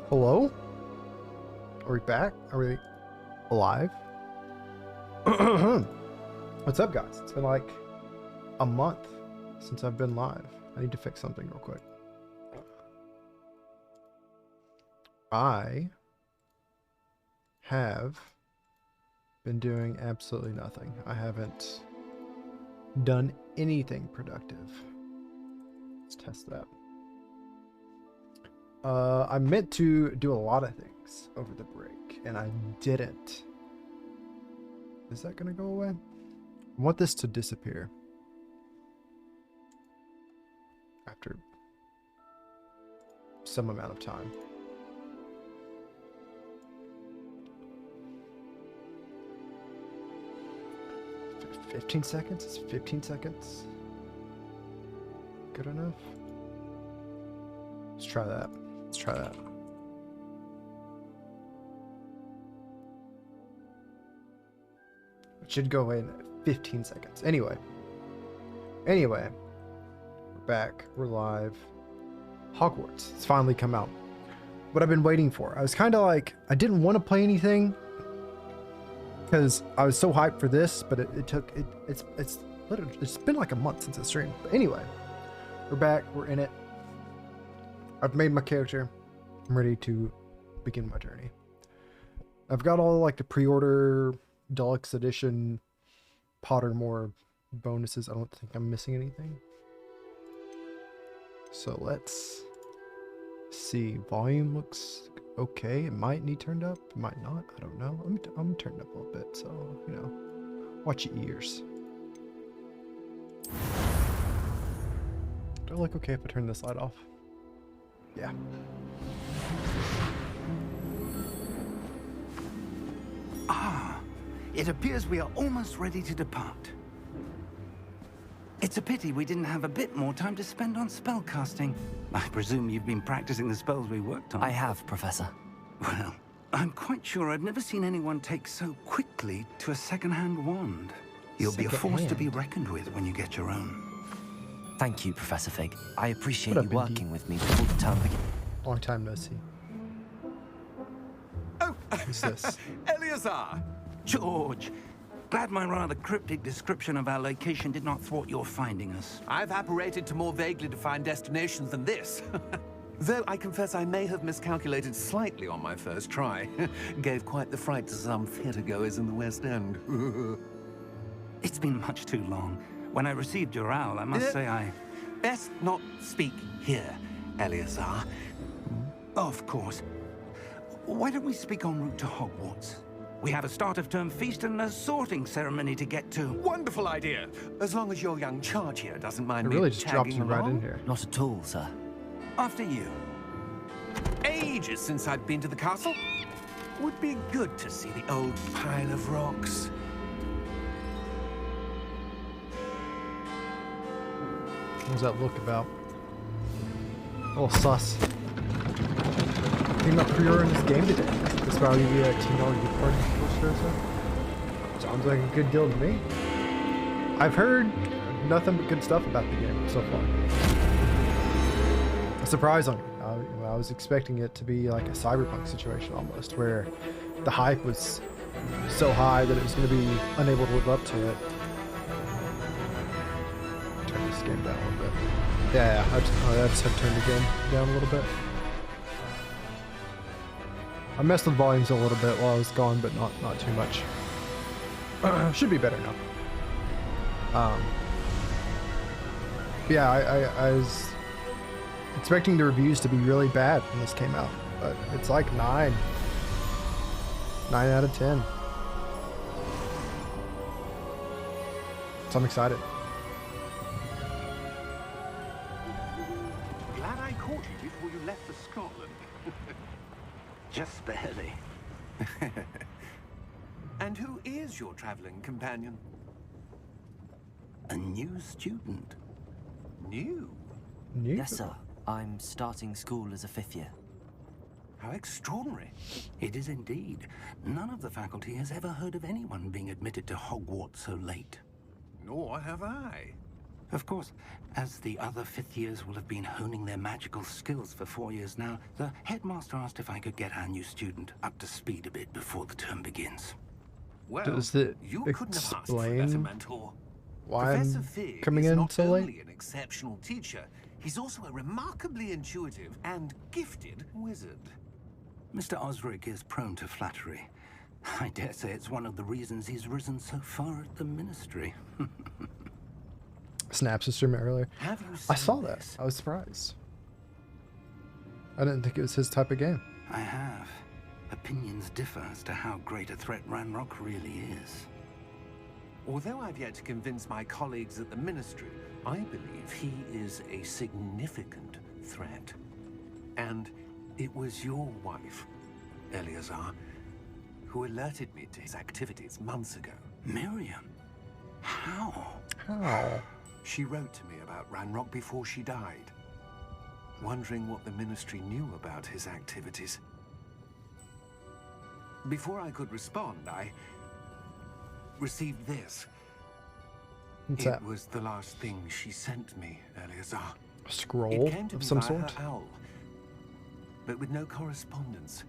Hello? Are we back? Are we alive? What's up, guys? It's been like a month since I've been live. I need to fix something real quick. I have been doing absolutely nothing. I haven't done anything productive. Let's test that. I meant to do a lot of things over the break, and I didn't. Is that gonna go away? I want this to disappear after some amount of time. F 15 seconds? Is 15 seconds good enough? Let's try that. Let's try that. It should go away in 15 seconds. Anyway, we're back. We're live. Hogwarts. It's finally come out. What I've been waiting for. I was kind of like, I didn't want to play anything because I was so hyped for this, but it's been like a month since I streamed. But anyway, we're back. We're in it. I've made my character. I'm ready to begin my journey. I've got all like the pre-order deluxe edition Pottermore bonuses. I don't think I'm missing anything. So let's see. Volume looks okay. It might need turned up. It might not. I don't know. I'm turned up a little bit. So, you know, watch your ears. Do I look okay if I turn this light off? Yeah. Ah, it appears we are almost ready to depart. It's a pity we didn't have a bit more time to spend on spellcasting. I presume you've been practicing the spells we worked on. I have, Professor. Well, I'm quite sure I've never seen anyone take so quickly to a second-hand wand. You'll be a force to be reckoned with when you get your own. Thank you, Professor Fig. I appreciate What you up, working with me before the term begins. Long time no see. Oh, Who's this? Eleazar! George! Glad my rather cryptic description of our location did not thwart your finding us. I've apparated to more vaguely defined destinations than this. Though I confess I may have miscalculated slightly on my first try. Gave quite the fright to some theatergoers in the West End. It's been much too long. When I received your owl, I must say I... Best not speak here, Eleazar. Of course. Why don't we speak en route to Hogwarts? We have a start-of-term feast and a sorting ceremony to get to. Wonderful idea. As long as your young charge here doesn't mind It me really just dropped tagging you right along. in here. Not at all, sir. After you. Ages since I've been to the castle. Would be good to see the old pile of rocks. What was that look about? A little sus. Thinking about pre-ordering this game today. This will give you a $10 gift card or so. Sounds like a good deal to me. I've heard nothing but good stuff about the game so far. Surprisingly, I was expecting it to be like a Cyberpunk situation almost, where the hype was so high that it was going to be unable to live up to it. Turn this game down a little bit. Yeah, I just had turned the game down a little bit. I messed with volumes a little bit while I was gone, but not too much. Should be better now. Yeah, I was expecting the reviews to be really bad when this came out, but it's like 9 out of 10. So I'm excited. Glad I caught you before you left for Scotland. Just barely. And who is your traveling companion? A new student. New? New? Yes, sir. I'm starting school as a 5th year. How extraordinary. It is indeed. None of the faculty has ever heard of anyone being admitted to Hogwarts so late. Nor have I. Of course, as the other fifth years will have been honing their magical skills for 4 years now, the headmaster asked if I could get our new student up to speed a bit before the term begins. Well, Does it you couldn't have asked for a explain better mentor. why Professor I'm Fig coming is in not so only late? an exceptional teacher, he's also a remarkably intuitive and gifted wizard. Mr. Osric is prone to flattery. I dare say it's one of the reasons he's risen so far at the ministry. Snaps his stream earlier. Have you I seen saw that. this? I was surprised. I didn't think it was his type of game. I have. Opinions differ as to how great a threat Ranrock really is. Although I've yet to convince my colleagues at the ministry, I believe he is a significant threat. And it was your wife, Eleazar, who alerted me to his activities months ago. Miriam? How? How? She wrote to me about Ranrock before she died, wondering what the ministry knew about his activities. Before I could respond, I received this. What's It that? was the last thing she sent me, Eleazar. A scroll It came to of me some via sort? her owl, but with no correspondence.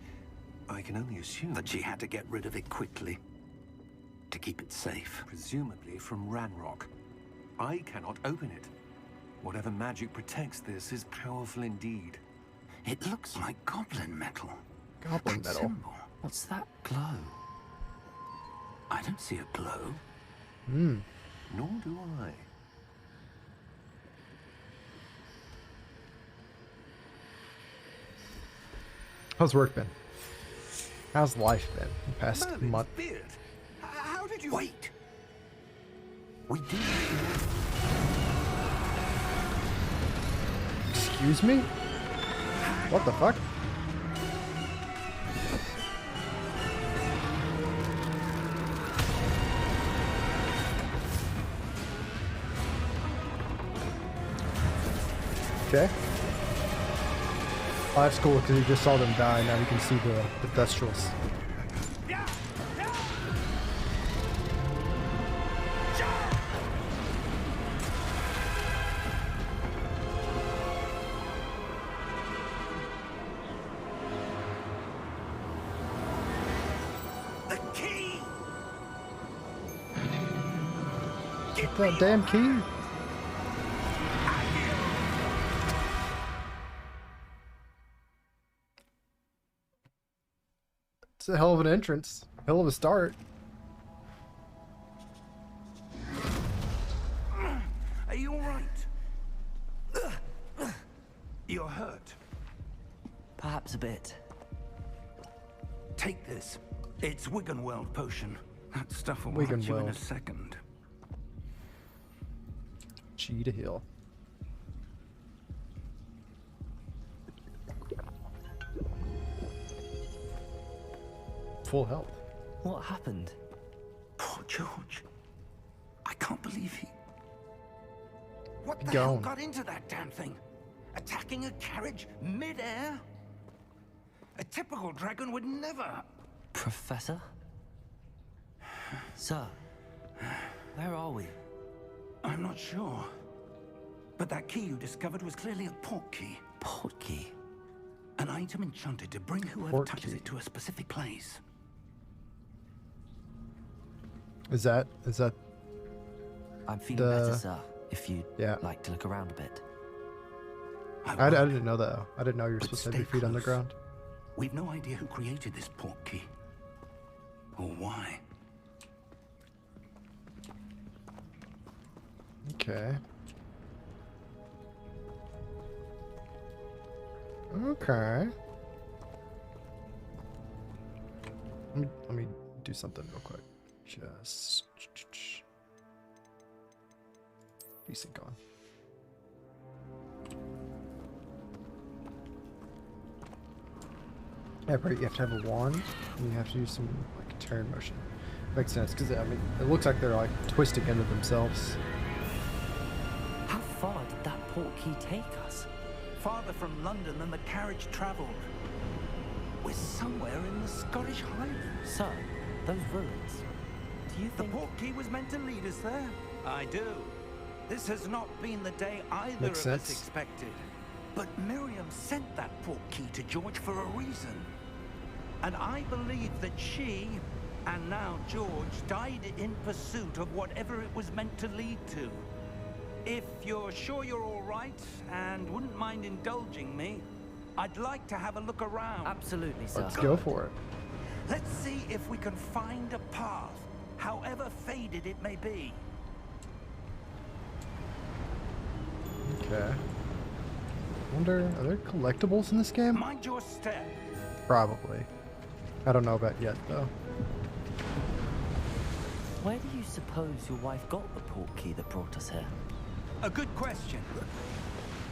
I can only assume That she had to get rid of it quickly. To keep it safe. presumably from Ranrock. I cannot open it. Whatever magic protects this is powerful indeed. It looks like goblin metal. Goblin That metal. symbol. What's that glow? I don't see a glow. Hmm. Nor do I. How's work been? How's life been the past Merlin's month? beard. How did you... Wait! We do. Excuse me? What the fuck? Okay. Oh, that's cool because he just saw them die. Now we can see the Thestrals. The key! Get that damn key. It's a hell of an entrance. Hell of a start. Are you alright? You're hurt. Perhaps a bit. Take this. It's Wiggenweld potion. That stuff will watch you in a Wiggenweld. second. G to heal. Full health. What happened? Poor George. I can't believe he... What the Gone. hell got into that damn thing? Attacking a carriage mid-air? A typical dragon would never... Professor? Sir, where are we? I'm not sure. But that key you discovered was clearly a port key. Port key. An item enchanted to bring whoever Port touches key. it to a specific place. Is that I'm feeling The- better, sir. If you'd Yeah. like to look around a bit. I didn't know that. I didn't know you were But supposed to have your stay feet on the close. ground. We've no idea who created this port key. Or why. Okay. Okay. Let me do something real quick. Just desync on. Yeah, right. You have to have a wand, and you have to use some like turn motion. Makes sense because I mean it looks like they're like twisting into themselves. How far did that port key take us? Farther from London than the carriage travelled. We're somewhere in the Scottish Highlands. Sir, those ruins. Do you The think... port key was meant to lead us there. I do. This has not been the day either Makes of us sense. expected. But Miriam sent that portkey to George for a reason. And I believe that she, and now George, died in pursuit of whatever it was meant to lead to. If you're sure you're all right and wouldn't mind indulging me, I'd like to have a look around. Absolutely, sir. Let's go for it. Let's see if we can find a path, however faded it may be. Okay. Wonder, are there collectibles in this game? Mind your step. Probably. I don't know about yet though. Where do you suppose your wife got the portkey that brought us here? A good question.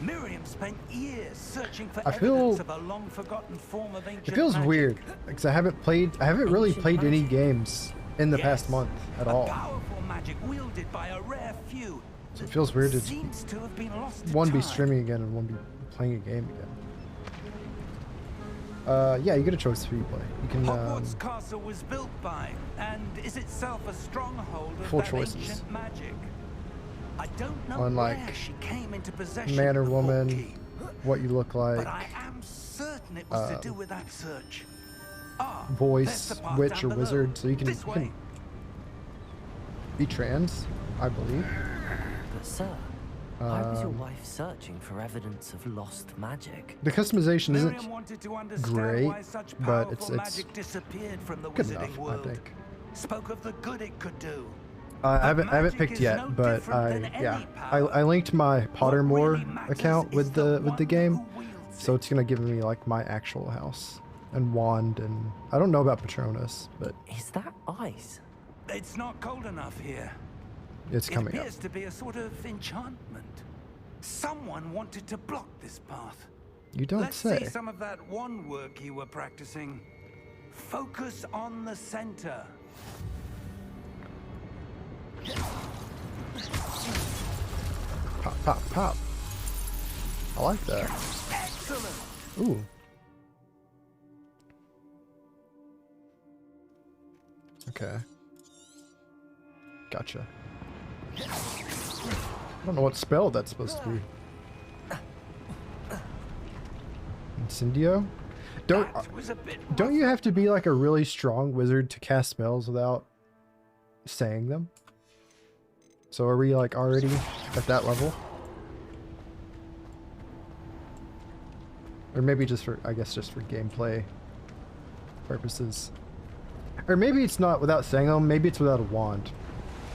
Miriam spent years searching for I feel- evidence of a long-forgotten form of ancient It feels magic. weird because I haven't really played any games in the past Yes, month at all. Powerful magic wielded by a rare few. So it feels weird to Seems to have been lost to one be time. streaming again and one be playing a game again. Yeah, you get a choice who you play. You can Hogwarts Castle was built by, and is itself a stronghold of Full that choices. ancient magic. I don't know Unlike where she came into possession man or of the woman, portkey, what you look like, but I am certain it was to do with that search. Ah, voice, there's the path witch down or below. wizard, so you can, This way. be trans, I believe. But, sir, why was your Um, wife searching for evidence of lost magic? The customization Miriam isn't wanted to understand great, why such but powerful it's magic disappeared from the good wizarding enough, world. I think. Spoke of the good it could do. I haven't magic picked is yet, no but different than any power. I linked my What Pottermore really matters account is with the one game, who wields so it. it's gonna give me like my actual house and wand, and I don't know about Patronus, but Is that ice? It's not cold enough here. it's It coming up. appears to be a sort of enchantment. Someone wanted to block this path. You don't Let's say. see some of that one work you were practicing. Focus on the center. Pop, pop, pop. I like that. Excellent. Ooh. Okay. Gotcha. I don't know what spell that's supposed to be. Incendio? That was a bit Don't you have to be like a really strong wizard to cast spells without saying them? So are we like already at that level? Or maybe just for, I guess just for gameplay purposes. Or maybe it's not without saying them, maybe it's without a wand.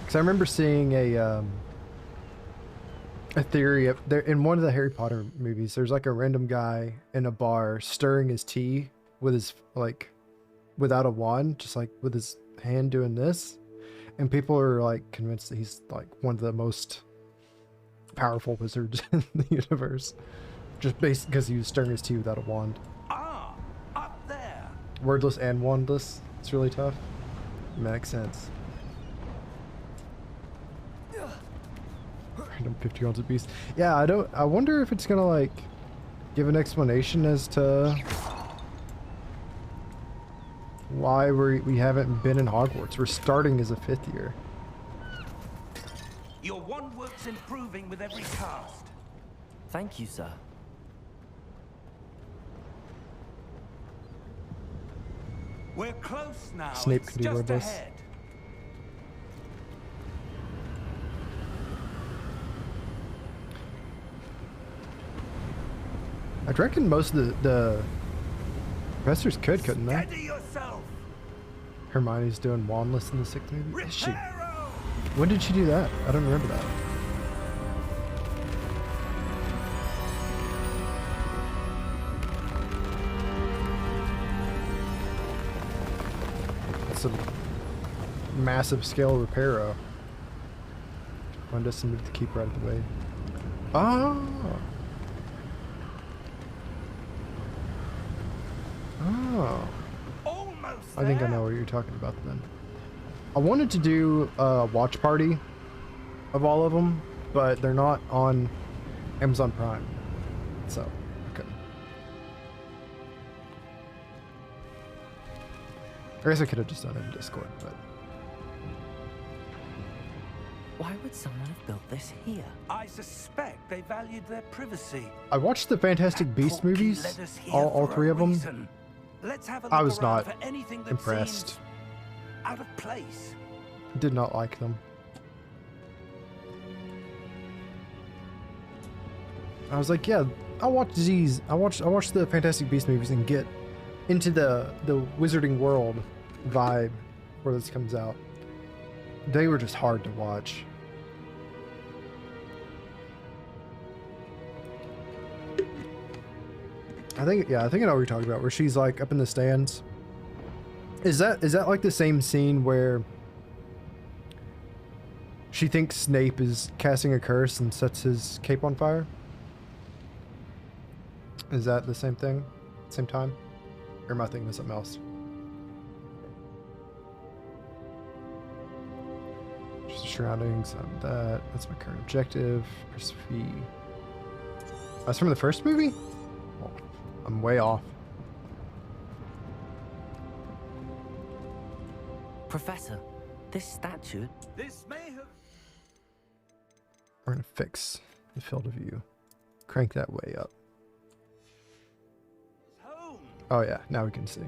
Because I remember seeing a theory of, there in one of the Harry Potter movies, there's like a random guy in a bar stirring his tea with his, like, without a wand, just like with his hand doing this. And people are like convinced that he's like one of the most powerful wizards in the universe. Just based because he was stirring his tea without a wand. Ah, up there. Wordless and wandless. It's really tough. Makes sense. Random 50 of beast. Yeah, I wonder if it's gonna like give an explanation as to why we haven't been in Hogwarts. We're starting as a 5th year. Your wand work's improving with every cast. Thank you, sir. We're close now. Snape It's can do just wordless. ahead. I reckon most of the professors couldn't they? Steady yourself. Hermione's doing wandless in the 6th movie. Is she? Reparo. When did she do that? I don't remember that. That's a massive scale reparo. One doesn't move the keep right of the way. Oh. Oh. Almost I think I there. know what you're talking about then. I wanted to do a watch party of all of them, but they're not on Amazon Prime, so I couldn't. I guess I could have just done it in Discord, but Why would someone have built this here? I suspect they valued their privacy. I watched the Fantastic Beasts movies, all three of them. Let's have a look I was around not for anything that impressed. seems out of place. Did not like them. I was like, yeah, I'll watch these. I watch the Fantastic Beasts movies and get into the Wizarding World vibe where this comes out. They were just hard to watch. I think I know what you're talking about, where she's like up in the stands. Is that like the same scene where she thinks Snape is casting a curse and sets his cape on fire? Is that the same thing? Same time? Or am I thinking of something else? Just the surroundings of that. That's my current objective. Press V. That's from the first movie? Oh, I'm way off. Professor, this statue... This may have... We're gonna fix the field of view. Crank that way up. home. Oh yeah, now we can see.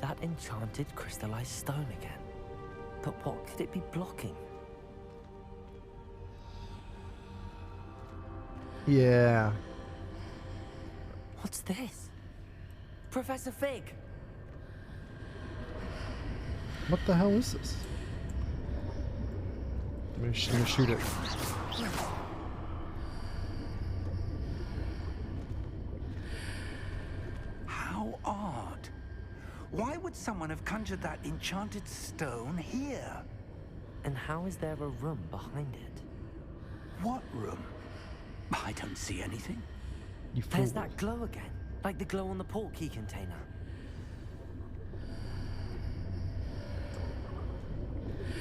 That enchanted crystallized stone again. But what could it be blocking? Yeah. What's this? Professor Fig! What the hell is this? I'm gonna shoot it. How odd. Why would someone have conjured that enchanted stone here? And how is there a room behind it? What room? I don't see anything. You fool. There's that glow again, like the glow on the portkey container.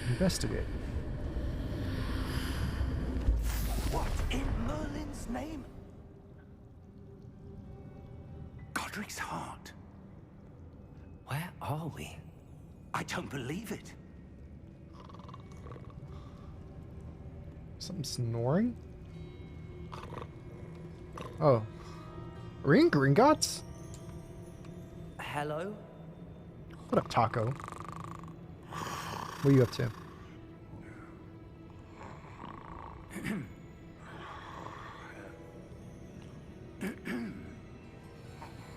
Investigate. What in Merlin's name? Godric's heart. Where are we? I don't believe it. Something snoring? Oh. Gringotts? Hello? What up, Taco? What are you up to?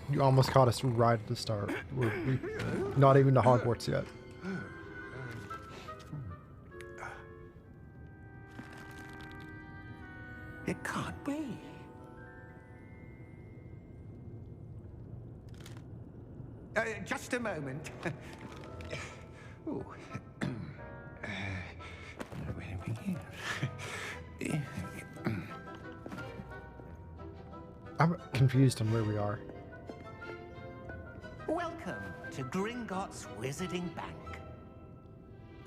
You almost caught us right at the start. We're not even to Hogwarts yet. It can't be. Just a moment. Ooh. Where do we begin? I'm confused on where we are. Welcome to Gringotts Wizarding Bank.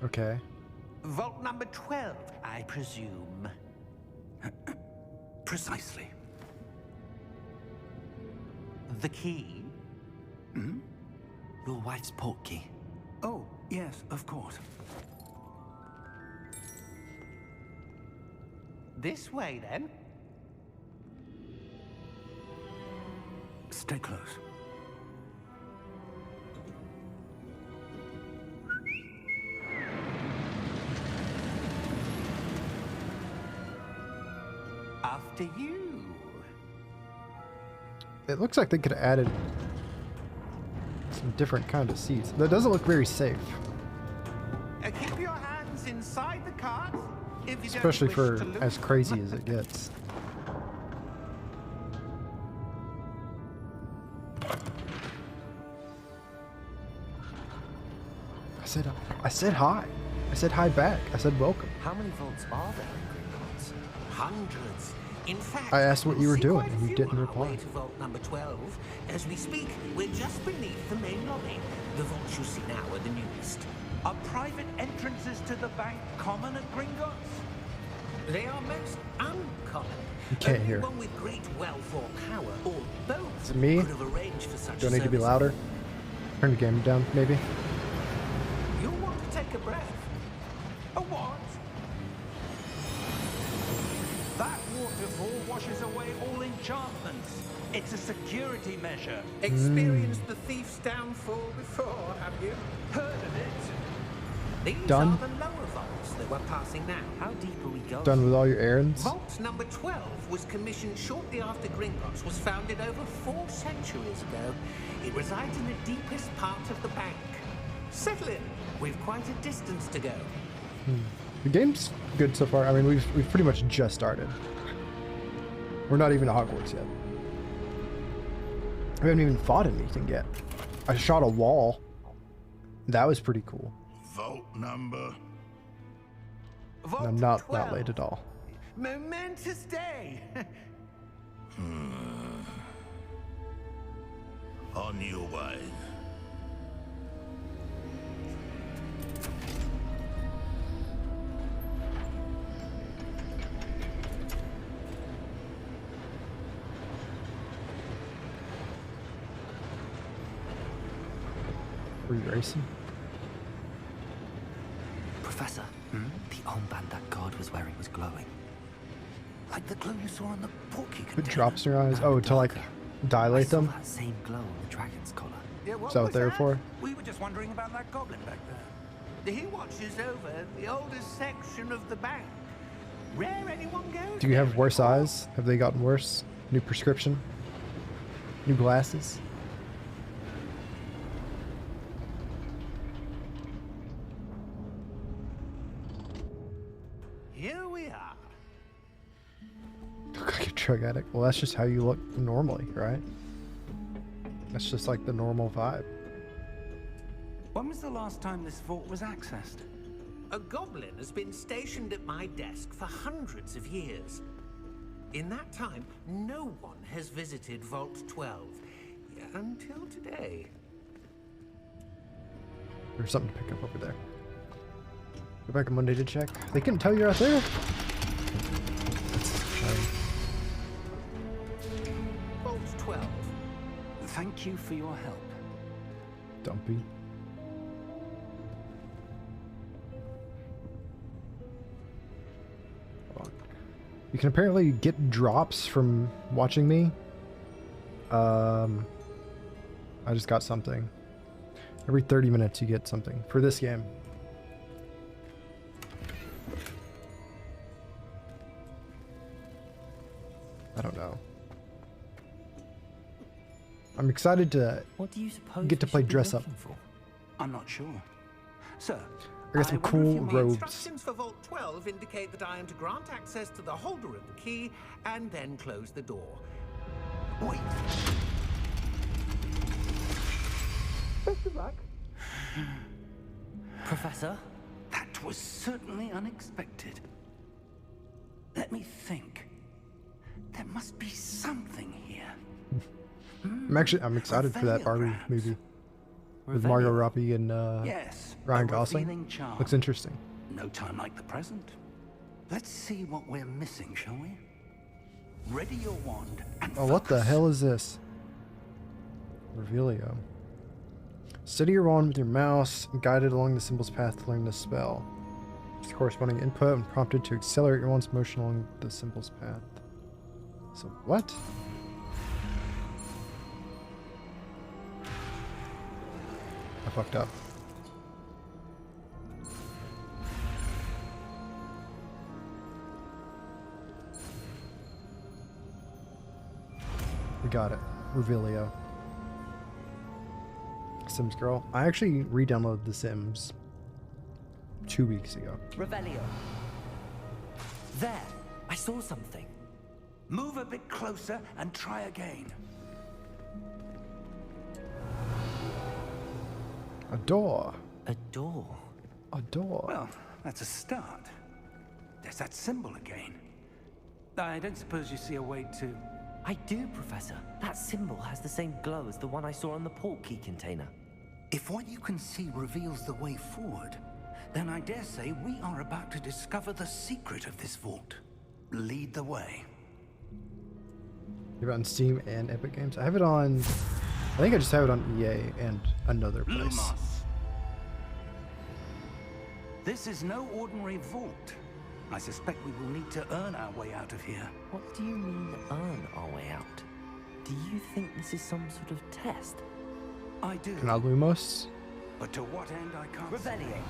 Okay. Vault number 12, I presume. Precisely. The key? Hmm? Your wife's portkey. Oh, yes, of course. This way, then. Stay close. After you. It looks like they could have added some different kind of seats. That doesn't look very safe. Keep your hands inside the cart. If you Especially don't wish for to lose as crazy as it gets. I said hi. I said hi back. I said welcome. How many vaults are there in Gringotts? Hundreds. In fact, I asked what you were we'll see doing quite a and you few didn't on our reply. way to vault number 12. As we speak, we're just beneath the main lobby. The vaults you see now are the newest. Are private entrances to the bank common at Gringotts? They are most uncommon. You can't hear. One with great wealth or power, or both, Is it me? could have arranged for such Do I need to be services. louder? Turn the game down, maybe. You'll want to take a breath. A what? That waterfall washes away all enchantments. It's a security measure. Experienced the thief's downfall before, have you? Heard of it? These Done. are the lower vaults that we're passing now. How deep are we going? Done with all your errands? Vault number 12 was commissioned shortly after Gringotts was founded over 4 centuries ago. It resides in the deepest part of the bank. Settle in. We've quite a distance to go. The game's good so far. I mean, we've pretty much just started. We're not even at Hogwarts yet. We haven't even fought anything yet. I shot a wall. That was pretty cool. Vault number. Vault No, not 12. late at all. Momentous day. On your way. Were you racing? Professor, the armband that guard was wearing was glowing. Like the glow you saw on the porky It container. drops in your eyes. No, Oh, to like darker. I dilate saw them? that same glow on the dragon's collar. Yeah, what Is that what was they were that? for? We were just wondering about that goblin back there. He watches over the oldest section of the bank. Rare anyone goes Do you there have worse anymore. eyes? Have they gotten worse? New prescription? New glasses? Here we are. Look like a drug addict. Well, that's just how you look normally, right? That's just like the normal vibe. When was the last time this vault was accessed? A goblin has been stationed at my desk for hundreds of years. In that time, no one has visited Vault 12. Until today. There's something to pick up over there. Go back on Monday to check. They couldn't tell you're out there? That's a shame. Vault 12. Thank you for your help. Dumpy. Hold on. You can apparently get drops from watching me. I just got something. Every 30 minutes you get something for this game. I don't know. I'm excited to What do you suppose Get to we play should be dress up. looking for? I'm not sure. Sir, I got some wonder if cool you might- robes. Instructions for Vault 12 indicate that I am to grant access to the holder of the key and then close the door. Wait. Professor? That was certainly unexpected. Let me think. There must be something here. I'm excited for that Barbie Revelio movie with Margot Robbie and Yes. Ryan a Gosling. revealing charm. Looks interesting. No time like the present. Let's see what we're missing, shall we? Ready your wand and Oh, what the focus. hell is this? Revelio. Steady your wand with your mouse and guide it along the symbol's path to learn the spell. Use the corresponding input and prompted to accelerate your wand's motion along the symbol's path. So what? I fucked up. We got it. Revelio. Sims Girl. I actually re-downloaded The Sims 2 weeks ago. Revelio. There! I saw something. Move a bit closer and try again. A door. A door. A door. Well, that's a start. There's that symbol again. I don't suppose you see a way to... I do, Professor. That symbol has the same glow as the one I saw on the port key container. If what you can see reveals the way forward, Then I dare say we are about to discover the secret of this vault. Lead the way. You have it on Steam and Epic Games? I have it on... I think I just have it on EA and another place. Lumos. This is no ordinary vault. I suspect we will need to earn our way out of here. What do you mean, earn our way out? Do you think this is some sort of test? I do. Can I Lumos? But to what end I can't Revelio. say.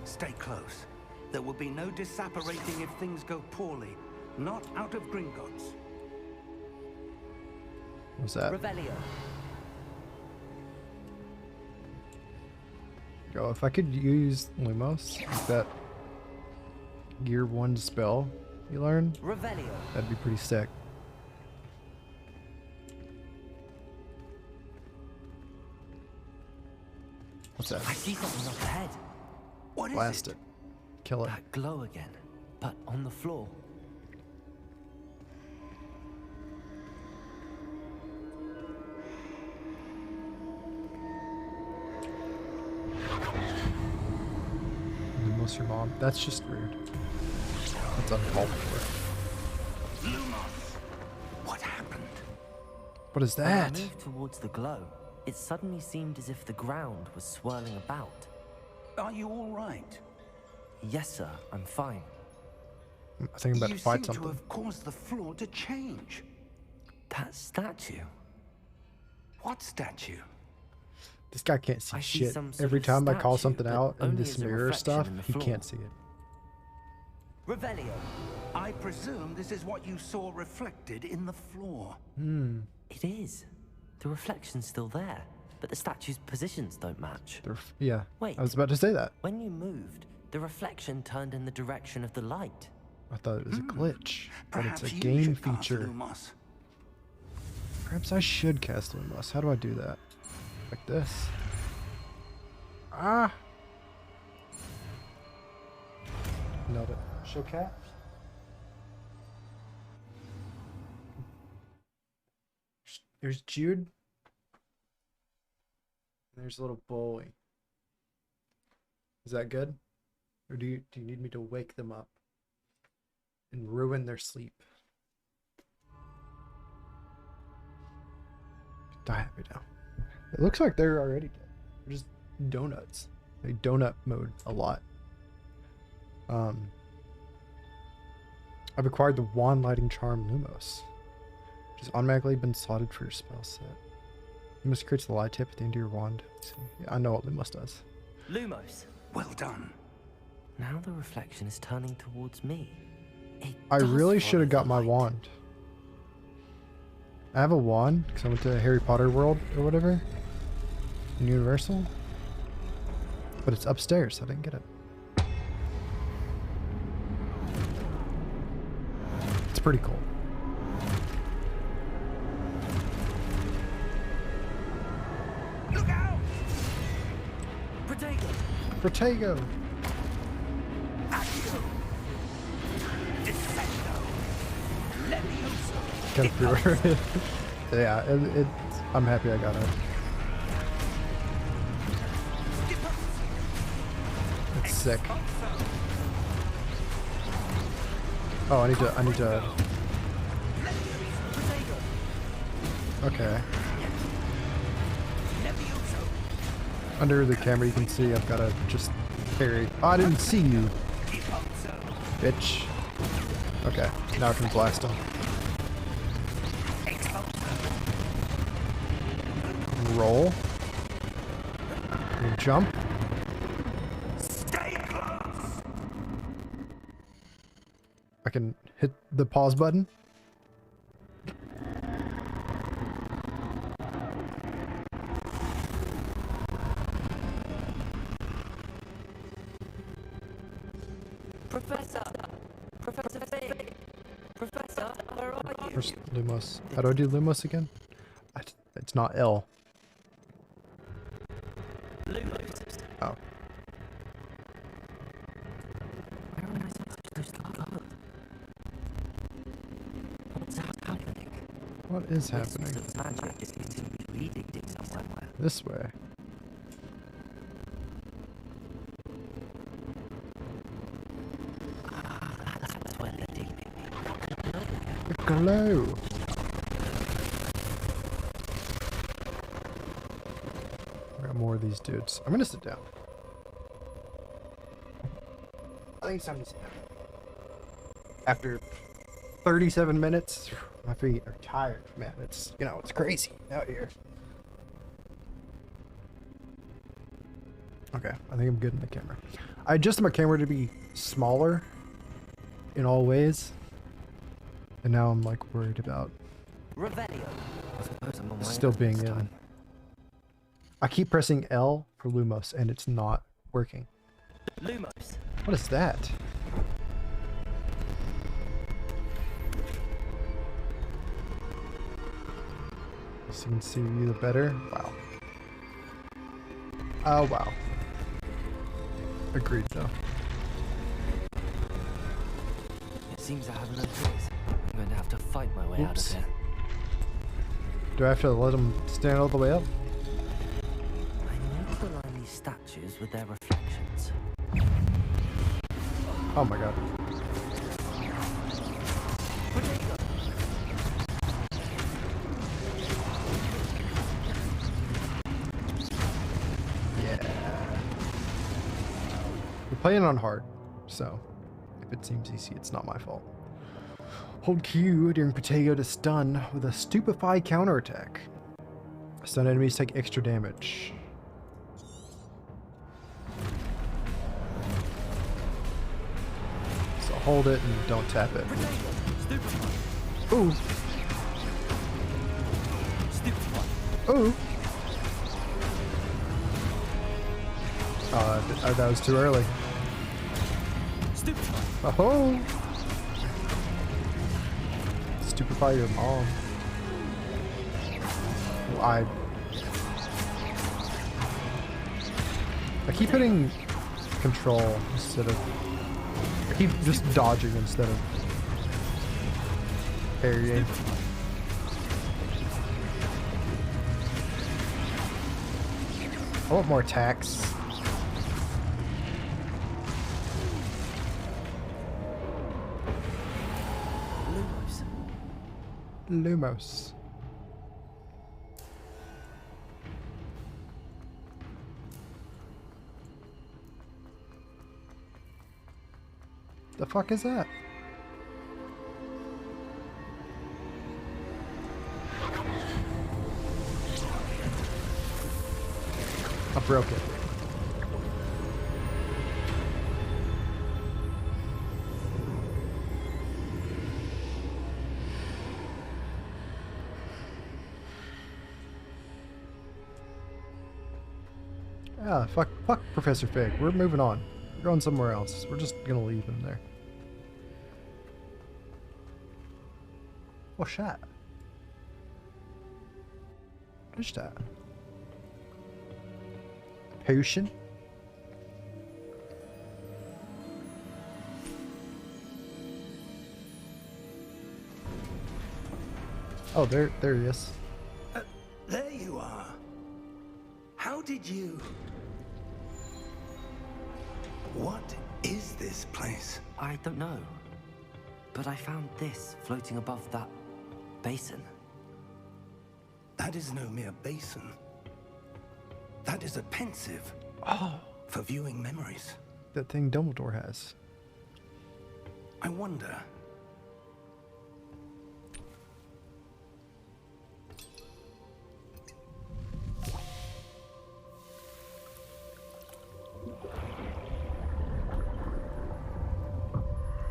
Stay close. There will be no disapparating if things go poorly. Not out of Gringotts. What's that? Revelio. Go. If I could use Lumos, like that Gear 1 spell you learn, Revelio. that'd be pretty sick. What's that? I see something up ahead. What is Blast it? it. Kill it. That glow again, but on the floor. Lumos your mom. That's just rude. That's uncalled for. Lumos! What happened? What is When I that? moved towards the glow, it suddenly seemed as if the ground was swirling about. Are you all right? Yes, sir, I'm fine. I think I'm about You to fight seem something. to have caused the floor to change. That statue. What statue? This guy can't see I see shit. some sort Every of time I call statue, something but out in only this as a mirror reflection stuff, in the he floor. can't see it. Revelio. I presume this is what you saw reflected in the floor. It is. The reflection's still there, but the statue's positions don't match. Yeah. Wait. I was about to say that. When you moved, the reflection turned in the direction of the light. I thought it was a glitch, but it's Perhaps a you game should cast feature. Lumos. Perhaps I should cast Lumos. How do I do that? Like this? Ah! Nailed it. Show cat? There's Jude. There's a little bully. Is that good? Or do you need me to wake them up and ruin their sleep? Die happy now. It looks like they're already dead. They're just donuts. They donut mode a lot. I've acquired the Wand Lighting Charm Lumos, which has automatically been slotted for your spell set. Lumos creates the light tip at the end of your wand. Yeah, I know what Lumos does. Lumos. Well done. Now the reflection is turning towards me. I does really follow should have got the my light. wand. I have a wand because I went to Harry Potter World or whatever in Universal, but it's upstairs, so I didn't get it. It's pretty cool. Look out! Protego. Protego! Accio! Defendo! Levioso! Got it pre-ordered. Yeah, I'm happy I got it. It's sick. Oh, I need to. Okay. Under the camera, you can see I've got to just parry. Oh, I didn't see you, bitch. Okay, now I can blast him. Roll. And jump. Stay close! I can hit the pause button. Professor! Professor Fig! Professor, where are you? Where's Lumos? How do I do Lumos again? It's not L. Lumos. Oh. Where am I supposed to go? What's happening? What is happening? The magic is continually leading somewhere. This way. Glow. I got more of these dudes. I'm gonna sit down. I think it's time to sit down. After 37 minutes, my feet are tired, man. It's, you know, it's crazy out here. Okay, I think I'm good in the camera. I adjusted my camera to be smaller in all ways. And now I'm like worried about Revelio. I suppose I'm on my still own being this in. time. I keep pressing L for Lumos and it's not working. Lumos. What is that? So you can see you the better. Wow. Oh wow. Agreed though. It seems I have no choice. I'm going to have to fight my way out of Oops. here. Do I have to let them stand all the way up? I need to align these statues with their reflections. Oh my god. Yeah. We're playing on hard, so if it seems easy, it's not my fault. Hold Q during Protego to stun with a Stupefy counterattack. Stun enemies take extra damage. So hold it and don't tap it. Ooh. Ooh. That was too early. Oh. Stupefy your mom. I keep hitting control instead of. I keep just dodging instead of parrying. I want more attacks. Lumos. The fuck is that? I broke it. Ah, fuck Professor Fig. We're moving on. We're going somewhere else. We're just gonna leave him there. What's that? What is that? Potion? Oh, there he is. There you are. How did you... What is this place? I don't know. But I found this floating above that basin. That is no mere basin. That is a pensive. Oh, For viewing memories. that thing Dumbledore has. I wonder...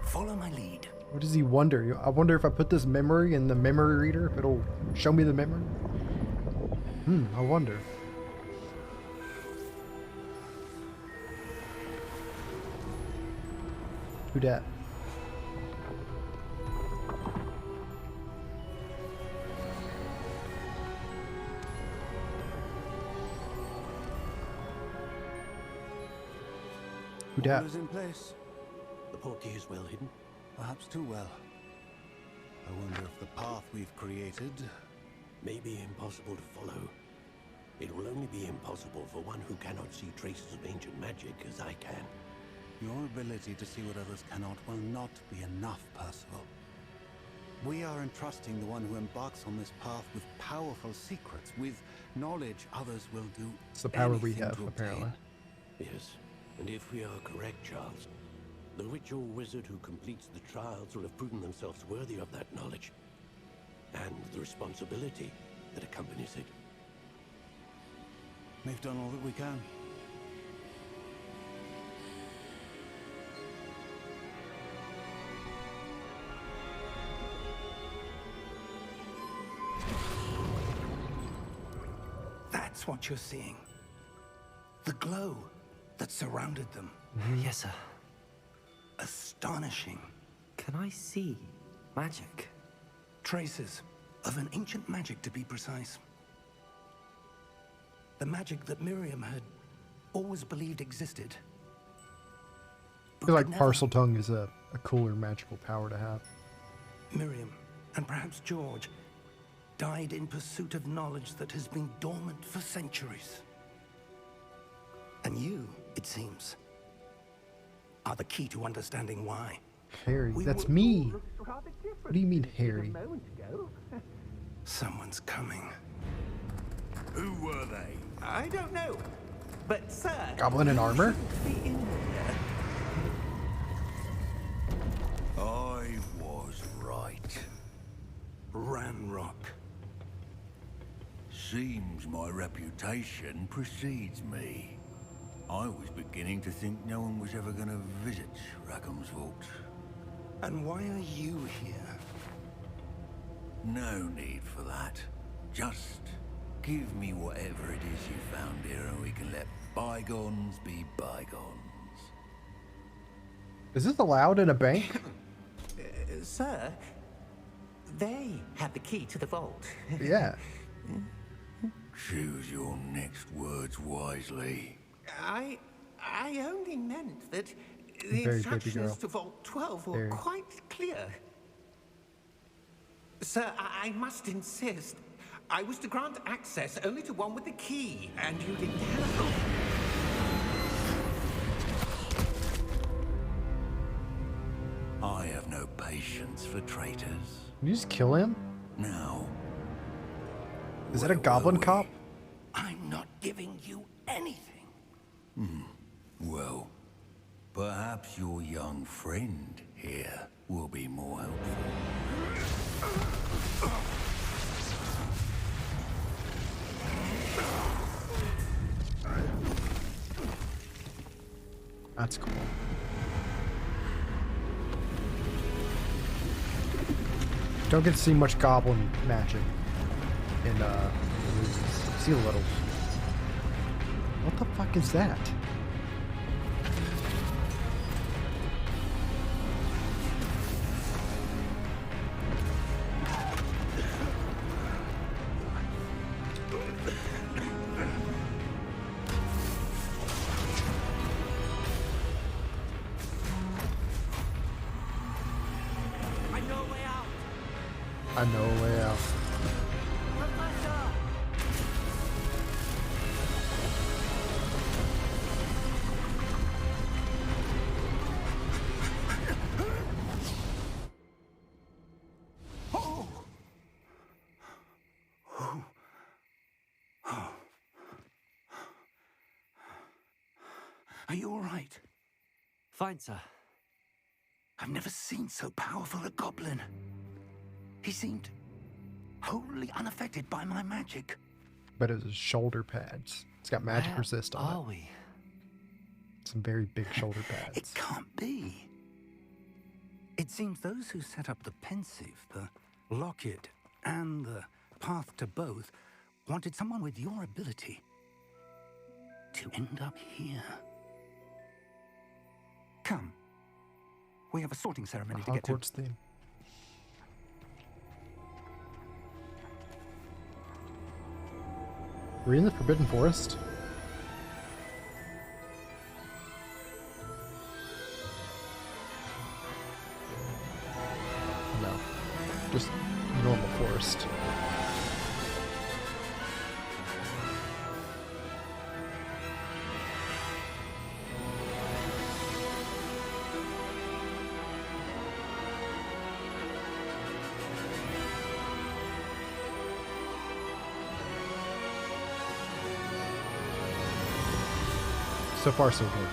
Follow my lead. What does he wonder? I wonder if I put this memory in the memory reader, if it'll show me the memory. I wonder. Who dat? Who dat? All is in place. The portkey is well hidden. Perhaps too well. I wonder if the path we've created... May be impossible to follow. It will only be impossible for one who cannot see traces of ancient magic as I can. Your ability to see what others cannot will not be enough, Percival. We are entrusting the one who embarks on this path with powerful secrets, with knowledge others will do. It's the power we anything have, to apparently. obtain. Yes, and if we are correct, Charles, the witch or wizard who completes the trials will have proven themselves worthy of that knowledge, and the responsibility that accompanies it. We've done all that we can. That's what you're seeing. The glow that surrounded them. Yes, sir. Astonishing. Can I see magic? Traces of an ancient magic, to be precise. The magic that Miriam had always believed existed. I feel like Parcel Tongue is a cooler magical power to have. Miriam, and perhaps George, died in pursuit of knowledge that has been dormant for centuries. And you, it seems, are the key to understanding why. Harry, that's me. What do you mean, Harry? Someone's coming. Who were they? I don't know. But, sir... Goblin in armor? be in here. I was right. Ranrock. Seems my reputation precedes me. I was beginning to think no one was ever going to visit Rackham's vault. And why are you here? No need for that. Just give me whatever it is you found here and we can let bygones be bygones. Is this allowed in a bank? Sir, they have the key to the vault. Yeah. Choose your next words wisely. I only meant that the Very baby instructions girl. to Vault 12 were Very. quite clear. Sir, I must insist. I was to grant access only to one with the key, and you didn't have. I have no patience for traitors. Can you just kill him? Now, Is that a where goblin were we? cop? I'm not giving you anything. Well, perhaps your young friend here will be more helpful. That's cool. Don't get to see much goblin magic in the movies. See a little. What the fuck is that? I know a way out. I know a way out. Professor! Are you all right? Fine, sir. I've never seen so powerful a goblin. He seemed wholly unaffected by my magic. But it's his shoulder pads. It's got magic Where resist on are it. we? Some very big shoulder It pads. can't be. It seems those who set up the pensive, the locket, and the path to both wanted someone with your ability to end up here. Come. We have a sorting ceremony to get to. Hogwarts theme. We're in the Forbidden Forest? No. Just normal forest. So far, so good.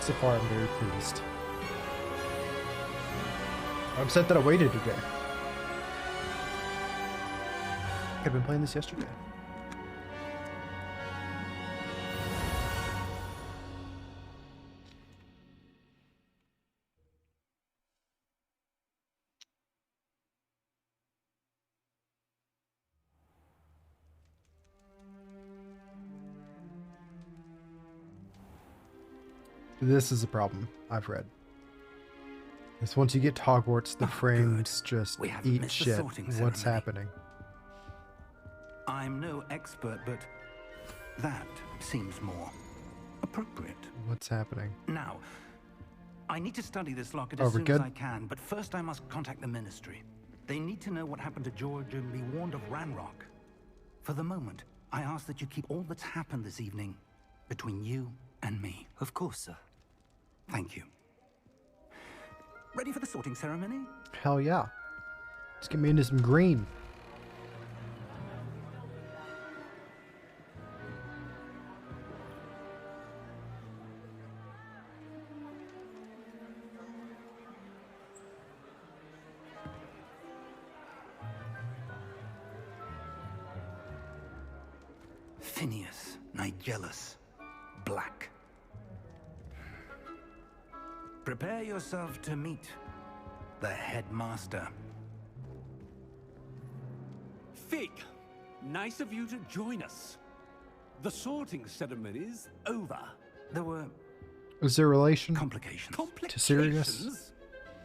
So far, I'm very pleased. I'm upset that I waited today. I've been playing this yesterday. This is a problem I've read. Is once you get to Hogwarts, the frames just We haven't eat missed the shit. sorting What's ceremony. happening? I'm no expert, but that seems more appropriate. What's happening? Now, I need to study this locket Oh, as we're soon good? as I can, but first I must contact the Ministry. They need to know what happened to George and be warned of Ranrock. For the moment, I ask that you keep all that's happened this evening between you and me. Of course, sir. Thank you. Ready for the sorting ceremony? Hell yeah. Let's get me into some green. Phineas, Nigellus, Black. Prepare yourself to meet the headmaster. Fig, nice of you to join us. The sorting ceremony's over. There were Is there a relation complications. to Sirius? Complications?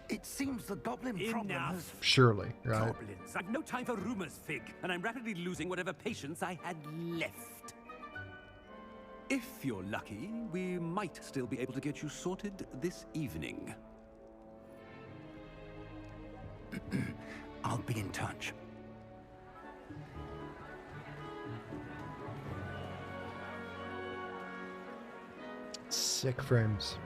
It seems the goblin problem Enough. has... Surely, right? Goblins. I've no time for rumors, Fig, and I'm rapidly losing whatever patience I had left. If you're lucky, we might still be able to get you sorted this evening. I'll be in touch. Sick frames.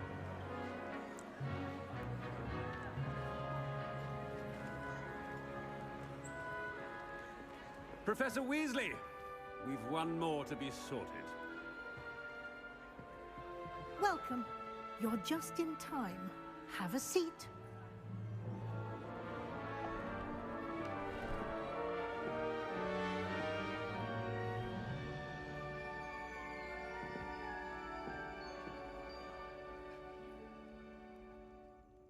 Professor Weasley, we've one more to be sorted. Welcome. You're just in time. Have a seat.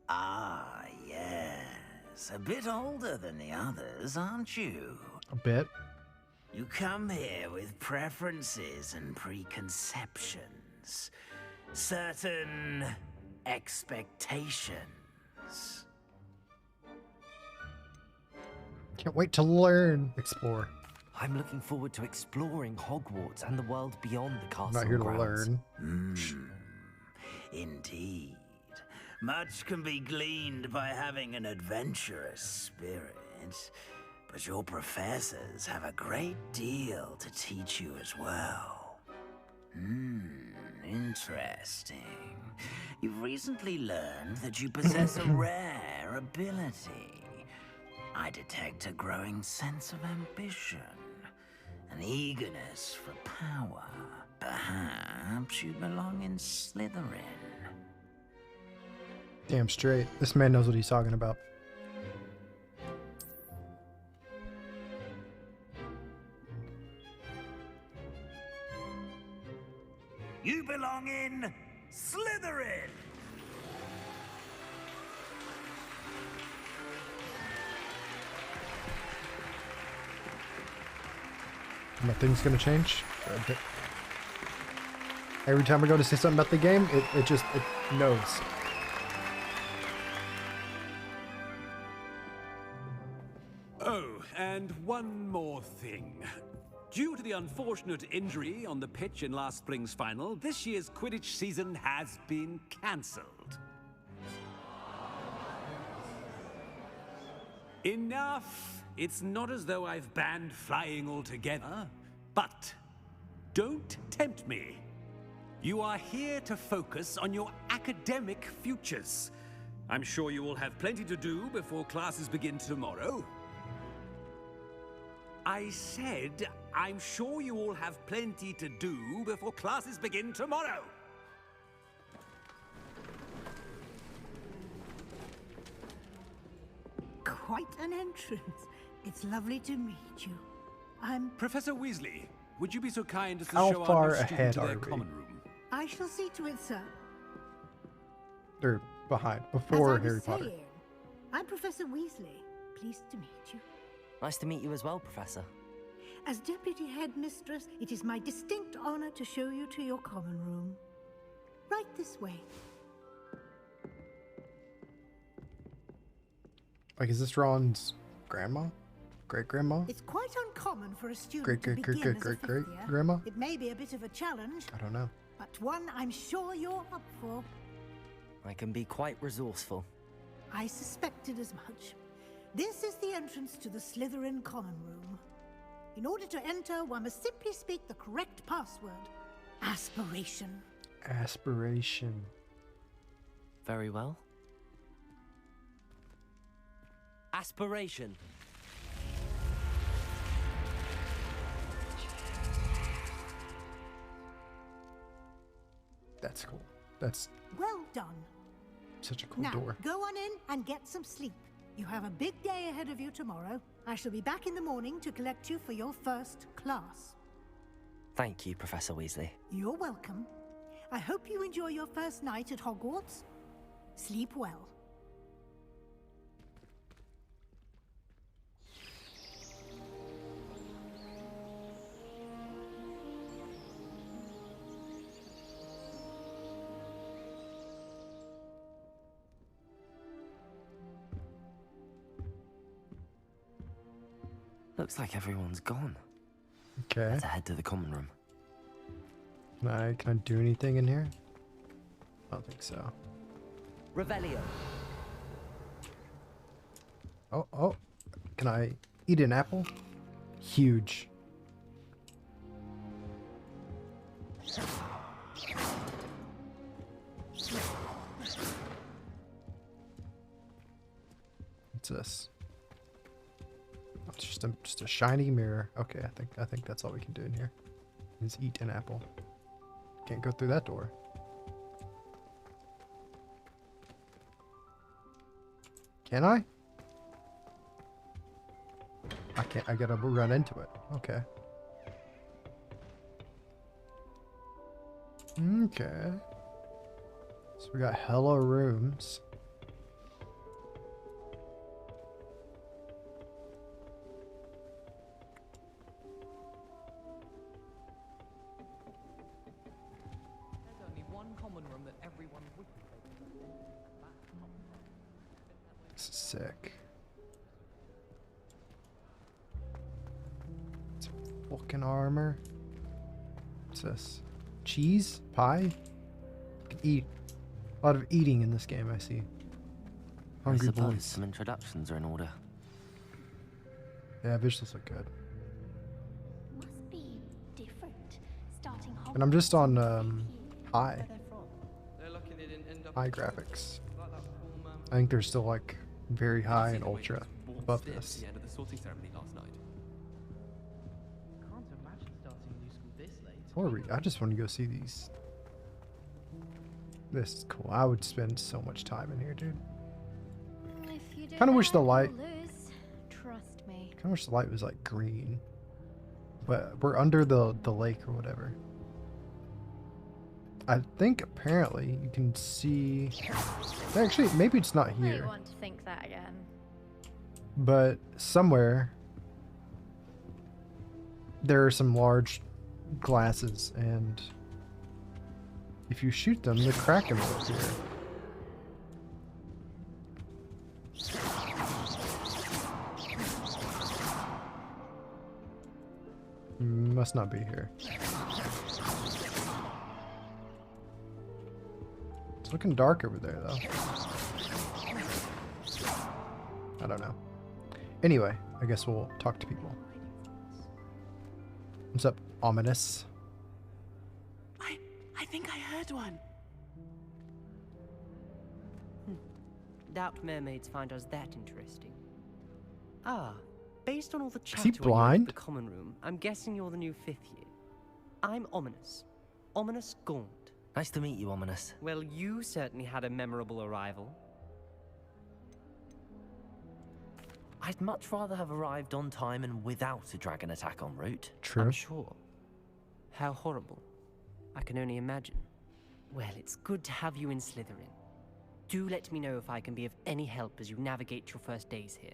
Ah, yes. A bit older than the others, aren't you? A bit. You come here with preferences and preconceptions. Certain expectations. Can't wait to learn. Explore. I'm looking forward to exploring Hogwarts and the world beyond the castle I'm not here to grounds. learn. Indeed. Much can be gleaned by having an adventurous spirit. But your professors have a great deal to teach you as well. Interesting. You've recently learned that you possess a rare ability. I detect a growing sense of ambition, an eagerness for power. Perhaps you belong in Slytherin. Damn straight. This man knows what he's talking about. You belong in Slytherin! Nothing's gonna change. Okay. Every time I go to say something about the game, it knows. Oh, and one more thing. Due to the unfortunate injury on the pitch in last spring's final, this year's Quidditch season has been cancelled. Enough! It's not as though I've banned flying altogether, but don't tempt me. You are here to focus on your academic futures. I'm sure you will have plenty to do before classes begin tomorrow. I said, I'm sure you all have plenty to do before classes begin tomorrow. Quite an entrance. It's lovely to meet you. I'm... Professor Weasley, would you be so kind as to How show far our new student ahead to their are we? common room? I shall see to it, sir. They're behind, before As I Harry was Potter. saying, I'm Professor Weasley. Pleased to meet you. Nice to meet you as well, Professor. As Deputy Headmistress, it is my distinct honor to show you to your common room. Right this way. Like, is this Ron's grandma? Great-grandma? It's quite uncommon for a student to begin as a fifth year. Grandma? It may be a bit of a challenge, I don't know. but one I'm sure you're up for. I can be quite resourceful. I suspected as much. This is the entrance to the Slytherin common room. In order to enter, one must simply speak the correct password. Aspiration. Aspiration. Very well. Aspiration. That's cool. That's Well done. such a cool Now, door. go on in and get some sleep. You have a big day ahead of you tomorrow. I shall be back in the morning to collect you for your first class. Thank you, Professor Weasley. You're welcome. I hope you enjoy your first night at Hogwarts. Sleep well. Looks like everyone's gone. Okay. Let's head to the common room. Can I do anything in here? I don't think so. Revelio. Oh. Can I eat an apple? Huge. What's this? Oh, it's just a shiny mirror. Okay, I think that's all we can do in here. Is eat an apple. Can't go through that door. Can I? I can't. I gotta run into it. Okay. Okay. So we got hella rooms. There's only one common room that everyone would be able to. This is sick. It's Vulcan armor. What's this? Cheese? Pie? You can eat. A lot of eating in this game, I see. I Hungry suppose boys. some introductions are in order. Yeah, visuals look good. Must be different. Starting And I'm just on high. They're lucky they didn't end up High graphics. I think they're still like very high and ultra above this. the end of the sorting ceremony last night. Can't imagine starting a new school this late. I just want to go see these. This is cool. I would spend so much time in here, dude. If you Kinda wish the don't light- lose, trust me. Kind of wish the light was like green, but we're under the lake or whatever. I think apparently you can see. Actually, maybe it's not I here, want to think that again. but somewhere there are some large glasses, and if you shoot them, the Kraken will appear. Must not be here. It's looking dark over there, though. I don't know. Anyway, I guess we'll talk to people. What's up, ominous? I think I heard one. Doubt mermaids find us that interesting. Ah, based on all the he chatter when you left blind? the common room, I'm guessing you're the new fifth year. I'm Ominous. Ominous Gaunt. Nice to meet you, Ominous. Well, you certainly had a memorable arrival. I'd much rather have arrived on time and without a dragon attack en route. True. I'm sure. How horrible. I can only imagine. Well, it's good to have you in Slytherin. Do let me know if I can be of any help as you navigate your first days here.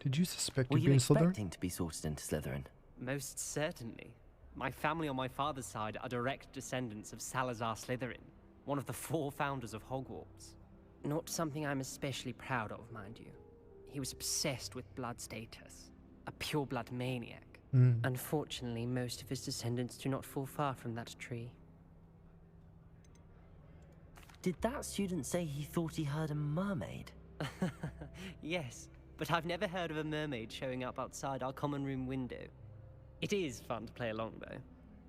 Did you suspect Were you'd you be in Slytherin? expecting to be sorted into Slytherin? Most certainly. My family on my father's side are direct descendants of Salazar Slytherin, one of the 4 founders of Hogwarts. Not something I'm especially proud of, mind you. He was obsessed with blood status, a pure-blood maniac. Unfortunately, most of his descendants do not fall far from that tree. Did that student say he thought he heard a mermaid? Yes, but I've never heard of a mermaid showing up outside our common room window. It is fun to play along, though.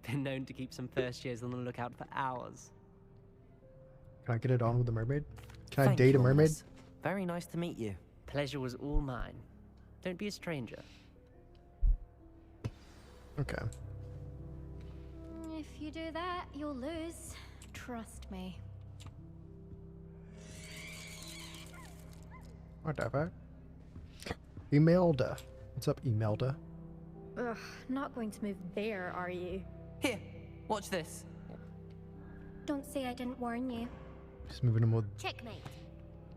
Been known to keep some first years on the lookout for hours. Can I get it on with the mermaid? Can I Thank date you, a mermaid? Ominous. Very nice to meet you. Pleasure was all mine. Don't be a stranger. Okay. If you do that, you'll lose. Trust me. Whatever. Imelda. What's up, Imelda? Ugh, not going to move there, are you? Here, watch this. Don't say I didn't warn you. Just moving him with Checkmate.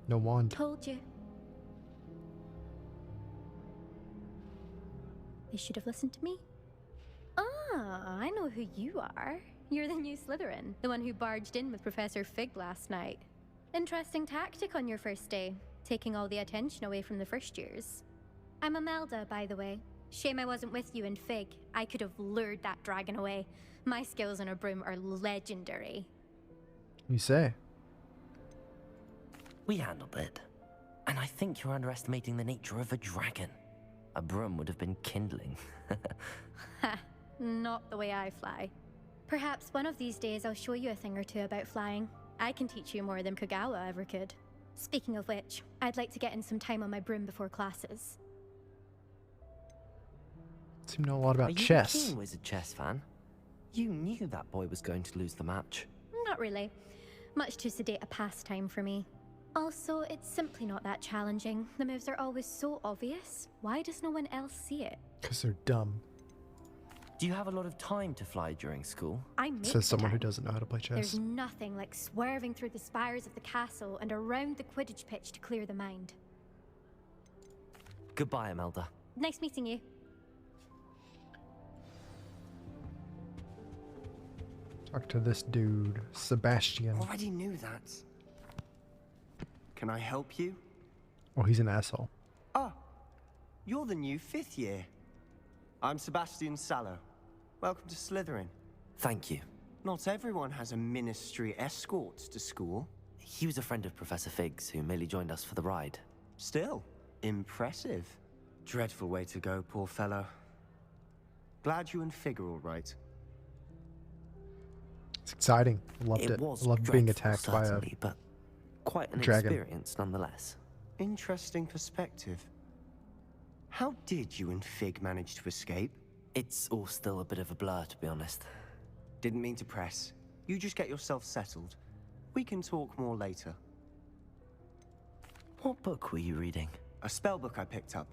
no wand. Told you. They should have listened to me. Ah, I know who you are. You're the new Slytherin, the one who barged in with Professor Fig last night. Interesting tactic on your first day, taking all the attention away from the first years. I'm Imelda, by the way. Shame I wasn't with you in Fig. I could have lured that dragon away. My skills on a broom are legendary. You say? We handled it. And I think you're underestimating the nature of a dragon. A broom would have been kindling. Ha, not the way I fly. Perhaps one of these days I'll show you a thing or two about flying. I can teach you more than Kagawa ever could. Speaking of which, I'd like to get in some time on my broom before classes. Seem to know a lot about Are you chess. a keen wizard chess fan? You knew that boy was going to lose the match. Not really. Much too sedate a pastime for me. Also, it's simply not that challenging. The moves are always so obvious. Why does no one else see it? Because they're dumb. Do you have a lot of time to fly during school? I make Says someone who time. doesn't know how to play chess. There's nothing like swerving through the spires of the castle and around the Quidditch pitch to clear the mind. Goodbye, Imelda. Nice meeting you. Talk to this dude, Sebastian. Already knew that. Can I help you? Oh, he's an asshole. Ah, you're the new 5th year. I'm Sebastian Sallow. Welcome to Slytherin. Thank you. Not everyone has a ministry escort to school. He was a friend of Professor Fig's who merely joined us for the ride. Still, impressive. Dreadful way to go, poor fellow. Glad you and Fig are all right. It's exciting. I loved it. Was I loved being dreadful, attacked by a certainly, but quite an dragon. experience nonetheless. Interesting perspective. How did you and Fig manage to escape? It's all still a bit of a blur, to be honest. Didn't mean to press. You just get yourself settled. We can talk more later. What book were you reading? A spell book I picked up.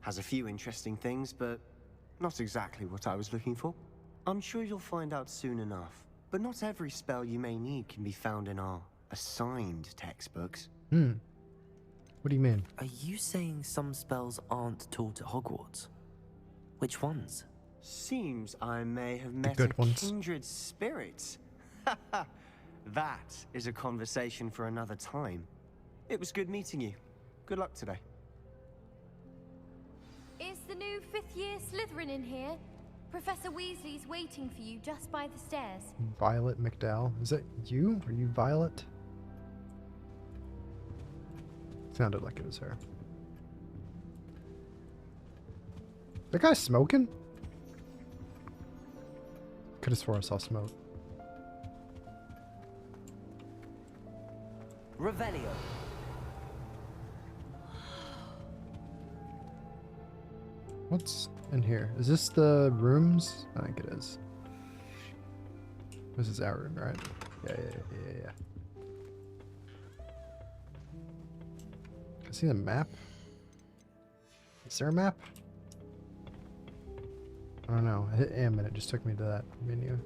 Has a few interesting things, but not exactly what I was looking for. I'm sure you'll find out soon enough. But not every spell you may need can be found in our assigned textbooks. What do you mean? Are you saying some spells aren't taught at Hogwarts? Which ones? Seems I may have met good a ones. kindred spirit. That is a conversation for another time. It was good meeting you. Good luck today. Is the new 5th year Slytherin in here? Professor Weasley's waiting for you just by the stairs. Violet McDowell. Is that you? Are you Violet? Sounded like it was her. That guy smoking? Could have swore I saw smoke. Revelio. What's in here? Is this the rooms? I think it is. This is our room, right? Yeah. See the map? Is there a map? I don't know. I hit M and it just took me to that menu.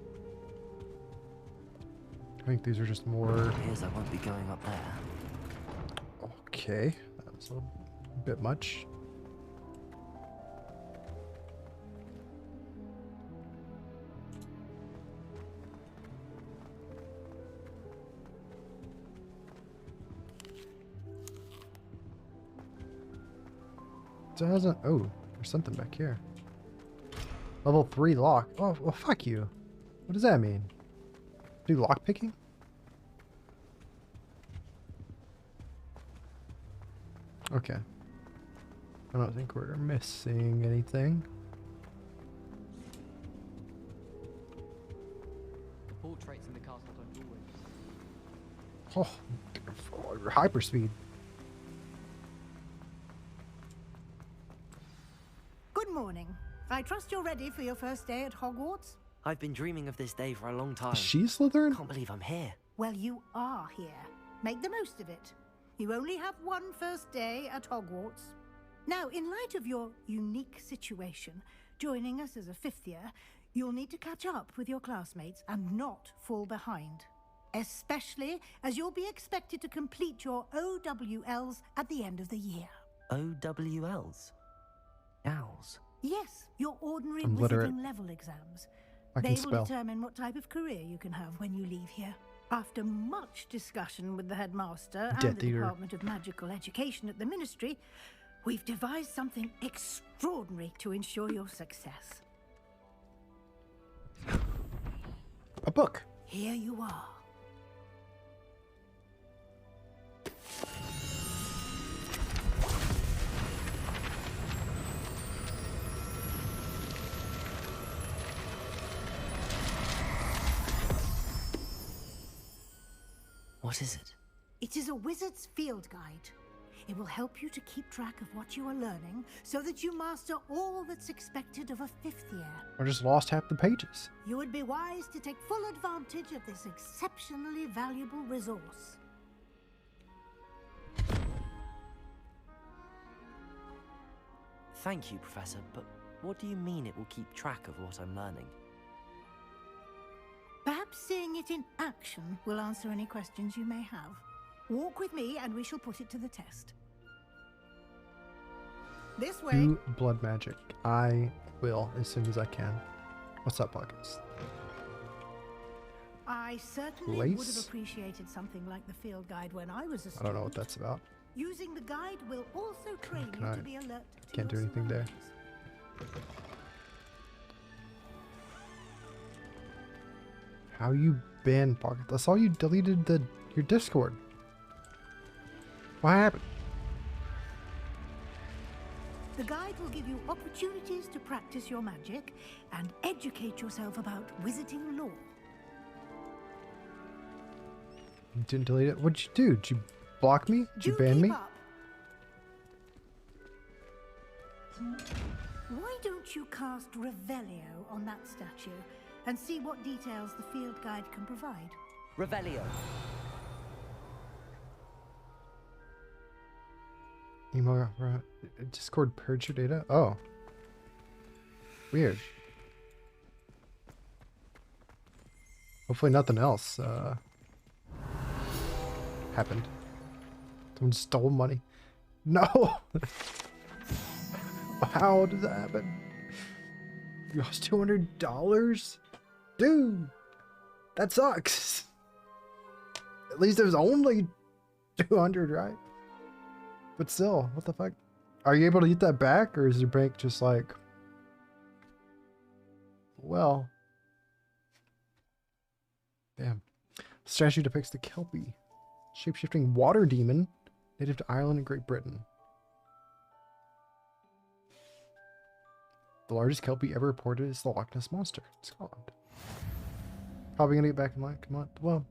I think these are just more... Appears I won't be going up there. Okay. That was a bit much. Doesn't... Oh, there's something back here. Level 3 lock. Oh, well, fuck you. What does that mean? Do lock picking? Okay. I don't think we're missing anything. Portraits in the castle don't always. Oh, hyperspeed. Good morning. I trust you're ready for your first day at Hogwarts? I've been dreaming of this day for a long time. Is she Slytherin? Can't believe I'm here. Well, you are here. Make the most of it. You only have one first day at Hogwarts. Now, in light of your unique situation, joining us as a 5th year, you'll need to catch up with your classmates and not fall behind. Especially as you'll be expected to complete your OWLs at the end of the year. OWLs? Owls? Yes, your ordinary I'm literate. wizarding level exams. I can They will spell. determine what type of career you can have when you leave here. After much discussion with the headmaster and Death the Eater. Department of Magical Education at the Ministry, we've devised something extraordinary to ensure your success. A book. Here you are. What is it? It is a wizard's field guide. It will help you to keep track of what you are learning so that you master all that's expected of a 5th year. I just lost half the pages. You would be wise to take full advantage of this exceptionally valuable resource. Thank you, Professor, but what do you mean it will keep track of what I'm learning? Perhaps seeing it in action will answer any questions you may have. Walk with me and we shall put it to the test. This way. Do blood magic. I will as soon as I can. What's up, Pockets? I certainly would have Lace? appreciated something like the field guide when I was a I student. don't know what that's about. Using the guide will also train Can you I- to be alert to Can't do your anything there. surroundings. How you been, Pocket? I saw you deleted your Discord. What happened? The guide will give you opportunities to practice your magic and educate yourself about wizarding lore. You didn't delete it? What'd you do? Did you block me? Did you Do ban keep me? up. Why don't you cast Revelio on that statue and see what details the field guide can provide? Revelio. Email Discord purge your data? Oh. Weird. Hopefully nothing else happened. Someone stole money. No! How did that happen? You lost $200? Dude! That sucks! At least it was only 200, right? But still, what the fuck? Are you able to get that back, or is your bank just like... Well... Damn. Statue depicts the Kelpie. Shape-shifting water demon, native to Ireland and Great Britain. The largest Kelpie ever reported is the Loch Ness Monster in Scotland. Probably gonna get back in like a month. Well,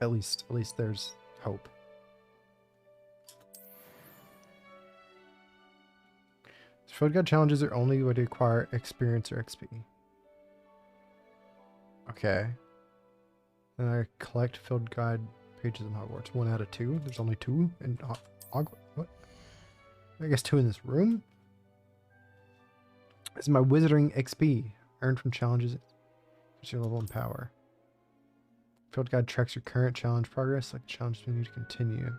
at least there's hope. Field guide challenges are only way to acquire experience or XP. Okay. Then I collect field guide pages in Hogwarts. 1 out of 2. There's only 2 in Hogwarts. I guess 2 in this room. This is my wizarding XP earned from challenges. What's your level and power? Field guide tracks your current challenge progress. Like challenge menu to continue.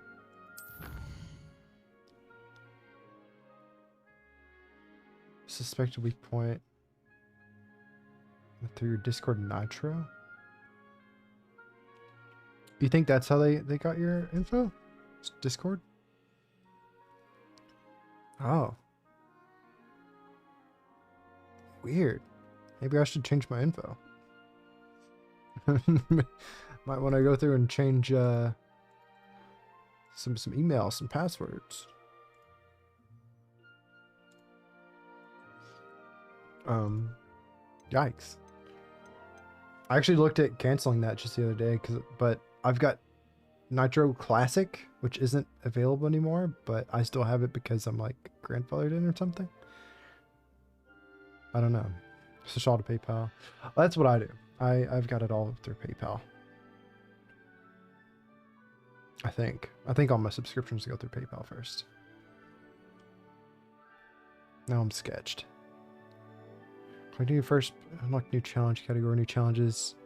Suspected weak point. Through your Discord Nitro? You think that's how they got your info? Discord? Oh. Weird. Maybe I should change my info. Might want to go through and change some emails, some passwords. Yikes. I actually looked at canceling that just the other day, but I've got Nitro Classic, which isn't available anymore, but I still have it because I'm like grandfathered in or something. I don't know. Switch all to PayPal. That's what I do. I've got it all through PayPal. I think all my subscriptions go through PayPal first. Now I'm sketched. Continue first. Unlock new challenge category. New challenges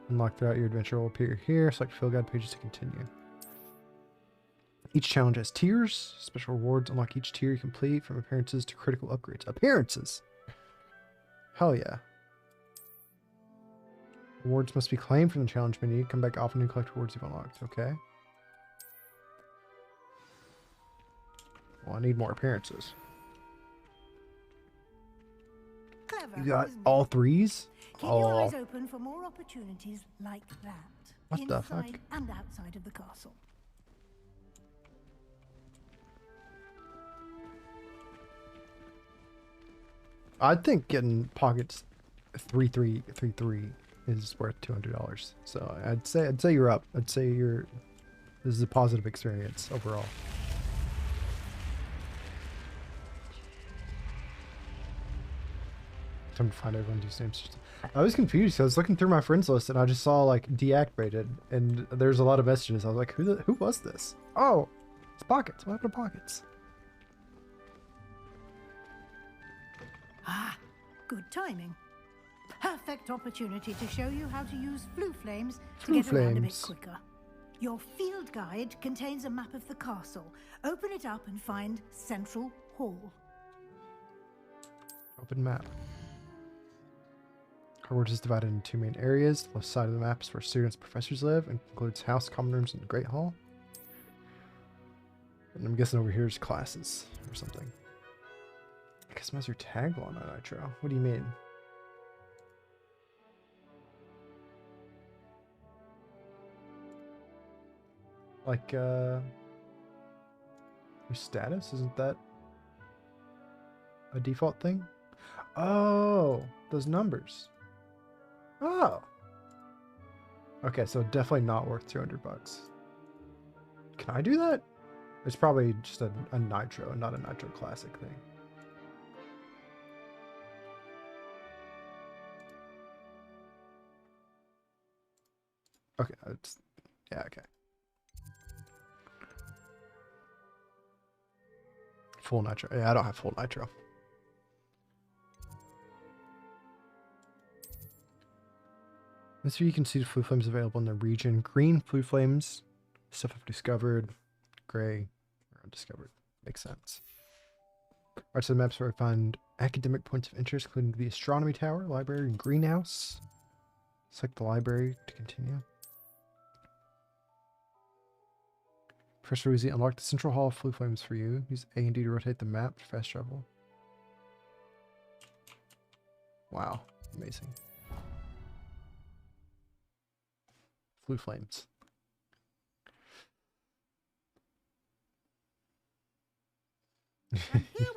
unlocked throughout your adventure will appear here. Select field guide pages to continue. Each challenge has tiers. Special rewards unlock each tier you complete, from appearances to critical upgrades. Appearances! Hell yeah. Rewards must be claimed from the challenge menu. Come back often and collect rewards you've unlocked. Okay. Well, I need more appearances. Clever, You got isn't it? all 3s? Keep your eyes open for more opportunities like that. What the fuck? Inside and outside of the castle. I think getting pockets 3333 is worth $200. So I'd say you're up. I'd say this is a positive experience overall. Time to find everyone these names. I was confused. I was looking through my friends list and I just saw like deactivated, and there's a lot of messages. I was like, who was this? Oh, it's Pockets. What happened to Pockets? Ah, good timing. Perfect opportunity to show you how to use flue flames to get around a bit quicker. Your field guide contains a map of the castle. Open it up and find Central Hall. Open map. Hogwarts is divided into 2 main areas. The left side of the map is where students and professors live and includes house, common rooms, and the Great Hall. And I'm guessing over here is classes or something. Customize your tagline on Nitro. What do you mean? Like, your status? Isn't that a default thing? Oh, those numbers. Oh. Okay, so definitely not worth $200. Can I do that? It's probably just a Nitro, not a Nitro Classic thing. Okay, yeah, okay. Full Nitro. Yeah, I don't have full Nitro. This year you can see the flue flames available in the region. Green flue flames, stuff I've discovered. Gray, or undiscovered. Makes sense. Parts of the maps where I find academic points of interest, including the astronomy tower, library, and greenhouse. Select the library to continue. Professor Weasley, unlock the central hall of flue flames for you. Use A and D to rotate the map for fast travel. Wow, amazing. Flue flames.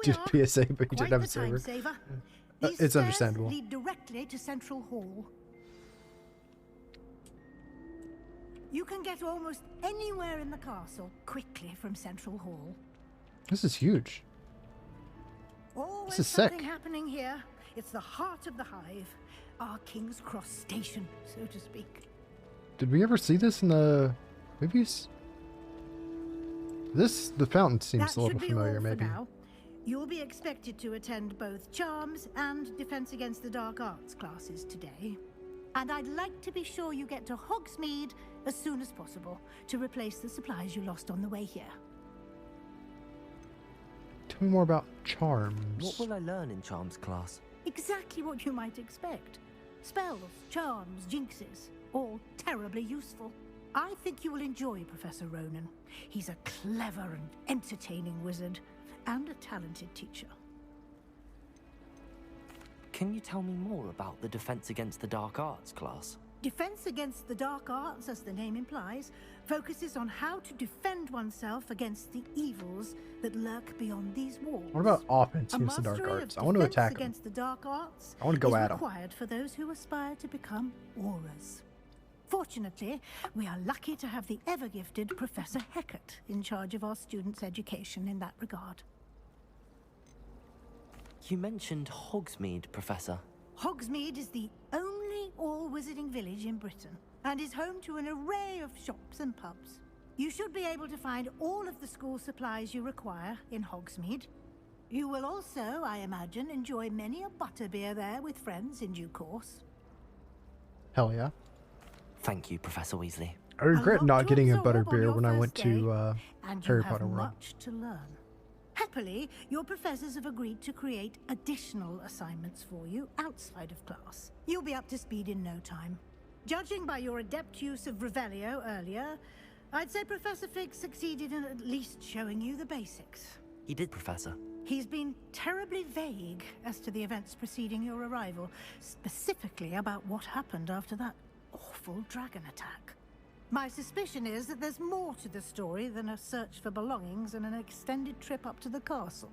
Did PSA, but you didn't have a server. It's understandable. Lead directly to Central Hall. You can get almost anywhere in the castle quickly from Central Hall. This is huge. Always this is something sick. happening here. It's the heart of the hive, our King's Cross station, so to speak. Did we ever see this in the movies? The fountain seems a little familiar, maybe. Now. You'll be expected to attend both Charms and Defense Against the Dark Arts classes today. And I'd like to be sure you get to Hogsmeade as soon as possible to replace the supplies you lost on the way here. Tell me more about Charms. What will I learn in Charms class? Exactly what you might expect. Spells, charms, jinxes, all terribly useful. I think you will enjoy Professor Ronan. He's a clever and entertaining wizard, and a talented teacher. Can you tell me more about the Defense Against the Dark Arts class? Defense Against the Dark Arts, as the name implies, focuses on how to defend oneself against the evils that lurk beyond these walls. What about offense against the dark arts? I want to attack them. Against the dark arts I want to go at them. Required for those who aspire to become auras. Fortunately, we are lucky to have the ever-gifted Professor Hecat in charge of our students' education in that regard. You mentioned Hogsmeade, Professor. Hogsmeade is the only all-wizarding village in Britain, and is home to an array of shops and pubs. You should be able to find all of the school supplies you require in Hogsmeade. You will also, I imagine, enjoy many a butterbeer there with friends in due course. Hell yeah. Thank you, Professor Weasley. I regret not getting a butterbeer when I went to Harry Potter World. Much to learn. Happily, your professors have agreed to create additional assignments for you outside of class. You'll be up to speed in no time. Judging by your adept use of Revelio earlier, I'd say Professor Fig succeeded in at least showing you the basics. He did, Professor. He's been terribly vague as to the events preceding your arrival, specifically about what happened after that awful dragon attack. My suspicion is that there's more to the story than a search for belongings and an extended trip up to the castle.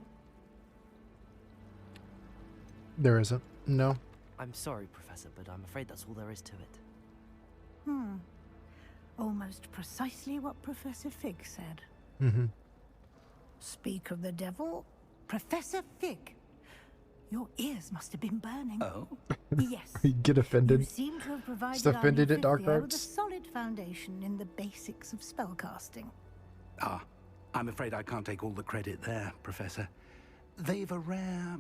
There isn't. No. I'm sorry, Professor, but I'm afraid that's all there is to it. Almost precisely what Professor Fig said. Mm-hmm. Speak of the devil, Professor Fig. Your ears must have been burning. Oh? Yes. You get offended. You seem to have provided Just offended our at dark fifth year with arts. a solid foundation in the basics of spellcasting. Ah, I'm afraid I can't take all the credit there, Professor. They've a rare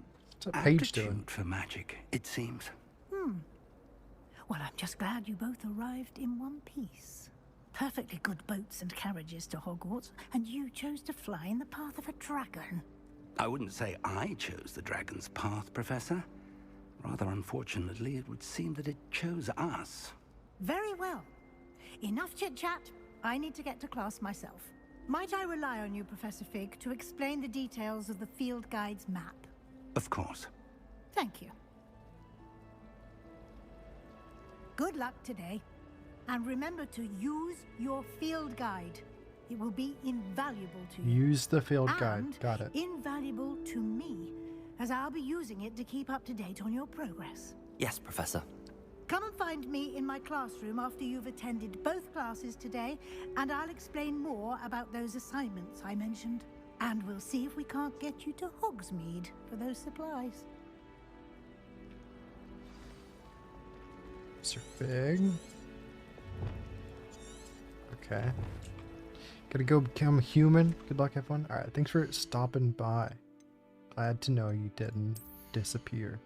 aptitude for magic, it seems. Well, I'm just glad you both arrived in one piece. Perfectly good boats and carriages to Hogwarts, and you chose to fly in the path of a dragon. I wouldn't say I chose the dragon's path, Professor. Rather unfortunately, it would seem that it chose us. Very well. Enough chit-chat. I need to get to class myself. Might I rely on you, Professor Fig, to explain the details of the field guide's map? Of course. Thank you. Good luck today. And remember to use your field guide. It will be invaluable to you. Use the field guide. Got it. Invaluable to me, as I'll be using it to keep up to date on your progress. Yes, Professor. Come and find me in my classroom after you've attended both classes today, and I'll explain more about those assignments I mentioned. And we'll see if we can't get you to Hogsmeade for those supplies. Sir Fig. Okay. Gotta go become human. Good luck, have fun. Alright, thanks for stopping by. Glad to know you didn't disappear.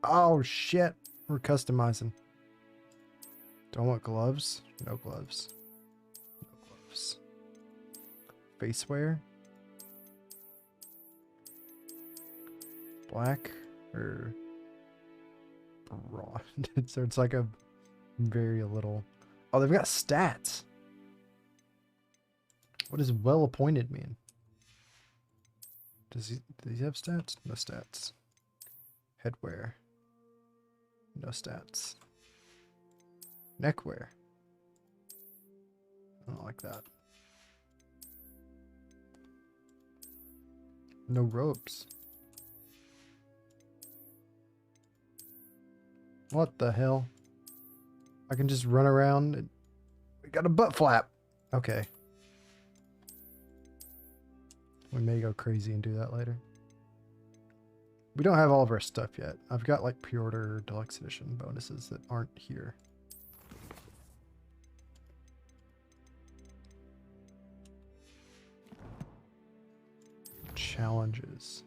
Oh shit. We're customizing. Do I want gloves? No gloves. No gloves. Face wear? Black or raw? So it's like a very little. Oh, they've got stats. What does well appointed mean? Does he have stats? No stats. Headwear. No stats. Neckwear. I don't like that. No robes. What the hell? I can just run around and we got a butt flap. Okay. We may go crazy and do that later. We don't have all of our stuff yet. I've got like pre-order deluxe edition bonuses that aren't here. challenges.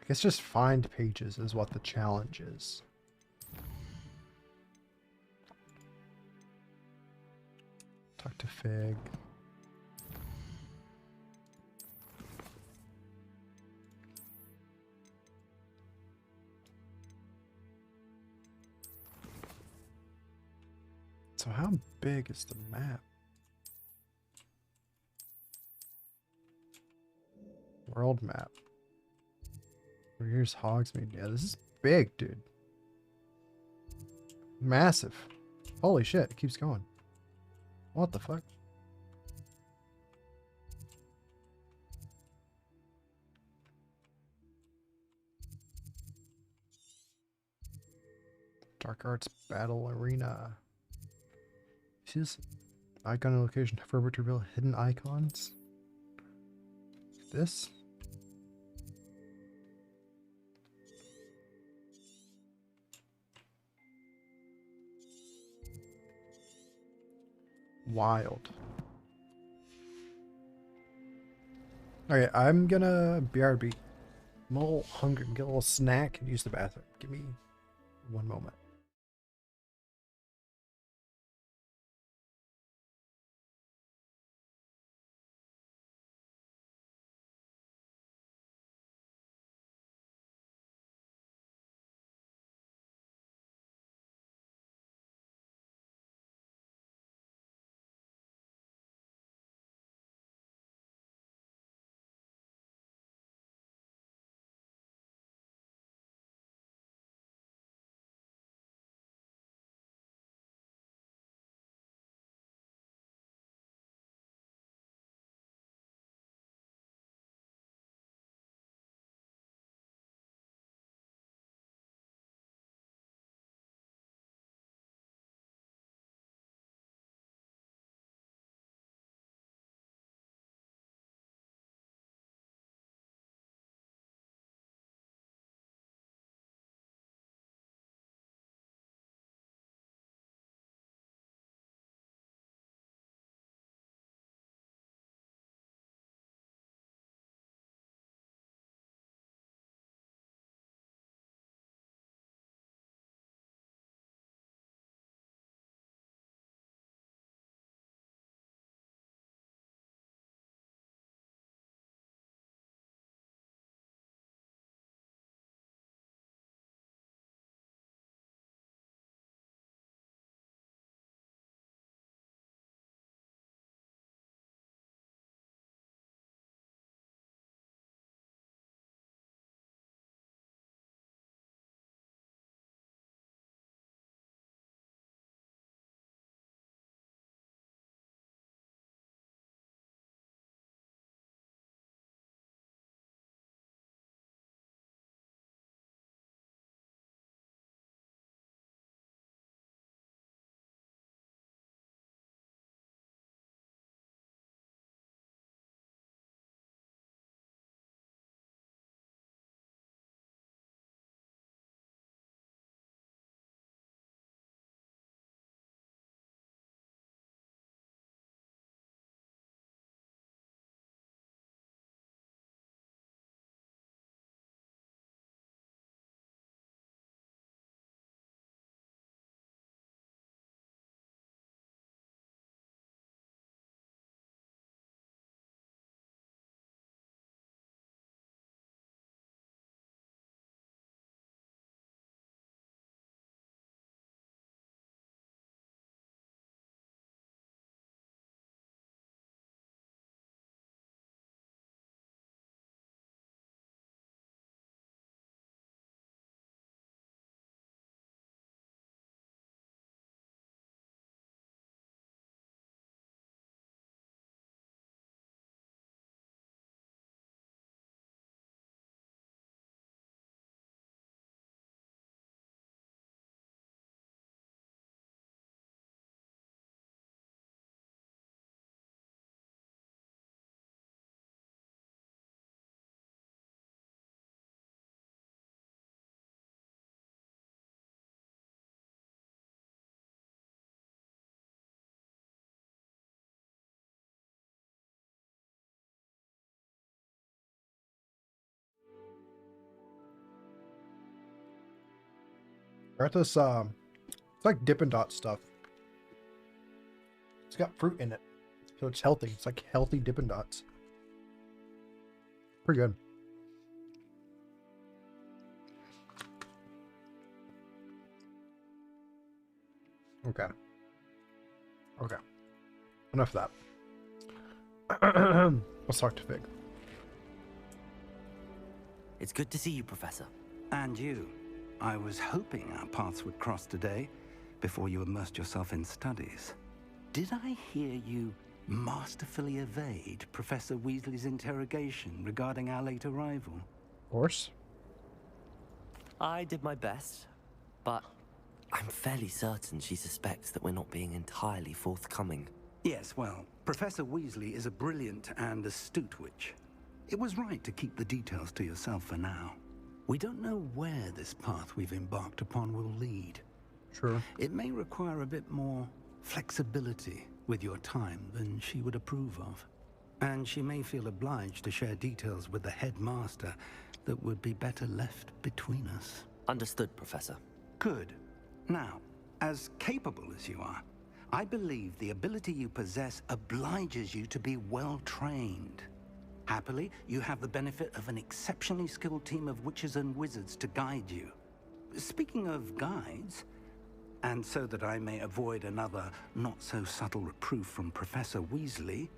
I guess just find pages is what the challenge is. Talk to Fig. So how big is the map? World map. Here's Hogsmeade. Yeah, this is big, dude. Massive. Holy shit, it keeps going. What the fuck? Dark Arts Battle Arena. See this icon and location for to reveal hidden icons? This? Wild. Okay, I'm gonna BRB. I'm a little hungry. Get a little snack and use the bathroom. Give me one moment. Got this, it's like Dippin' Dot stuff. It's got fruit in it, so it's healthy. It's like healthy Dippin' Dots. Pretty good. Okay. Okay. Enough of that. Let's talk to Fig. It's good to see you, Professor. And you. I was hoping our paths would cross today, before you immersed yourself in studies. Did I hear you masterfully evade Professor Weasley's interrogation regarding our late arrival? Of course. I did my best, but I'm fairly certain she suspects that we're not being entirely forthcoming. Yes, well, Professor Weasley is a brilliant and astute witch. It was right to keep the details to yourself for now. We don't know where this path we've embarked upon will lead. True. It may require a bit more flexibility with your time than she would approve of. And she may feel obliged to share details with the headmaster that would be better left between us. Understood, Professor. Good. Now, as capable as you are, I believe the ability you possess obliges you to be well trained. Happily, you have the benefit of an exceptionally skilled team of witches and wizards to guide you. Speaking of guides, and so that I may avoid another not-so-subtle reproof from Professor Weasley,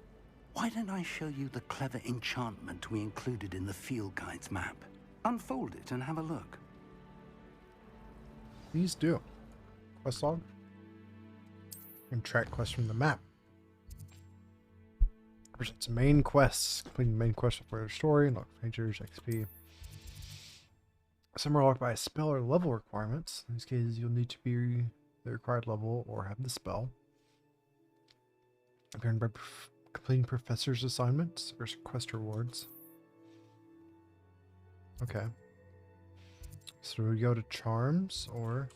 why don't I show you the clever enchantment we included in the field guide's map? Unfold it and have a look. Please do. Quest log. And track quests from the map. Presents main quests. Completing main quests for their story. Unlock features, XP. Some are locked by a spell or level requirements. In these cases, you'll need to be the required level or have the spell. Earned by completing professor's assignments or quest rewards. Okay. So do we go to Charms or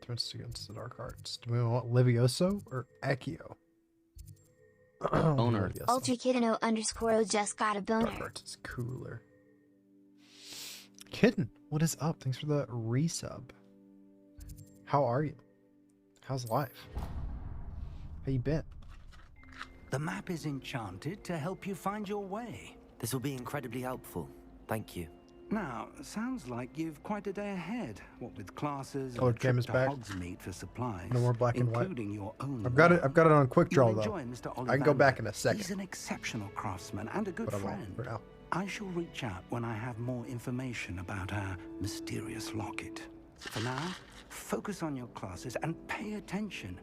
Defense against the Dark Arts? Do we want Levioso or Accio? Owner. Ultrakidino_O just got a boner. Dark Arts is cooler. Kitten, what is up? Thanks for the resub. How are you? How's life? How you been? The map is enchanted to help you find your way. This will be incredibly helpful. Thank you. Now, sounds like you've quite a day ahead. What with classes and Oh, a trip game is to back. Hogsmeade for supplies. No more black and white. Including your own. I've got it on quick draw You'll though. enjoy Mr. I can go Ollivander. back in a second. He's an exceptional craftsman and a good But I won't friend. for now. I shall reach out when I have more information about our mysterious locket. For now, focus on your classes and pay attention.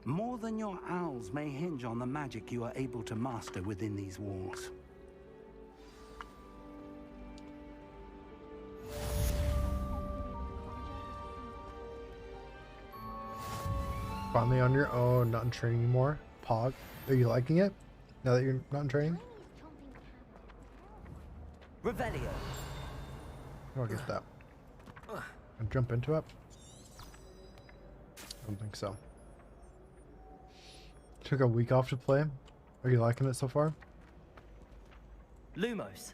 More than your owls may hinge on the magic you are able to master within these walls. Finally on your own, not in training anymore. Pog, are you liking it? Now that you're not in training? Revelio. I'll get that. And jump into it? I don't think so. Took a week off to play. Are you liking it so far? Lumos.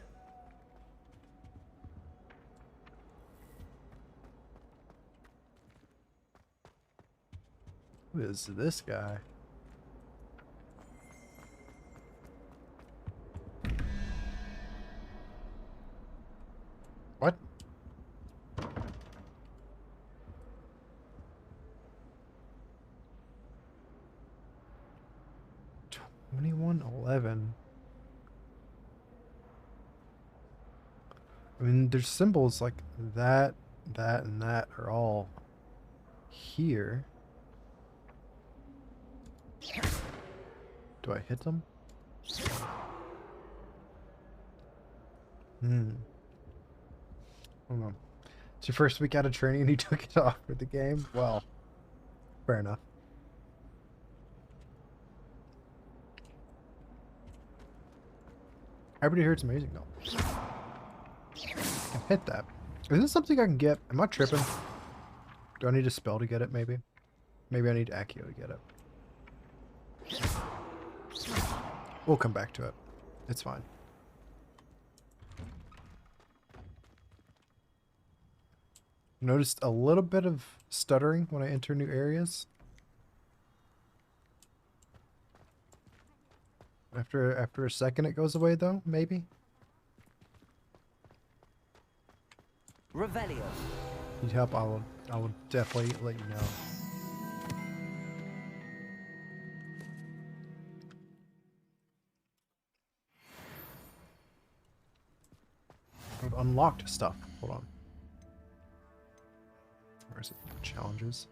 Who is this guy? What? $21.11. I mean, there's symbols like that, that, and that are all here. Do I hit them? Hold on. It's your first week out of training and you took it off for the game? Well, fair enough. Everybody here, it's amazing though. I can hit that. Is this something I can get? Am I tripping? Do I need a spell to get it, maybe? Maybe I need Accio to get it. We'll come back to it. It's fine. Noticed a little bit of stuttering when I enter new areas. After a second it goes away though, maybe. Revelio. Need help? I will definitely let you know. I've unlocked stuff. Hold on. Where is it? Challenges.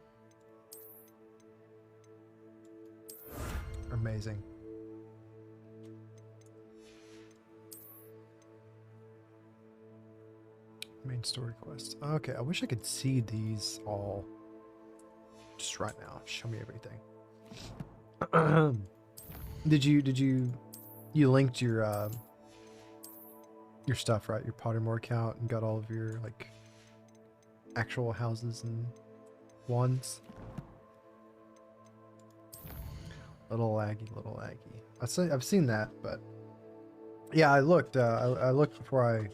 Amazing. Main story quest. Okay, I wish I could see these all just right now. Show me everything. Did you linked your stuff, right? Your Pottermore account and got all of your like actual houses and ones. Little laggy. I've seen that, but yeah, I looked before I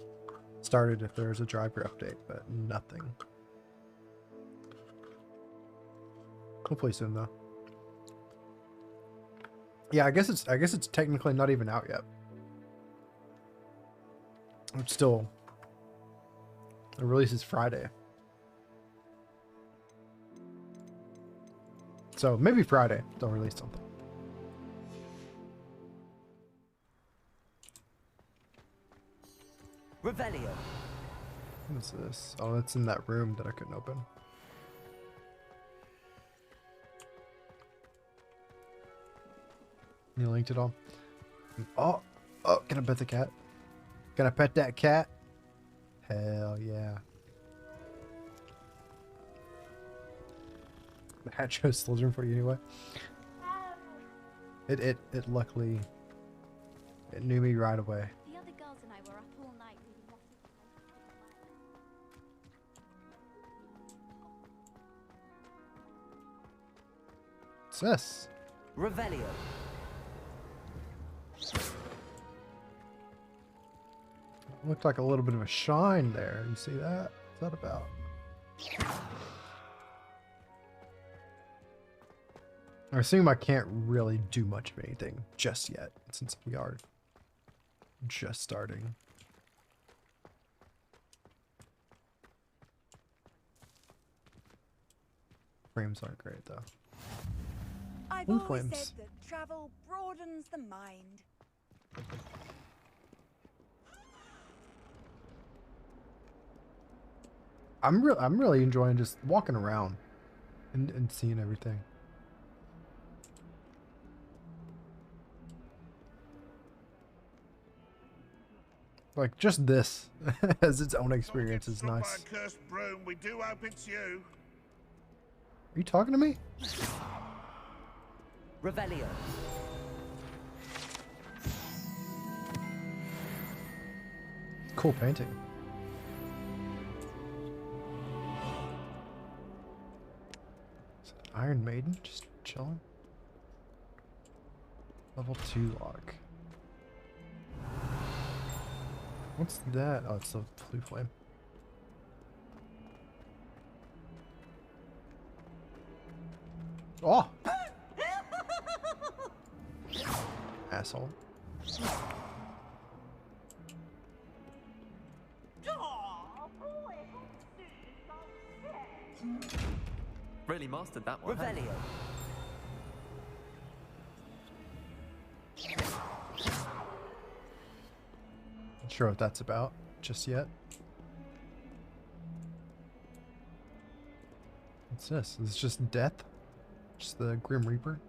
started if there was a driver update, but nothing. Hopefully soon though. Yeah, I guess it's technically not even out yet. It's still, the release is Friday. So maybe Friday they'll release something. Revelio. What is this? Oh, that's in that room that I couldn't open. You linked it all? Oh, can I pet the cat? Can I pet that cat? Hell yeah. The hat chose Slytherin for you anyway. It luckily, it knew me right away. The other girls and I were up all night reading letters What's this? Revelio. Looked like a little bit of a shine there. You see that? What's that about? I assume I can't really do much of anything just yet, since we are just starting. Frames aren't great though. I've Ooh, always flames. said that travel broadens the mind. I'm really enjoying just walking around and seeing everything. Like just this as its own experience is nice. Cursed broom, we do hope it's you. Are you talking to me? Revelio. Cool painting. Is it Iron Maiden just chilling? Level 2 lock. What's that? Oh, it's the blue flame. Oh! Asshole. Really mastered that one. Revelio. Not sure what that's about just yet. What's this? Is this just death? Just the Grim Reaper?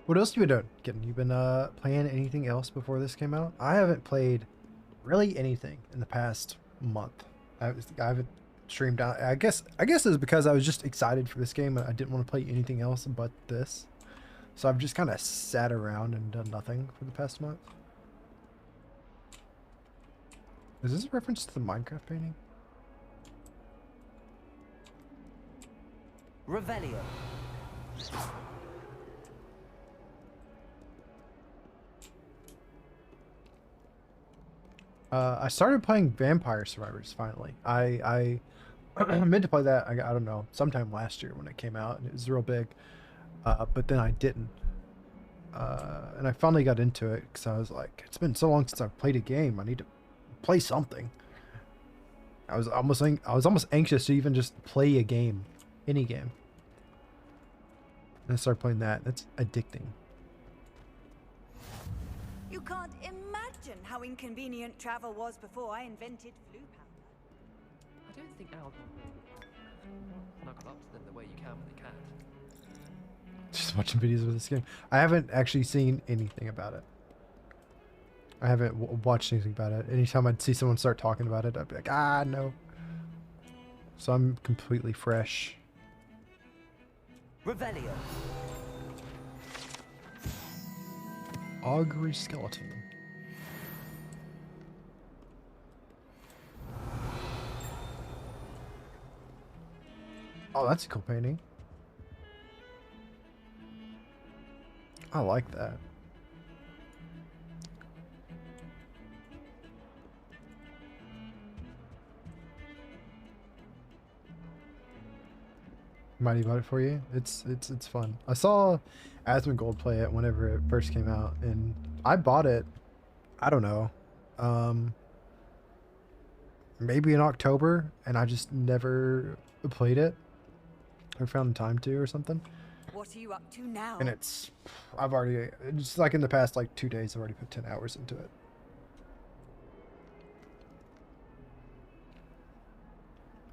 What else have you been doing? Kidding, you been playing anything else before this came out? I haven't played really anything in the past month. I haven't streamed out. I guess it was because I was just excited for this game and I didn't want to play anything else but this. So I've just kind of sat around and done nothing for the past month. Is this a reference to the Minecraft painting? Revelio. I started playing Vampire Survivors finally. I meant to play that, I don't know, sometime last year when it came out, and it was real big. But then I didn't. And I finally got into it because I was like, it's been so long since I've played a game. I need to play something. I was almost anxious to even just play a game, any game. And I started playing that. That's addicting. You can't imagine how inconvenient travel was before I invented flu powder. I don't think Al snuggle up to them the way you can with a cat. Just watching videos of this game. I haven't actually seen anything about it. I haven't watched anything about it. Anytime I'd see someone start talking about it, I'd be like, ah, no. So I'm completely fresh. Revelio. Augury skeleton. Oh, that's a cool painting. I like that. Mighty bought it for you. It's fun. I saw Asmongold play it whenever it first came out, and I bought it. I don't know, maybe in October, and I just never played it or found time to or something. What are you up to now? And it's like in the past like 2 days, I've already put 10 hours into it.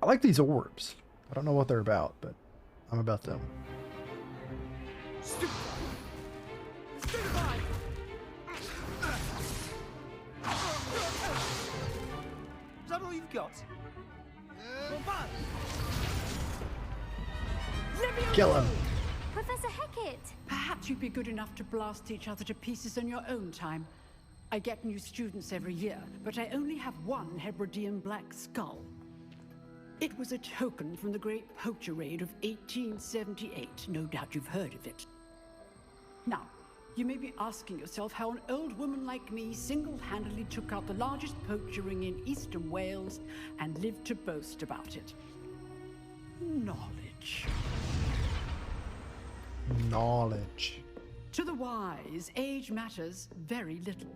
I like these orbs. I don't know what they're about, but I'm about them. Is that all you've got? Kill him. Professor Hecat! Perhaps you'd be good enough to blast each other to pieces in your own time. I get new students every year, but I only have one Hebridean black skull. It was a token from the Great Poacher Raid of 1878. No doubt you've heard of it. Now, you may be asking yourself how an old woman like me single-handedly took out the largest poacher ring in eastern Wales and lived to boast about it. Knowledge. Knowledge. To the wise, age matters very little.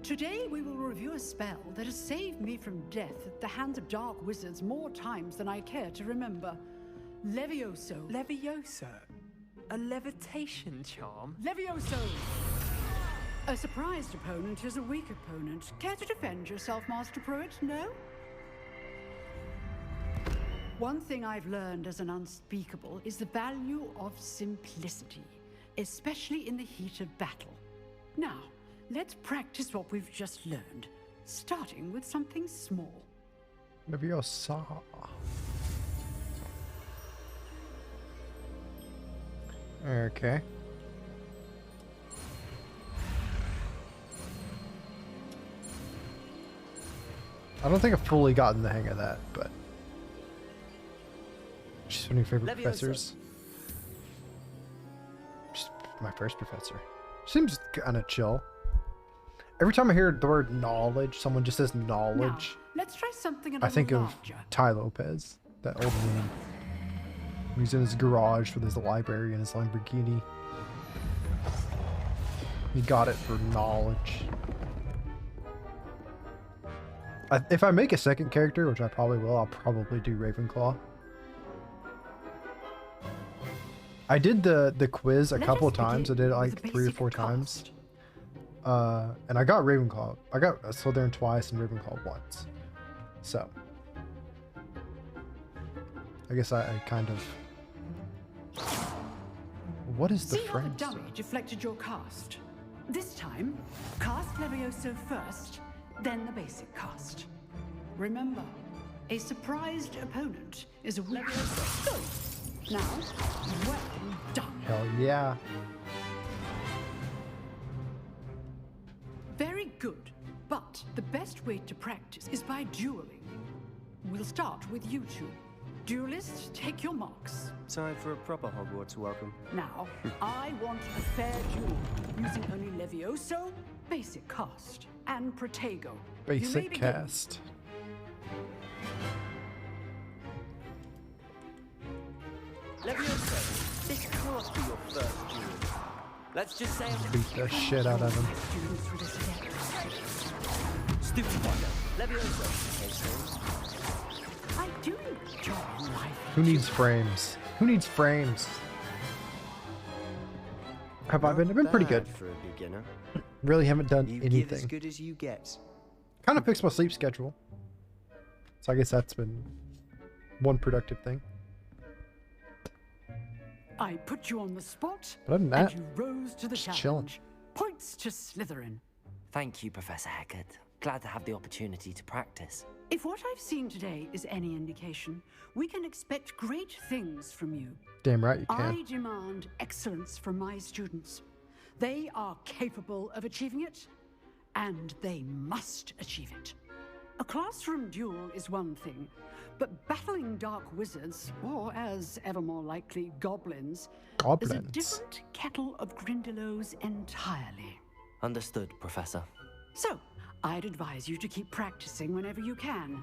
Today we will review a spell that has saved me from death at the hands of dark wizards more times than I care to remember. Levioso. Levioso? A levitation charm? Levioso! A surprised opponent is a weak opponent. Care to defend yourself, Master Pruitt? No? One thing I've learned as an unspeakable is the value of simplicity, especially in the heat of battle. Now, let's practice what we've just learned, starting with something small. Leviosa. Okay. I don't think I've fully gotten the hang of that, but she's one of your favorite professors. Just my first professor. Seems kind of chill. Every time I hear the word knowledge, someone just says knowledge. Now, let's try something a I think little of larger. Ty Lopez, that old man. He's in his garage with his library and his Lamborghini. He got it for knowledge. If I make a second character, which I probably will, I'll probably do Ravenclaw. I did the quiz a couple of times. I did it like 3 or 4 times. And I got Ravenclaw. I got Slytherin twice and Ravenclaw once. So I guess I kind of... What is the See how the frame? dummy deflected your cast? This time, cast Levioso first, then the basic cast. Remember, a surprised opponent is a Levioso. Now, well done. Hell yeah. Very good, but the best way to practice is by dueling. We'll start with you two. Duelists, take your marks. Time for a proper Hogwarts welcome. Now, I want a fair duel, using only Levioso, basic cast, and Protego. Basic cast. Levioso, this can't be your first duel. Let's just say Beat the shit out of him. Stupid wonder. Levioso. I do enjoy life. Who needs frames? Who needs frames? Have I been? I've been pretty good. For a beginner. Really haven't done You give as anything. good as you get. Kind of fixed my sleep schedule. So I guess that's been one productive thing. I put you on the spot, But other than that, and you rose to the just challenge. chilling. Points to Slytherin. Thank you, Professor Hecat. Glad to have the opportunity to practice. If what I've seen today is any indication, we can expect great things from you. Damn right you I can. demand excellence from my students. They are capable of achieving it, and they must achieve it. A classroom duel is one thing, but battling dark wizards, or as ever more likely, goblins, is a different kettle of Grindylows entirely. Understood, Professor. So, I'd advise you to keep practicing whenever you can.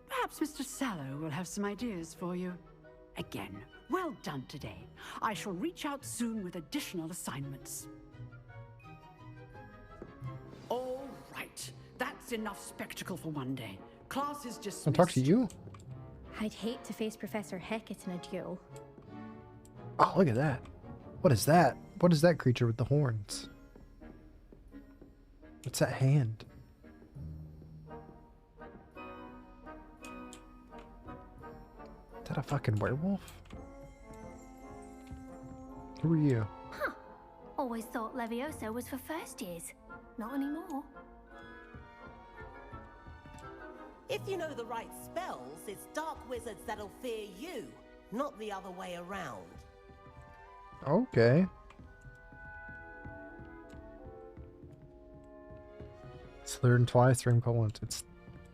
Perhaps Mr. Sallow will have some ideas for you. Again, well done today. I shall reach out soon with additional assignments. All right, that's enough spectacle for one day. Class is dismissed. I'll talk to you. I'd hate to face Professor Hecat in a duel. Oh, look at that. What is that? What is that creature with the horns? What's that hand? Is that a fucking werewolf? Who are you? Huh. Always thought Levioso was for first years. Not anymore. If you know the right spells, it's dark wizards that'll fear you, not the other way around. Okay. Slytherin twice, Ravenclaw once. It's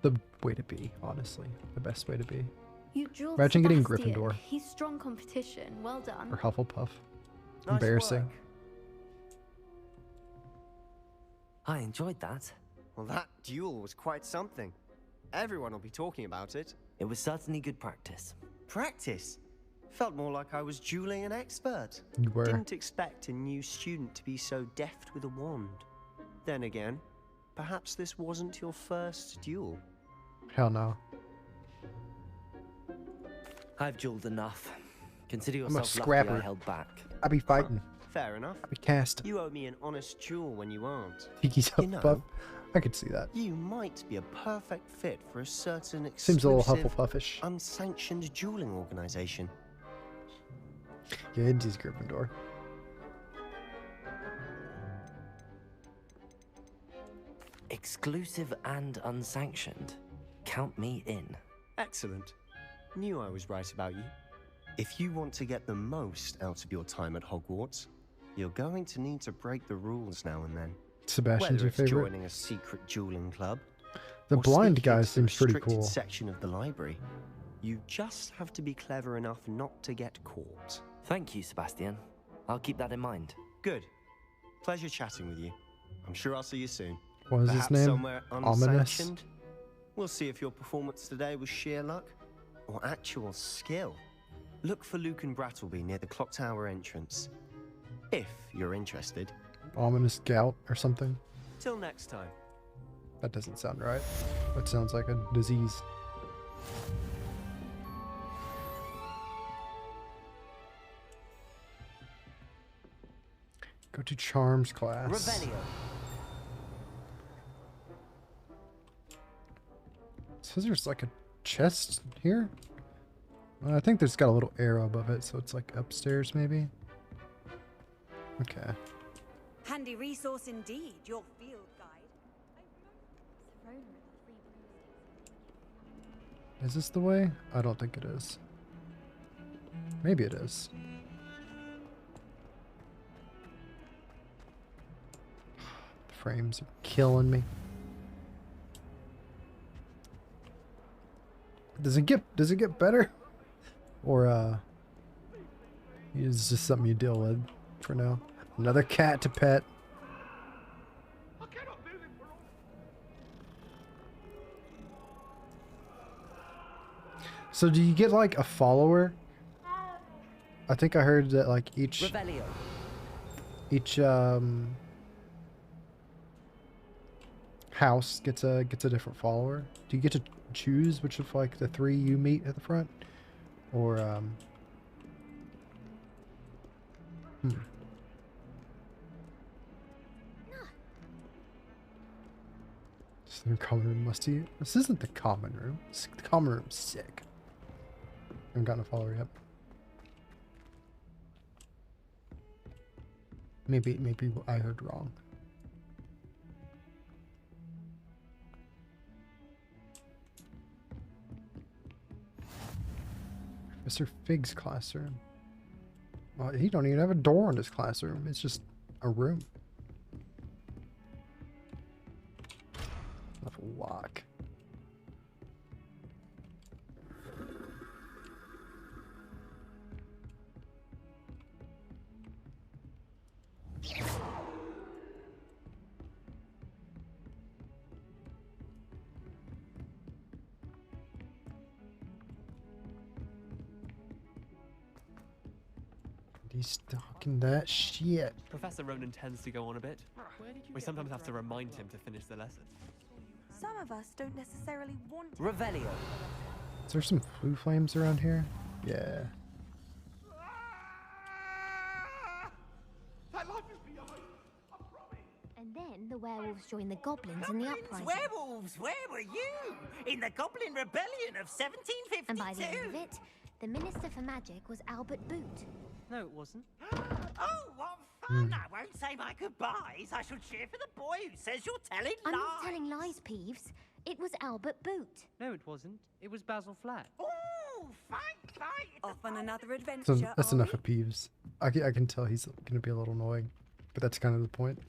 the way to be, honestly. The best way to be. You drew Imagine getting Sebastian. Gryffindor. He's strong competition. Well done. Or Hufflepuff. Nice Embarrassing. work. I enjoyed that. Well, that duel was quite something. Everyone will be talking about it. It was certainly good practice. Practice? Felt more like I was dueling an expert. You were. Didn't expect a new student to be so deft with a wand. Then again, perhaps this wasn't your first duel. Hell no. I've dueled enough. Consider I'm a yourself lucky scrapper. I held back. I be fighting. Fair enough. I be cast. You owe me an honest duel when you aren't. Tiki's You know, Hufflepuff. I could see that. You might be a perfect fit for a certain Seems a little exclusive, Hufflepuffish. unsanctioned dueling organization. Yeah, it's Gryffindor. Exclusive and unsanctioned. Count me in. Excellent. Knew I was right about you. If you want to get the most out of your time at Hogwarts, you're going to need to break the rules now and then. Sebastian's Whether your it's favorite. joining a secret dueling club, The or blind sneaking guy into the seems pretty restricted cool. section of the library, you just have to be clever enough not to get caught. Thank you, Sebastian. I'll keep that in mind. Good. Pleasure chatting with you. I'm sure I'll see you soon. What was his Perhaps name? somewhere Ominous? unsanctioned. We'll see if your performance today was sheer luck or actual skill. Look for Luke and Brattleby near the clock tower entrance. If you're interested. Ominous gout or something. Till next time. That doesn't sound right. That sounds like a disease. Go to Charms class. Revelio. So there's like a chest here? I think there's got a little arrow above it, so it's like upstairs maybe? Okay. Handy resource indeed, your field guide. Is this the way? I don't think it is. Maybe it is. The frames are killing me. Does it get better? Or it's just something you deal with for now. Another cat to pet. So do you get like a follower? I think I heard that like each house gets a different follower. Do you get to choose which of like the 3 you meet at the front? Or This is the common room, musty. This isn't the common room. The common room's sick. I haven't gotten a follower yet. Maybe I heard wrong. Mr. Fig's classroom. Well, he don't even have a door in his classroom. It's just a room. Level lock. He's talking that shit. Professor Ronan tends to go on a bit. We sometimes have to remind him to finish the lesson. Some of us don't necessarily want Revelio. Is there some blue flames around here? Yeah. And then the werewolves joined the goblins in the uprising. Werewolves, where were you? In the Goblin Rebellion of 1752. And by the end of it, the Minister for Magic was Albert Boot. No, it wasn't. Oh, what fun! I won't say my goodbyes. I shall cheer for the boy who says you're telling I'm lies. not telling lies, Peeves. It was Albert Boot. No, it wasn't. It was Basil Flat. Ooh, fight! Off on another adventure. So that's enough of Peeves. I can tell he's gonna be a little annoying, but that's kind of the point.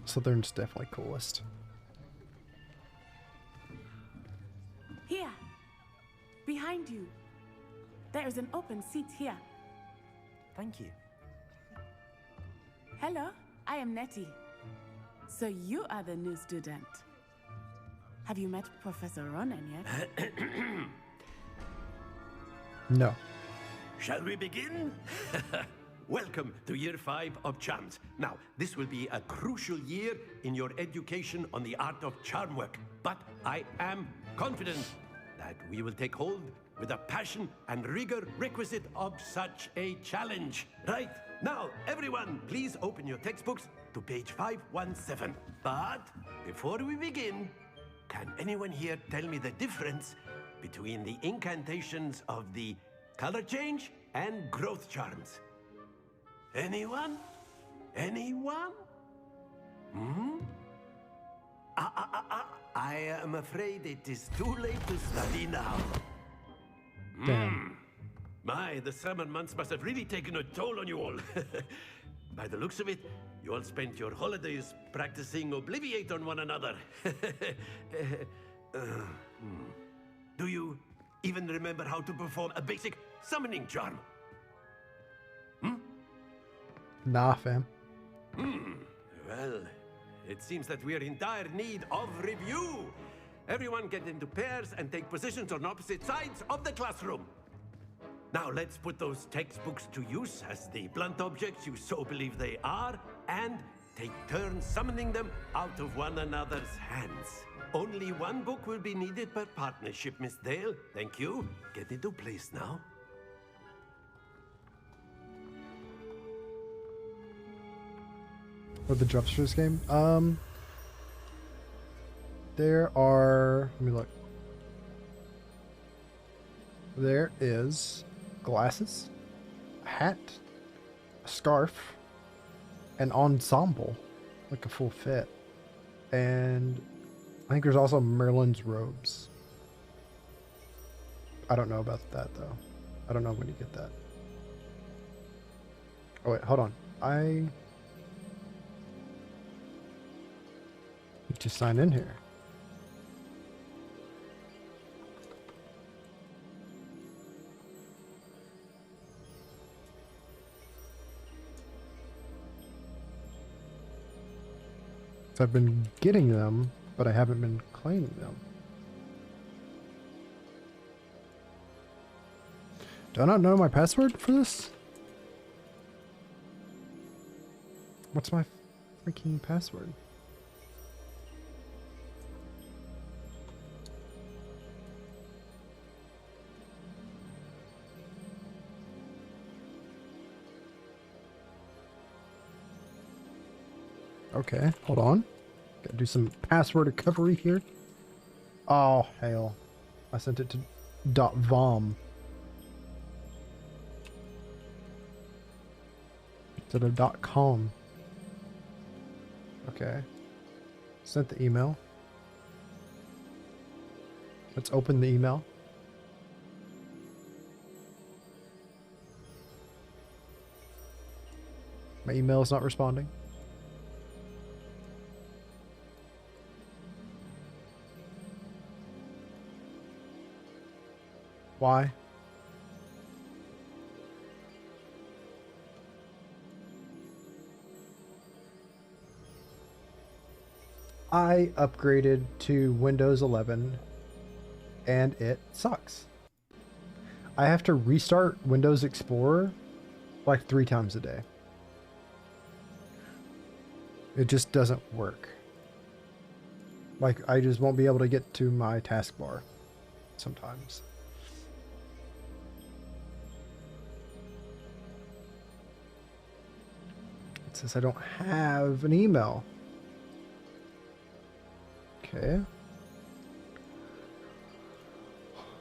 Slytherin's definitely coolest. Here, behind you. There is an open seat here. Thank you. Hello, I am Nettie. So you are the new student. Have you met Professor Ronan yet? No. Shall we begin? Welcome to year 5 of charms. Now, this will be a crucial year in your education on the art of charm work, but I am confident that we will take hold with the passion and rigor requisite of such a challenge. Right, now, everyone, please open your textbooks to page 517. But before we begin, can anyone here tell me the difference between the incantations of the color change and growth charms? Anyone? Anyone? Hmm? I am afraid it is too late to study now. Damn. My, the summer months must have really taken a toll on you all. By the looks of it, you all spent your holidays practicing Obliviate on one another. Do you even remember how to perform a basic summoning charm? Nah, fam. Well, it seems that we are in dire need of review. Everyone get into pairs and take positions on opposite sides of the classroom. Now let's put those textbooks to use as the blunt objects you so believe they are, and take turns summoning them out of one another's hands. Only one book will be needed per partnership, Miss Dale. Thank you. Get into place now. What the drops for this game? There are. Let me look. There is glasses, a hat, a scarf, an ensemble, like a full fit, and I think there's also Merlin's robes. I don't know about that though. I don't know when you get that. Oh wait, hold on. To sign in here. So I've been getting them, but I haven't been claiming them. Do I not know my password for this? What's my freaking password? Okay, hold on. Gotta do some password recovery here. Oh, hell. I sent it to .vom. Instead of .com. Okay. Sent the email. Let's open the email. My email is not responding. Why? I upgraded to Windows 11 and it sucks. I have to restart Windows Explorer like 3 times a day. It just doesn't work. Like, I just won't be able to get to my taskbar sometimes. It says I don't have an email. Okay.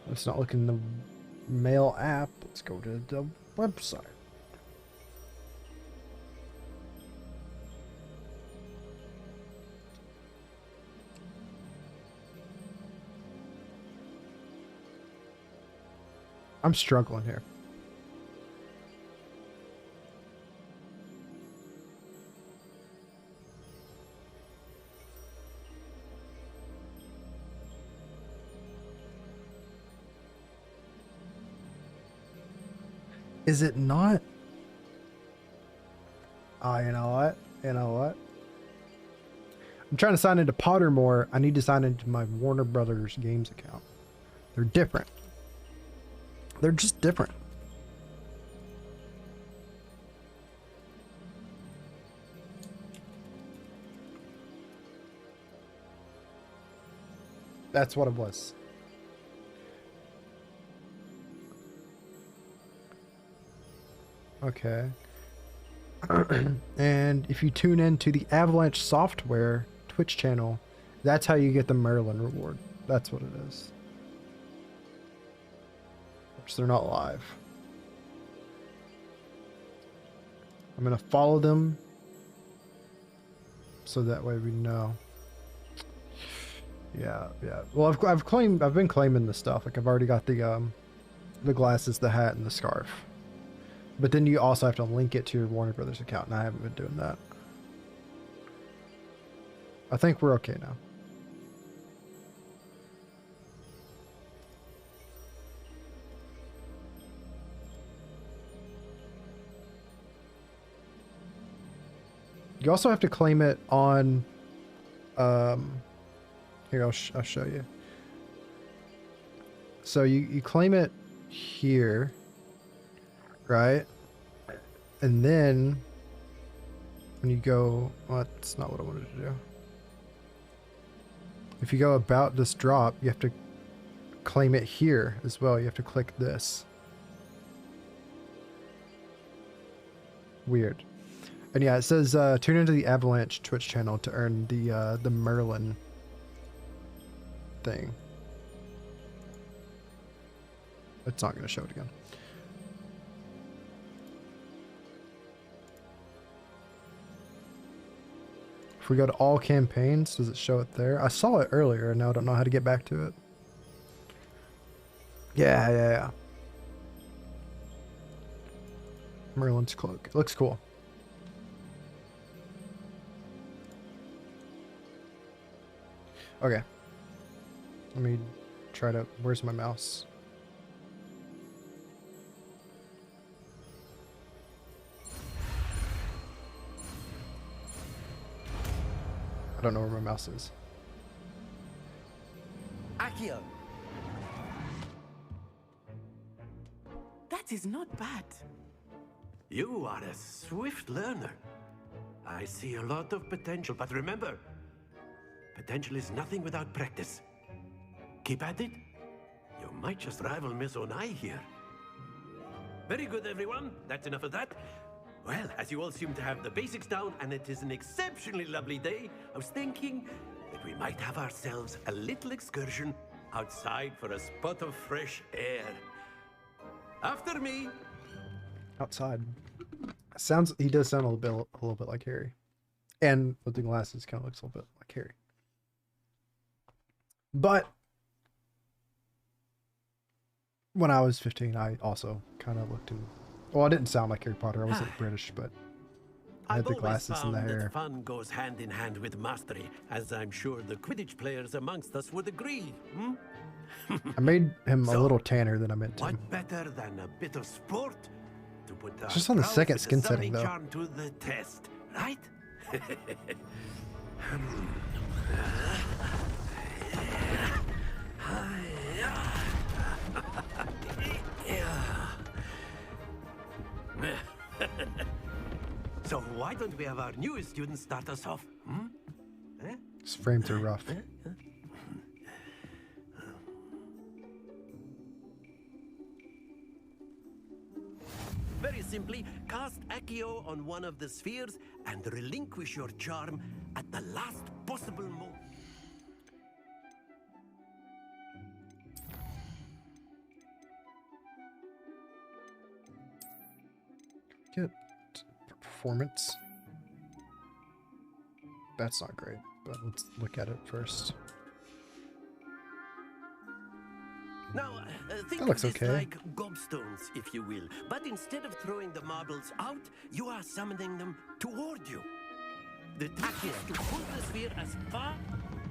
Let's not look in the mail app. Let's go to the website. I'm struggling here. Is it not? Oh, you know what? You know what? I'm trying to sign into Pottermore. I need to sign into my Warner Brothers Games account. They're different. They're just different. That's what it was. Okay. And if you tune in to the Avalanche Software Twitch channel, that's how you get the Merlin reward. That's what it is. Which they're not live. I'm gonna follow them so that way we know. Yeah. Well, I've been claiming the stuff. Like, I've already got the glasses, the hat, and the scarf. But then you also have to link it to your Warner Brothers account, and I haven't been doing that. I think we're okay now. You also have to claim it on, here, I'll show you. So you claim it here, right? And then when you go, well, that's not what I wanted to do. If you go about this drop, you have to claim it here as well. You have to click this. Weird. And yeah, it says tune into the Avalanche Twitch channel to earn the Merlin thing. It's not going to show it again. If we go to all campaigns, does it show it there? I saw it earlier and now I don't know how to get back to it. Yeah. Merlin's cloak. It looks cool. Okay. Let me try to... Where's my mouse? I don't know where my mouse is. Accio. That is not bad. You are a swift learner. I see a lot of potential, but remember, potential is nothing without practice. Keep at it. You might just rival Miss Onai here. Very good, everyone. That's enough of that. Well, as you all seem to have the basics down, and it is an exceptionally lovely day, I was thinking that we might have ourselves a little excursion outside for a spot of fresh air. After me. Outside. Sounds... He does sound a little bit like Harry. And with the glasses, kind of looks a little bit like Harry. But when I was 15, I also kind of looked in... Well, I didn't sound like Harry Potter. I wasn't British, but I had the glasses and the hair. That fun goes hand in hand with mastery, as I'm sure the Quidditch players amongst us would agree. Hmm? I made him a little tanner than I meant to. What better than a bit of sport to put It's just on the second skin setting, though. charm to the test, right? So why don't we have our newest student start us off? Hmm? His frames are rough. Very simply, cast Accio on one of the spheres and relinquish your charm at the last possible moment. Get performance. That's not great, but let's look at it first. Now, think That looks of this okay. like gobstones, if you will. But instead of throwing the marbles out, you are summoning them toward you. The trick is to pull the sphere as far...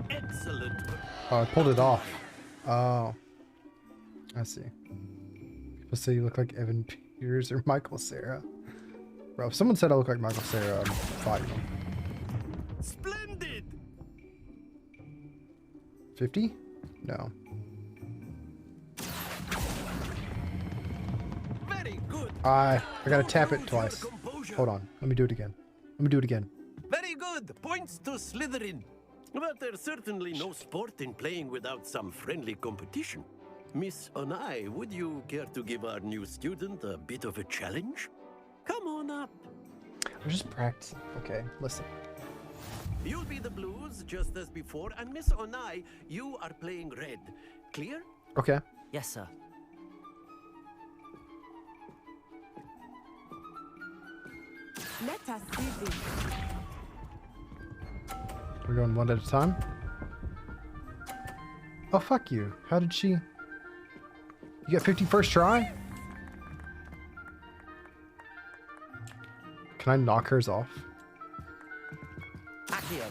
Excellent. Oh, I pulled it off. Oh. I see. People say you look like Evan Peters or Michael Cera. Bro, if someone said I look like Michael Cera, I'm fighting them. Splendid! 50? No. Very good. I gotta tap it twice. Hold on. Let me do it again. Let me do it again. Very good. Points to Slytherin. But there's certainly no sport in playing without some friendly competition. Miss Onai, would you care to give our new student a bit of a challenge? Come on up. I'm just practicing. Okay, listen. You'll be the blues just as before, and Miss Onai, you are playing red. Clear? Okay. Yes, sir. Let us see this. We're going one at a time. Oh, fuck you. How did she... You got 50 first try? Can I knock hers off? Accio.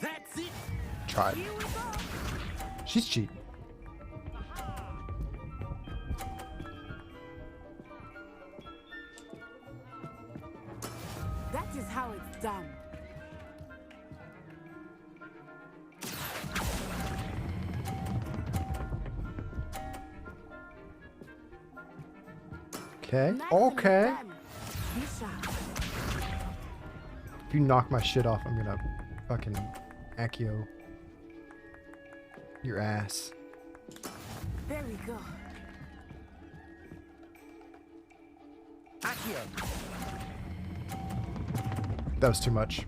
That's it. Tried. She's cheating. That is how it's done. Okay. Nicely Okay. done. Be sharp. If you knock my shit off, I'm gonna fucking Accio your ass. There we go. Accio. That was too much.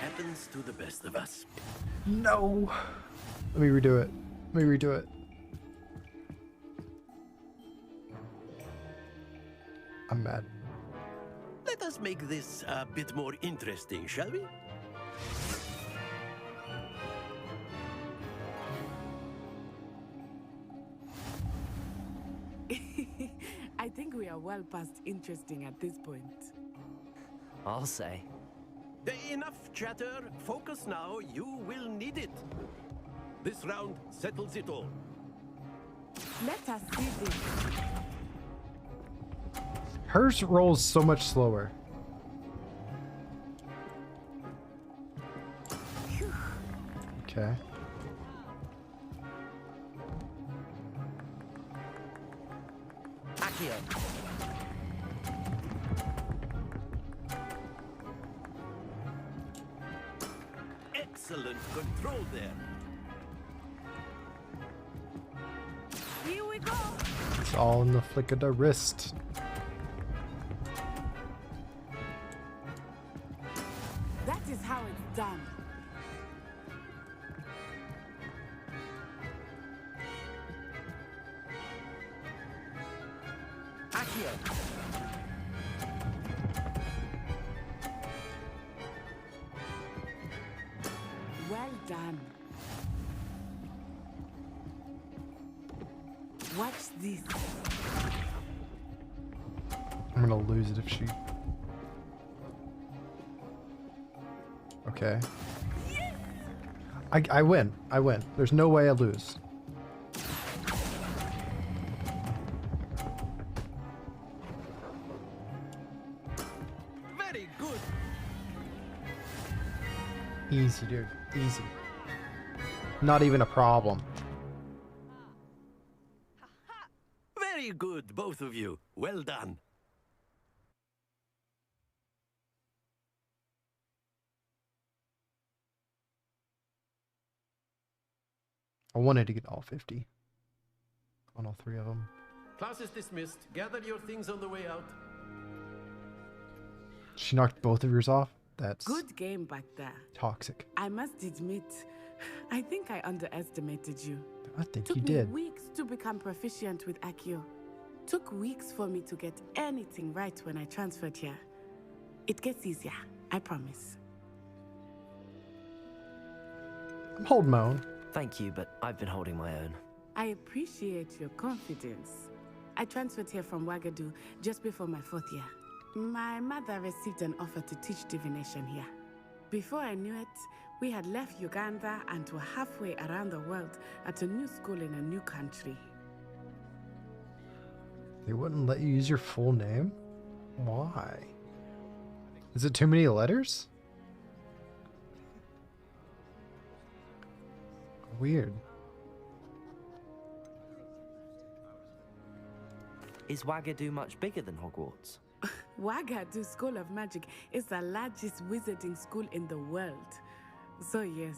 Happens to the best of us. No. Let me redo it. Let me redo it. I'm mad. Let us make this a bit more interesting, shall we? I think we are well past interesting at this point. I'll say. Enough chatter. Focus now. You will need it. This round settles it all. Let us see this. Hers rolls so much slower. Okay. Accio. Excellent control there. Here we go. It's all in the flick of the wrist. That is how it's done. Accio. Well done. Watch this. I'm gonna lose it if she... Okay. I win. I win. There's no way I lose. Very good. Easy, dude. Easy. Not even a problem. Very good, both of you. Well done. I wanted to get all 50 on all 3 of them. Class is dismissed. Gather your things on the way out. She knocked both of yours off? That's Good game back there. toxic. I must admit, I think I underestimated you. I think Took you me did. weeks to become proficient with Accio. Took weeks for me to get anything right when I transferred here. It gets easier, I promise. I'm holding my own. Thank you, but I've been holding my own. I appreciate your confidence. I transferred here from Wagadu just before my 4th year. My mother received an offer to teach divination here. Before I knew it, we had left Uganda and were halfway around the world at a new school in a new country. They wouldn't let you use your full name? Why? Is it too many letters? Weird. Is Wagadu much bigger than Hogwarts? Wagadu School of Magic is the largest wizarding school in the world. So yes,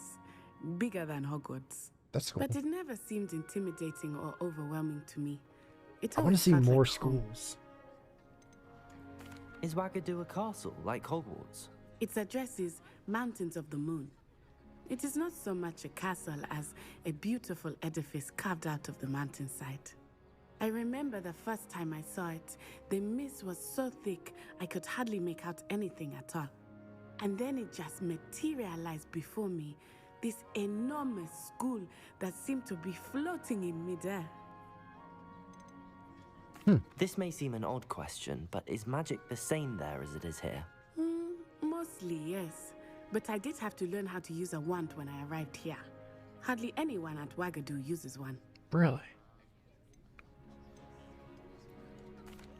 bigger than Hogwarts. That's cool. But it never seemed intimidating or overwhelming to me. It I want to always see felt more like home. schools. Is Wagadu a castle, like Hogwarts? Its address is Mountains of the Moon. It is not so much a castle as a beautiful edifice carved out of the mountainside. I remember the first time I saw it, the mist was so thick I could hardly make out anything at all. And then it just materialized before me, this enormous school that seemed to be floating in midair. This may seem an odd question, but is magic the same there as it is here? Mostly, yes. But I did have to learn how to use a wand when I arrived here. Hardly anyone at Wagadu uses one. Really?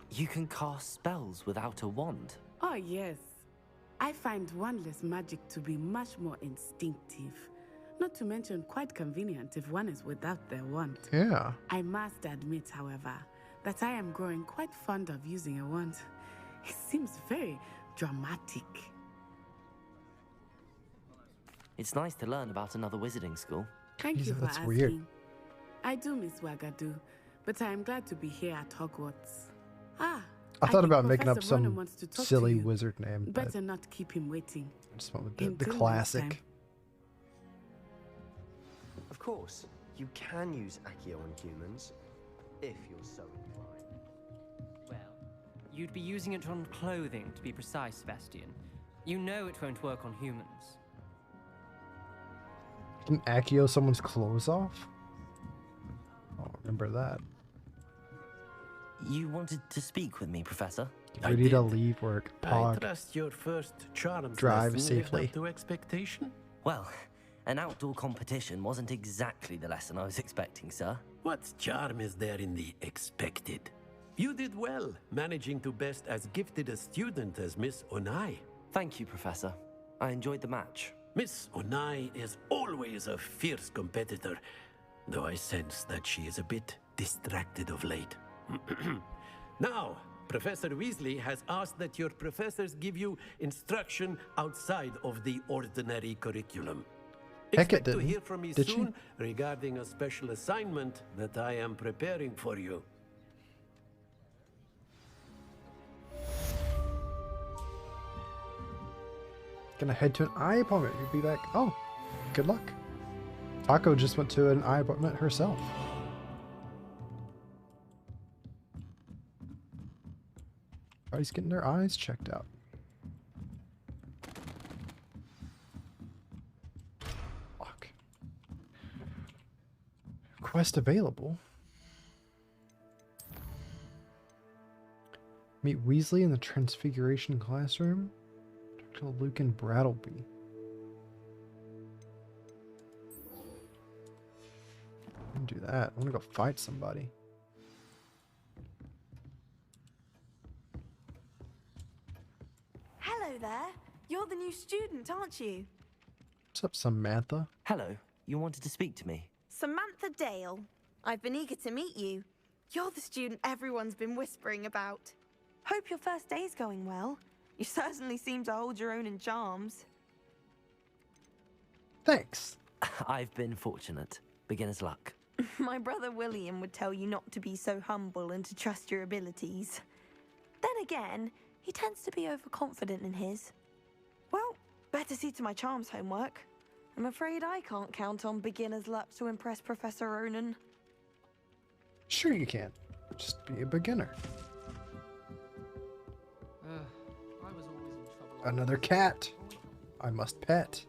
You can cast spells without a wand? Oh, yes. I find wandless magic to be much more instinctive. Not to mention quite convenient if one is without their wand. Yeah. I must admit, however, that I am growing quite fond of using a wand. It seems very dramatic. It's nice to learn about another wizarding school. Thank you for That's asking. weird. I do miss Wagadu, but I am glad to be here at Hogwarts. I thought think about making up Professor Ronen some wants to talk to silly you. wizard name, but Better not keep him waiting. I just went with the Until next classic. time. Of course, you can use Accio on humans, if you're so inclined. Well, you'd be using it on clothing, to be precise, Sebastian. You know it won't work on humans. Can Accio someone's clothes off? Oh, remember that. You wanted to speak with me, Professor? Get ready to leave work. I Pog. trust your first charms Drive lesson lived safely. up to expectation? Well, an outdoor competition wasn't exactly the lesson I was expecting, sir. What charm is there in the expected? You did well, managing to best as gifted a student as Miss Onai. Thank you, Professor. I enjoyed the match. Miss Onai is always a fierce competitor, though I sense that she is a bit distracted of late. Now, Professor Weasley has asked that your professors give you instruction outside of the ordinary curriculum. Heck, it Expect to didn't. hear from me Did she? soon regarding a special assignment that I am preparing for you. Gonna head to an eye appointment. You'll be back. Oh, good luck. Taco just went to an eye appointment herself. Everybody's getting their eyes checked out. Lock. Quest available. Meet Weasley in the Transfiguration classroom. Talk to Luke and Brattleby. I'm gonna do that. I'm gonna go fight somebody. Hello there. You're the new student, aren't you? What's up, Samantha? Hello. You wanted to speak to me? Samantha Dale. I've been eager to meet you. You're the student everyone's been whispering about. Hope your first day's going well. You certainly seem to hold your own in charms. Thanks. I've been fortunate. Beginner's luck. My brother William would tell you not to be so humble and to trust your abilities. Then again, he tends to be overconfident in his. Well, better see to my charms homework. I'm afraid I can't count on beginner's luck to impress Professor Ronan. Sure you can. Just be a beginner. I was always in trouble. Another cat. I must pet.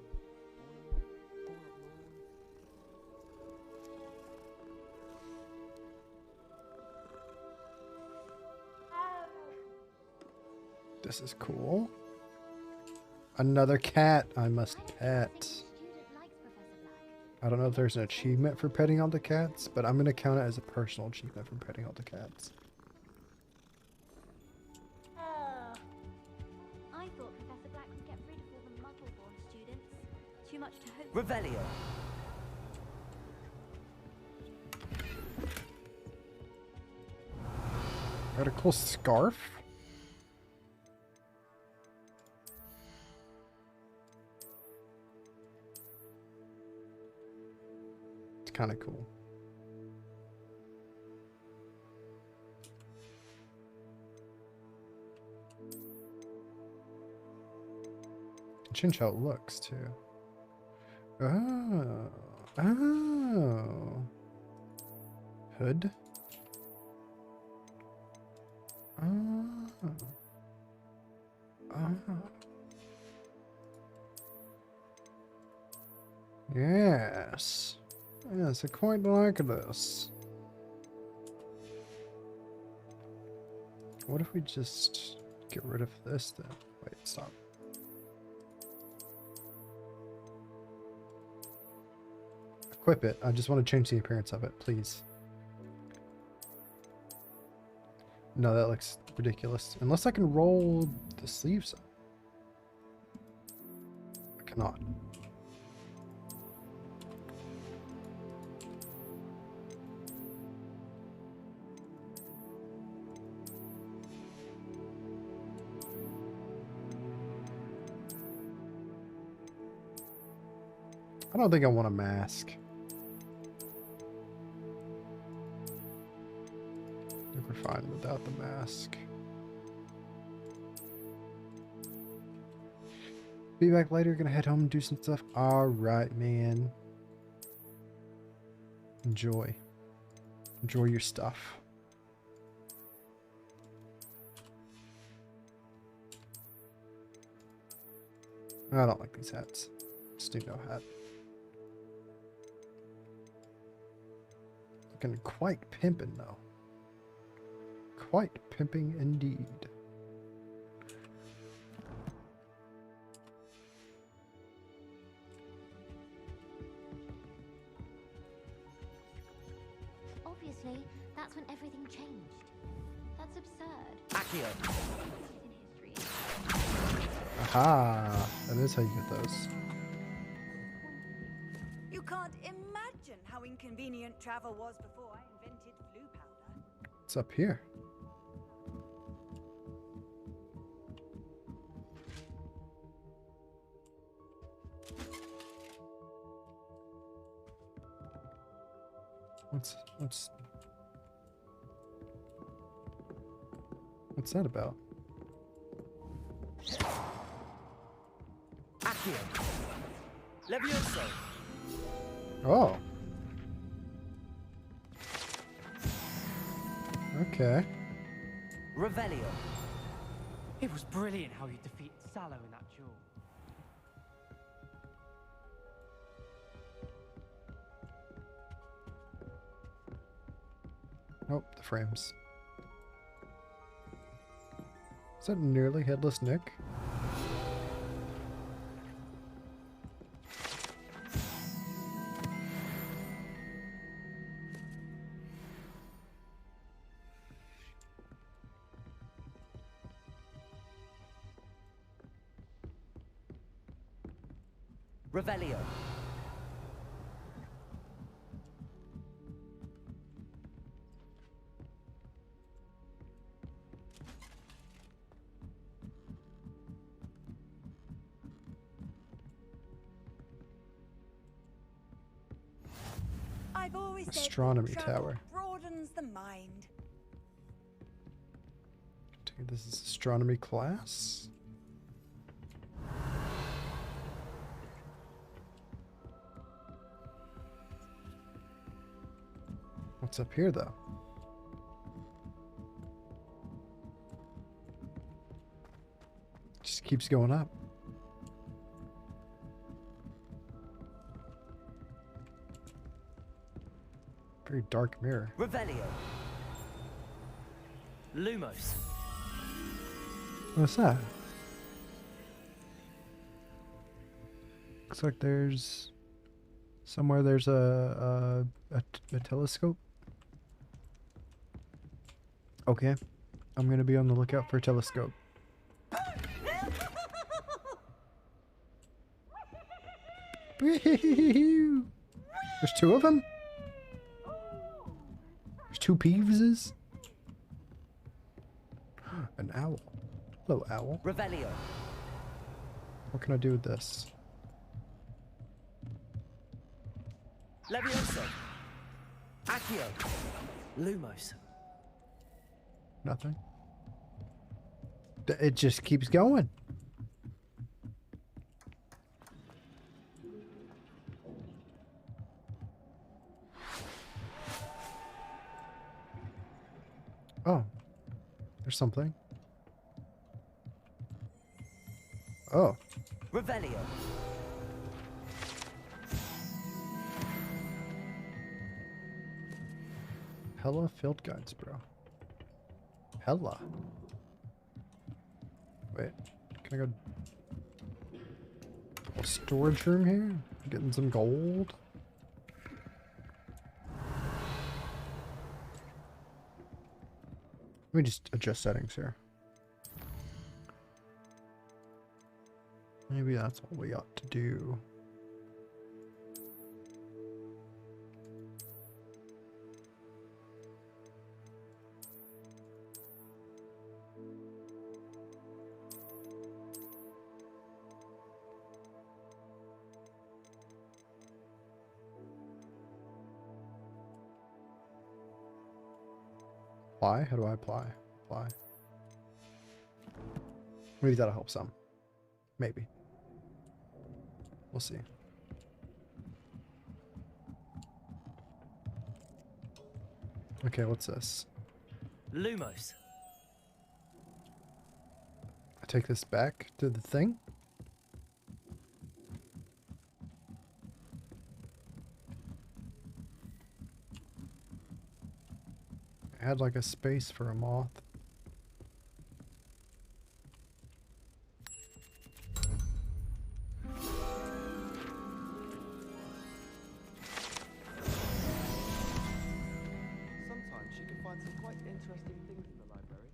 This is cool. Another cat I must pet. I don't know if there's an achievement for petting all the cats, but I'm going to count it as a personal achievement for petting all the cats. I thought Professor Black would get rid of all the Muggle-born students. Too much to hope. Revelio. Got a cool scarf. It's kind of cool. Change how it looks too. Oh, oh. Hood. Oh. Oh. Yes. Yes, I quite like this. What if we just get rid of this then? Wait, stop. Equip it. I just want to change the appearance of it, please. No, that looks ridiculous. Unless I can roll the sleeves up. I cannot. I don't think I want a mask. I think we're fine without the mask. Be back later, gonna head home and do some stuff. Alright, man. Enjoy. Enjoy your stuff. I don't like these hats. Just do no hat. Looking quite pimpin' though. Quite pimping indeed. Obviously, that's when everything changed. That's absurd. Accio. Aha! That is how you get those. You can't imagine how inconvenient travel was before I invented flue powder. What's up here? What's that about? Accio. Levioso. Oh. Okay. Revelio. It was brilliant how you defeat Sallow in that duel. Oh, the frames. Is that nearly headless Nick? Revelio. I've always said that Astronomy travel tower. broadens the mind. Okay, this is astronomy class. What's up here, though? Just keeps going up. Very dark mirror. Revelio. Lumos. What's that? Looks like there's somewhere there's a telescope. Okay, I'm gonna be on the lookout for a telescope. There's two of them? There's two Peeveses? An owl. Hello, owl. Revelio. What can I do with this? Levioso. Accio. Lumos. Nothing. It just keeps going. Oh. There's something. Oh. Revelio. Hella field guides, bro. Hella. Wait. Can I go... A storage room here? Getting some gold? Let me just adjust settings here. Maybe that's what we ought to do. Apply? How do I apply? Apply. Maybe that'll help some. Maybe. We'll see. Okay, what's this? Lumos. I take this back to the thing? Add like a space for a moth. Sometimes you can find some quite interesting things in the library.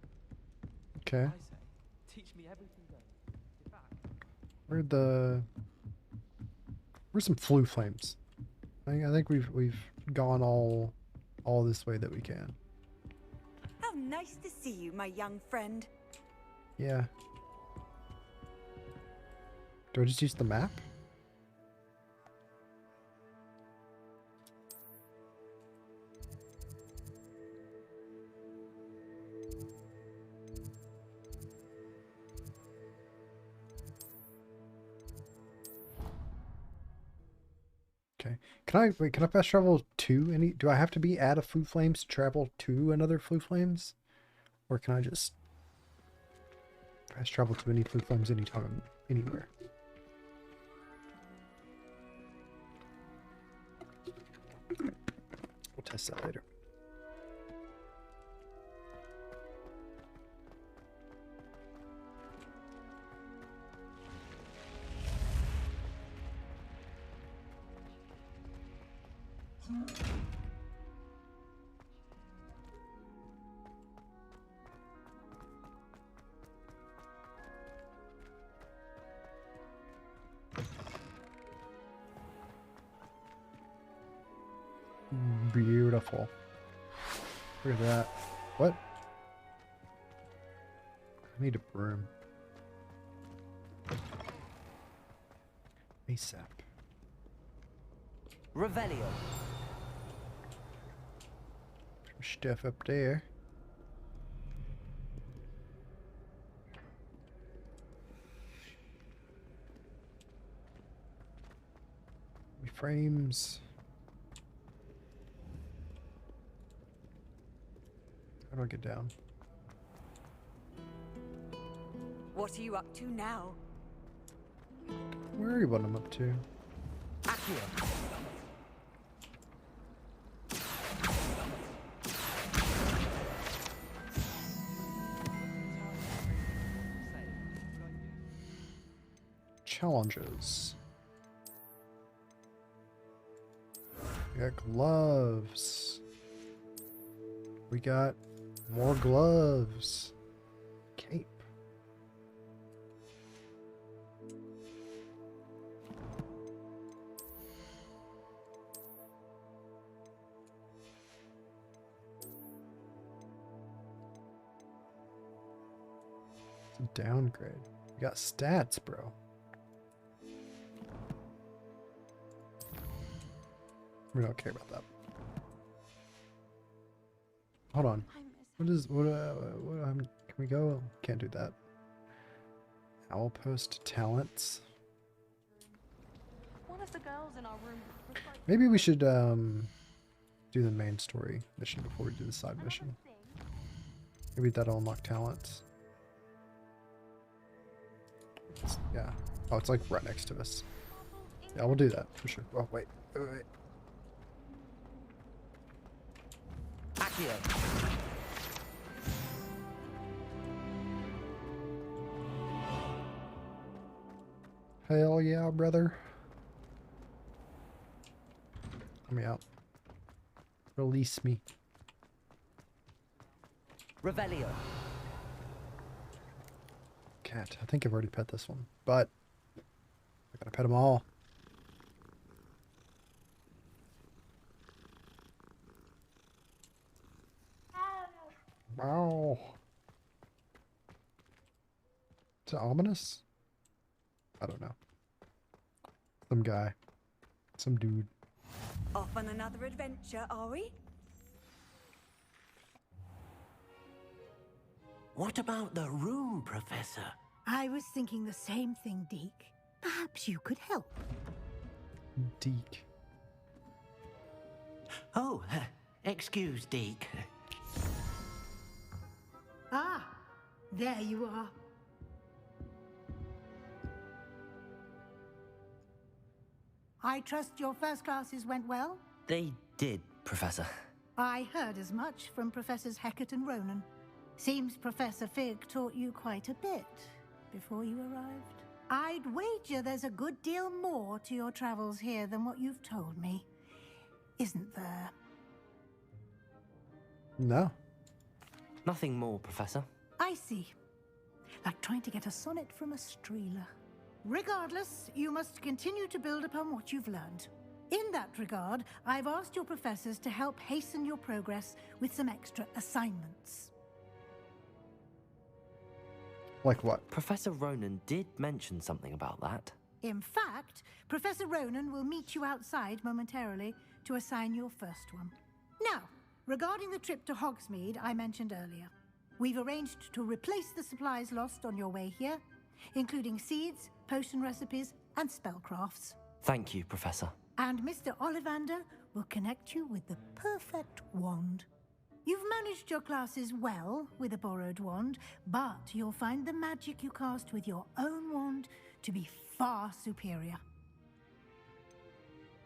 Okay. I say, teach me everything goes. In fact, Where's some flue flames? I think we've gone all this way that we can. How nice to see you, my young friend. Yeah. Do I just use the map? Okay. Can I fast travel to any, do I have to be at a Flue Flames to travel to another Flue Flames? Or can I just fast travel to any Flue Flames anytime, anywhere? We'll test that later. Beautiful. Look at that. What? I need a broom. ASAP. Revelio. Some stuff up there. Frames. How do I get down? What are you up to now? Where are you? What I'm up to? Accio. Challenges. We got gloves. We got more gloves. Cape. It's a downgrade. We got stats, bro. We don't care about that. Hold on. What can we go? Can't do that. Owlpost talents. One of the girls in our room was like, Maybe we should do the main story mission before we do the side mission. Maybe that'll unlock talents. Yeah. Oh, it's like right next to us. Yeah, we'll do that for sure. Oh, wait. Accio. Hell yeah, brother. Let me out. Release me. Revelio. Cat. I think I've already pet this one, but I gotta pet them all. Wow. Is it ominous? I don't know. Some guy. Some dude. Off on another adventure, are we? What about the room, Professor? I was thinking the same thing, Deke. Perhaps you could help. Deke. Oh, excuse, Deke. Ah, there you are. I trust your first classes went well? They did, Professor. I heard as much from Professors Hecat and Ronan. Seems Professor Fig taught you quite a bit before you arrived. I'd wager there's a good deal more to your travels here than what you've told me. Isn't there? No. Nothing more, Professor. I see. Like trying to get a sonnet from a streeler. Regardless, you must continue to build upon what you've learned. In that regard, I've asked your professors to help hasten your progress with some extra assignments. Like what? Professor Ronan did mention something about that. In fact, Professor Ronan will meet you outside momentarily to assign your first one. Now, regarding the trip to Hogsmeade I mentioned earlier, we've arranged to replace the supplies lost on your way here, including seeds, potion recipes, and spellcrafts. Thank you, Professor. And Mr. Ollivander will connect you with the perfect wand. You've managed your classes well with a borrowed wand, but you'll find the magic you cast with your own wand to be far superior.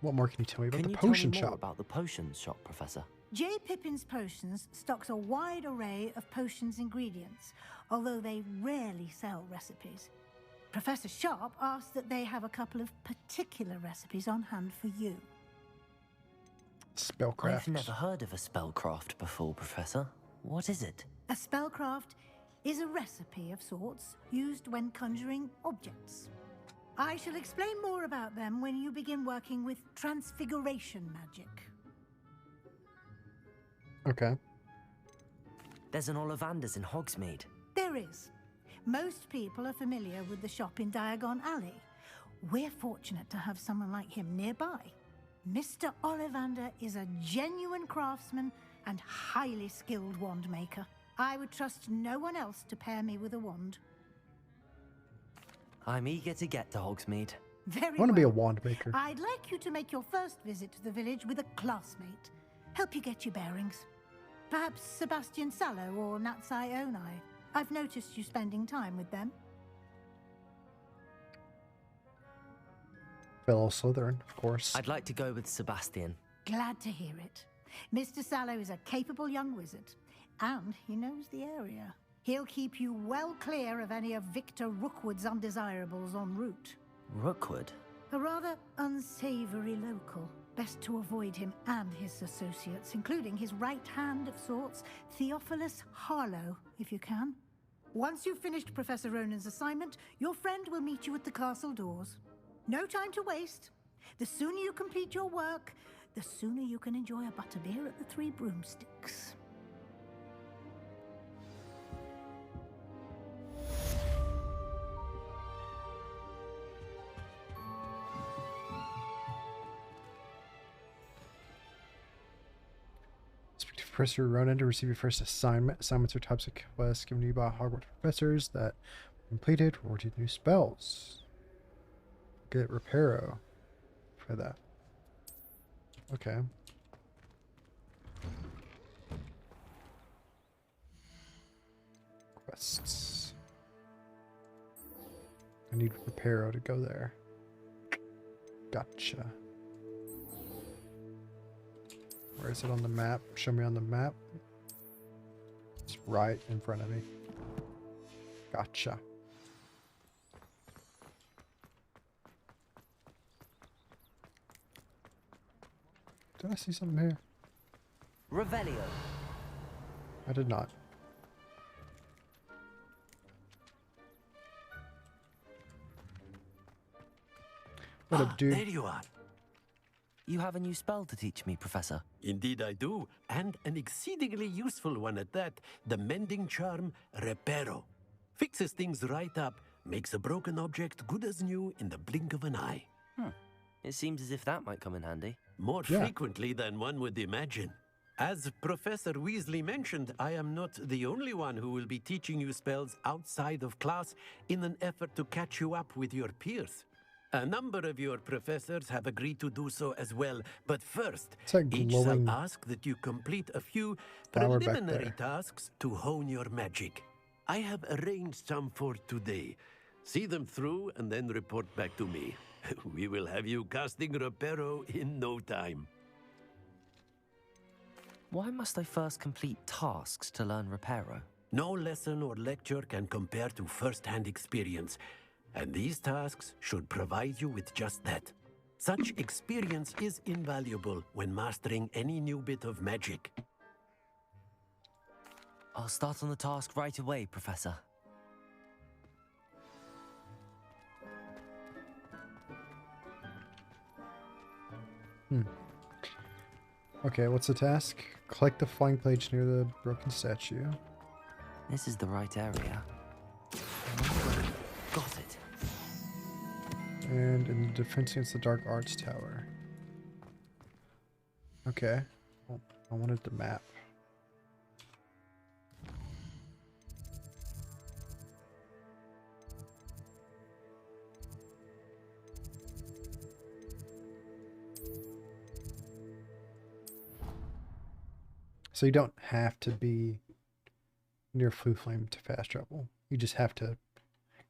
What more can you tell me about Can the you potion tell me more shop? about the potion shop, Professor? J. Pippin's Potions stocks a wide array of potions ingredients, although they rarely sell recipes. Professor Sharp asked that they have a couple of particular recipes on hand for you. Spellcraft. I've never heard of a spellcraft before, Professor. What is it? A spellcraft is a recipe of sorts used when conjuring objects. I shall explain more about them when you begin working with transfiguration magic. Okay. There's an Ollivander's in Hogsmeade. There is. Most people are familiar with the shop in Diagon Alley. We're fortunate to have someone like him nearby. Mr. Ollivander is a genuine craftsman and highly skilled wand maker. I would trust no one else to pair me with a wand. I'm eager to get to Hogsmeade. Very I want to be a wand maker. I'd like you to make your first visit to the village with a classmate. Help you get your bearings. Perhaps Sebastian Sallow or Natsai Onai. I've noticed you spending time with them. Fellow Slytherin, of course. I'd like to go with Sebastian. Glad to hear it. Mr. Sallow is a capable young wizard, and he knows the area. He'll keep you well clear of any of Victor Rookwood's undesirables en route. Rookwood? A rather unsavory local. Best to avoid him and his associates, including his right hand of sorts, Theophilus Harlow, if you can. Once you've finished Professor Ronan's assignment, your friend will meet you at the castle doors. No time to waste. The sooner you complete your work, the sooner you can enjoy a butterbeer at the Three Broomsticks. Speak to Professor Ronan to receive your first assignment. Assignments are types of quests given to you by Hogwarts professors that completed or did new spells. Get Reparo for that. Okay. Quests. I need Reparo to go there. Gotcha. Where is it on the map? Show me on the map. It's right in front of me. Gotcha. Did I see something here? Revelio. I did not. What up, dude? There you are. You have a new spell to teach me, Professor. Indeed I do, and an exceedingly useful one at that. The mending charm, Reparo. Fixes things right up, makes a broken object good as new in the blink of an eye. It seems as if that might come in handy. More frequently than one would imagine. As Professor Weasley mentioned, I am not the only one who will be teaching you spells outside of class in an effort to catch you up with your peers. A number of your professors have agreed to do so as well, but first, each shall ask that you complete a few preliminary tasks to hone your magic. I have arranged some for today. See them through and then report back to me. We will have you casting Reparo in no time. Why must I first complete tasks to learn Reparo? No lesson or lecture can compare to first-hand experience, and these tasks should provide you with just that. Such experience is invaluable when mastering any new bit of magic. I'll start on the task right away, Professor. Okay, what's the task? Collect the flying page near the broken statue. This is the right area. Got it. And in the defense against the Dark Arts Tower. Okay. Well, I wanted the map. So you don't have to be near Flue Flame to fast travel. You just have to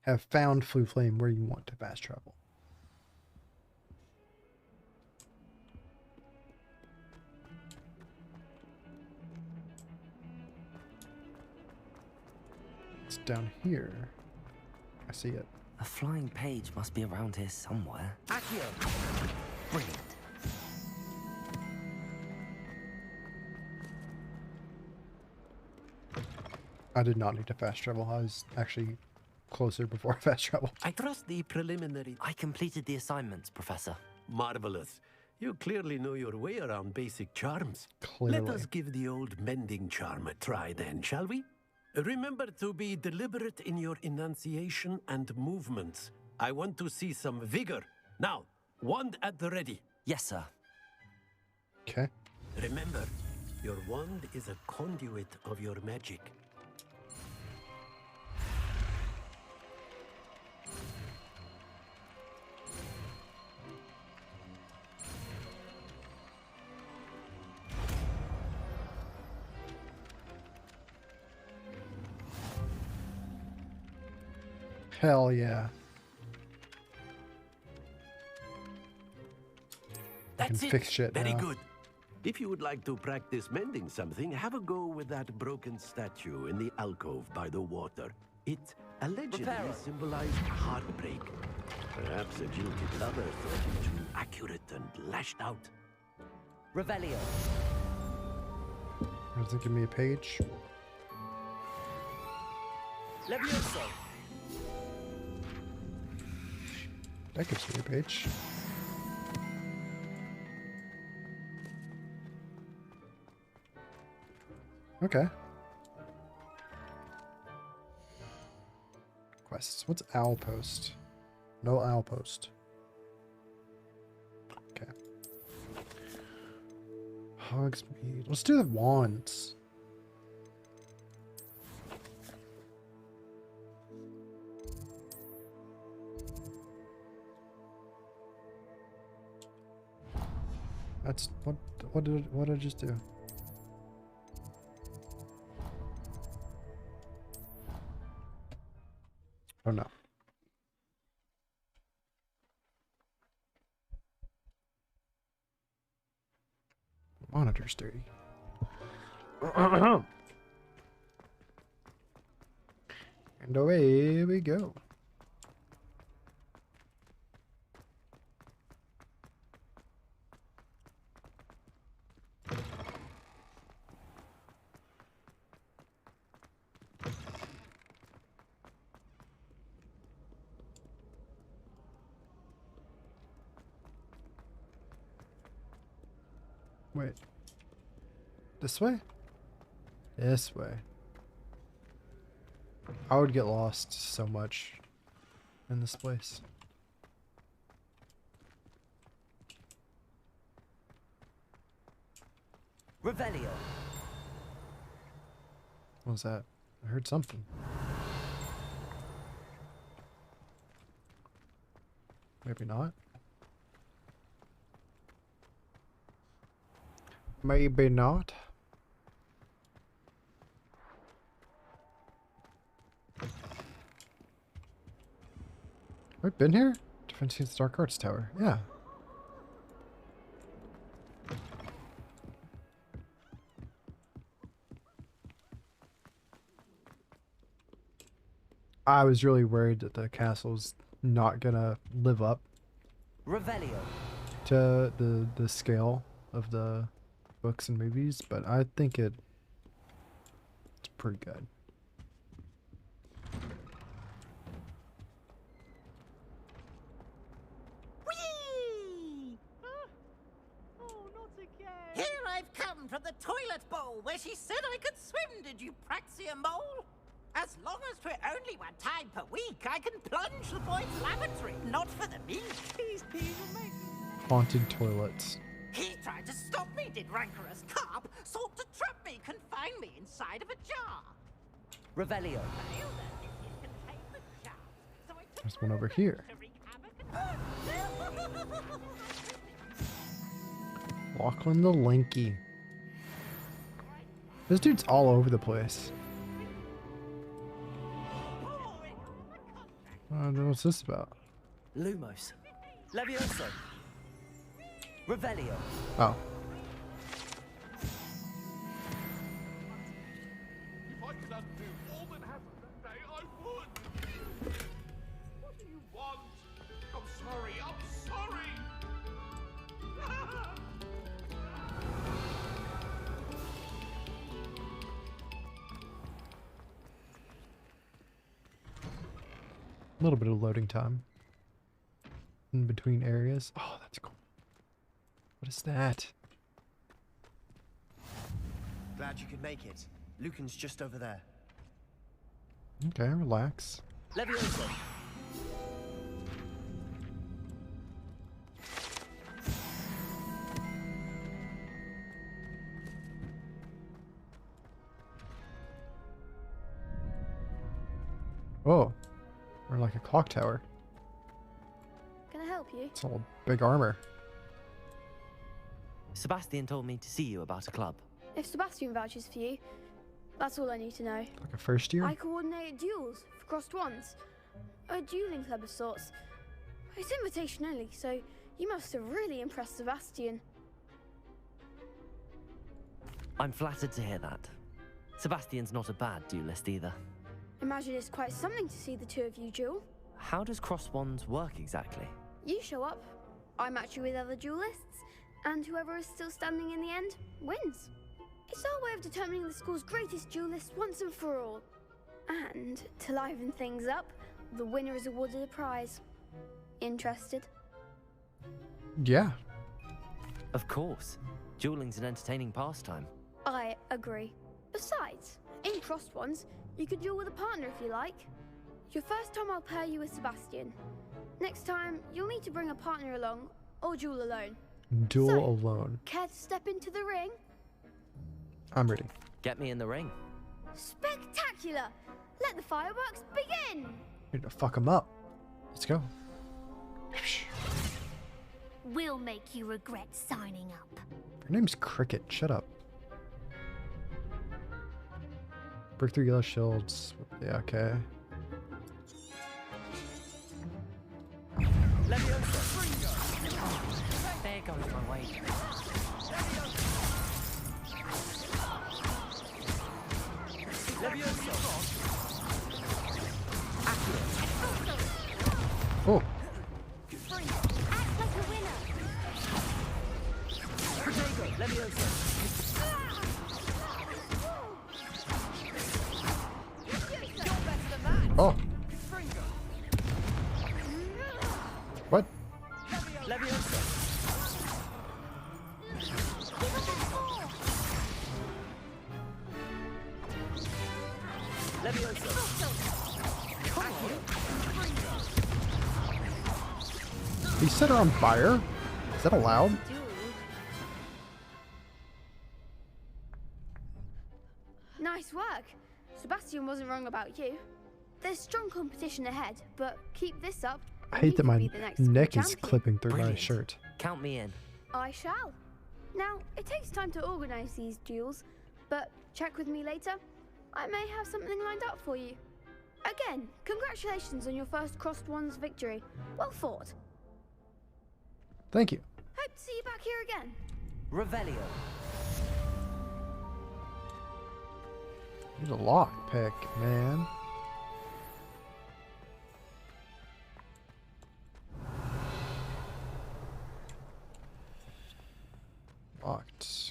have found Flue Flame where you want to fast travel. It's down here. I see it. A flying page must be around here somewhere. Accio! Brilliant. I did not need to fast travel. I was actually closer before fast travel. I trust the preliminary... I completed the assignments, Professor. Marvelous. You clearly know your way around basic charms. Clearly. Let us give the old mending charm a try then, shall we? Remember to be deliberate in your enunciation and movements. I want to see some vigor. Now, wand at the ready. Yes, sir. Okay. Remember, your wand is a conduit of your magic. Hell yeah. That's I can it. fix shit Very now. good. If you would like to practice mending something, have a go with that broken statue in the alcove by the water. It allegedly symbolized heartbreak. Perhaps a jilted lover thought it too accurate and lashed out. Revelio. Does it give me a page? Levioso. That gives me a page. Okay. Quests. What's owl post? No owl post. Okay. Hogsmeade. Let's do the wands. That's what did I just do? Oh no. Monitor's dirty. And away we go. Wait. This way? This way. I would get lost so much in this place. Revelio. What was that? I heard something. Maybe not. Maybe not. We've been here? Defense against the Dark Arts Tower. Yeah. I was really worried that the castle's not gonna live up Revelio. to the scale of the books and movies, but I think it's pretty good. Whee! Here I've come from the toilet bowl where she said I could swim, did you praxia mole? As long as for only one time per week, I can plunge the boy's lavatory, not for the meek. Haunted toilets. He tried to stop me, did rancorous carp, sought to trap me, confine me inside of a jar. Revelio. There's one over here. Lachlan the Lanky. This dude's all over the place. I don't know what's this about. Lumos. Levioso. Revelio. Oh. If I could undo all that happened that day, I would. What do you want? I'm sorry. I'm sorry. A little bit of loading time in between areas. Oh, that's cool. What is that? Glad you could make it. Lucan's just over there. Okay, relax. Levioso. Oh, we're like a clock tower. Can I help you? It's all big armor. Sebastian told me to see you about a club. If Sebastian vouches for you, that's all I need to know. Like a first year? I coordinate duels for crossed ones. A dueling club of sorts. It's invitation only, so you must have really impressed Sebastian. I'm flattered to hear that. Sebastian's not a bad duelist either. Imagine it's quite something to see the two of you duel. How does cross wands work exactly? You show up, I match you with other duelists, and whoever is still standing in the end wins. It's our way of determining the school's greatest duelist once and for all. And to liven things up, the winner is awarded a prize. Interested? Yeah. Of course. Dueling's an entertaining pastime. I agree. Besides, in crossed ones, you could duel with a partner if you like. Your first time I'll pair you with Sebastian. Next time, you'll need to bring a partner along, or duel alone. Duel alone. Care to step into the ring? I'm ready. Get me in the ring. Spectacular! Let the fireworks begin! Need to fuck him up. Let's go. We'll make you regret signing up. Your name's Cricket. Shut up. Break through yellow shields. Yeah, okay. There goes my wager. Oh. Act like a winner. Oh. What? He set her on fire? Is that allowed? Nice work. Sebastian wasn't wrong about you. There's strong competition ahead, but keep this up. I hate that my neck is champion. clipping through Brilliant. my shirt. Count me in. I shall. Now, it takes time to organize these duels, but check with me later. I may have something lined up for you. Again, congratulations on your first crossed ones victory. Well fought. Thank you. Hope to see you back here again. Revelio. There's a lock pick, man.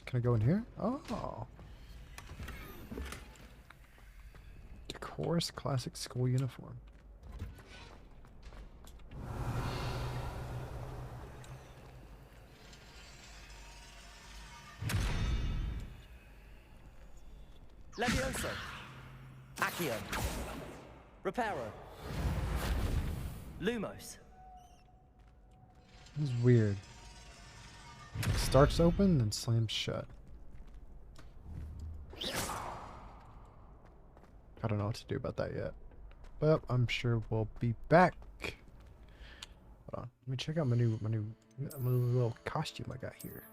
Can I go in here? Oh. Decorous classic school uniform. Levioso. Accio. Reparo. Lumos. This is weird. It starts open and slams shut. I don't know what to do about that yet. But I'm sure we'll be back. Hold on. Let me check out my new little costume I got here.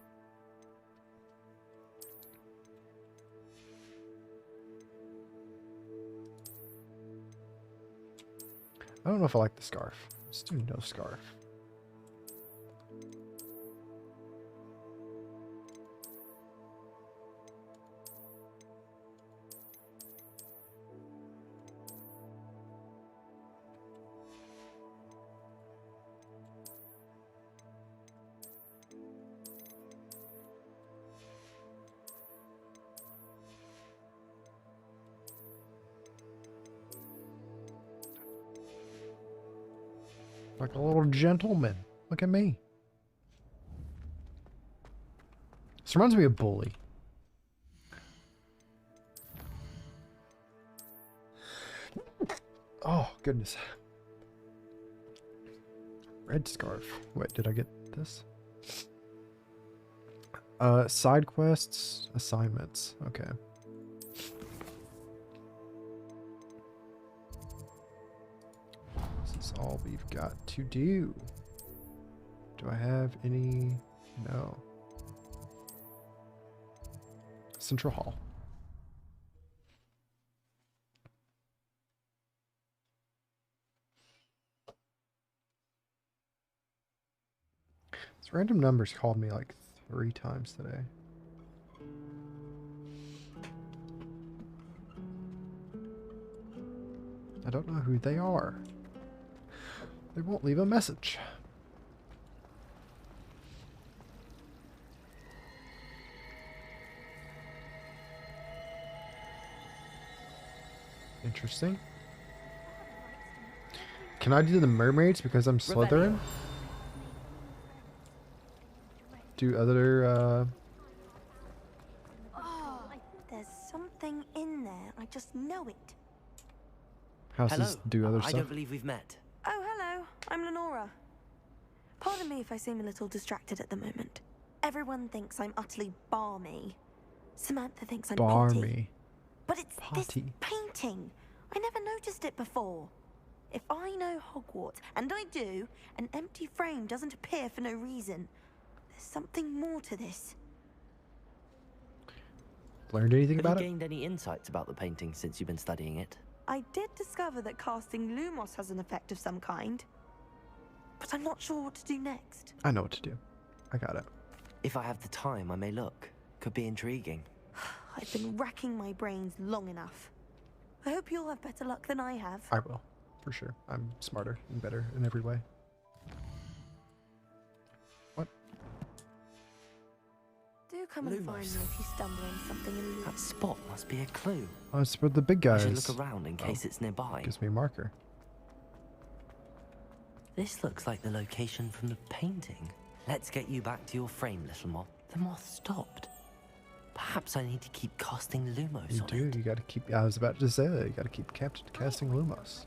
I don't know if I like the scarf. Let's do no scarf. Like a little gentleman. Look at me. This reminds me of Bully. Oh, goodness. Red scarf. Wait, did I get this? Side quests, assignments. Okay. This is all we've got to do. Do I have any? No. Central Hall. These random numbers called me like 3 times today. I don't know who they are. They won't leave a message. Interesting. Can I do the mermaids because I'm Slytherin? Do other, Oh, there's something in there. I just know it. houses do other I stuff? don't believe we've met. Oh, hello. I'm Lenora. Pardon me if I seem a little distracted at the moment. Everyone thinks I'm utterly balmy. Samantha thinks I'm potty. Barmy. But it's this Potty. painting. I never noticed it before. If I know Hogwarts, and I do, an empty frame doesn't appear for no reason. There's something more to this. Learned anything Have about you it? gained any insights about the painting since you've been studying it? I did discover that casting Lumos has an effect of some kind. But I'm not sure what to do next. I know what to do. I got it. If I have the time, I may look. Could be intriguing. I've been racking my brains long enough. I hope you'll have better luck than I have. I will. For sure. I'm smarter and better in every way. What? Do come and find me if you stumble on something in That spot must be a clue. Oh, it's for the big guys. I should look around in case it's nearby. Gives me a marker. This looks like the location from the painting. Let's get you back to your frame, little moth. The moth stopped. Perhaps I need to keep casting Lumos You on do. it. You got to keep. I was about to say that. You got to keep casting Lumos.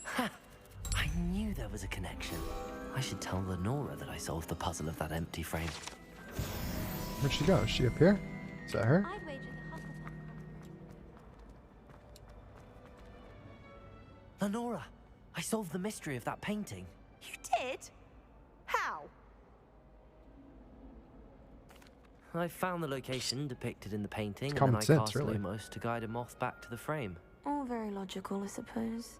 Ha! I knew there was a connection. I should tell Lenora that I solved the puzzle of that empty frame. Where'd she go? Is she up here? Is that her? I'd wager the Hufflepuff. Lenora, I solved the mystery of that painting. You did? How? I found the location depicted in the painting, and common then I sense, cast really. Lumos to guide a moth back to the frame. All very logical, I suppose.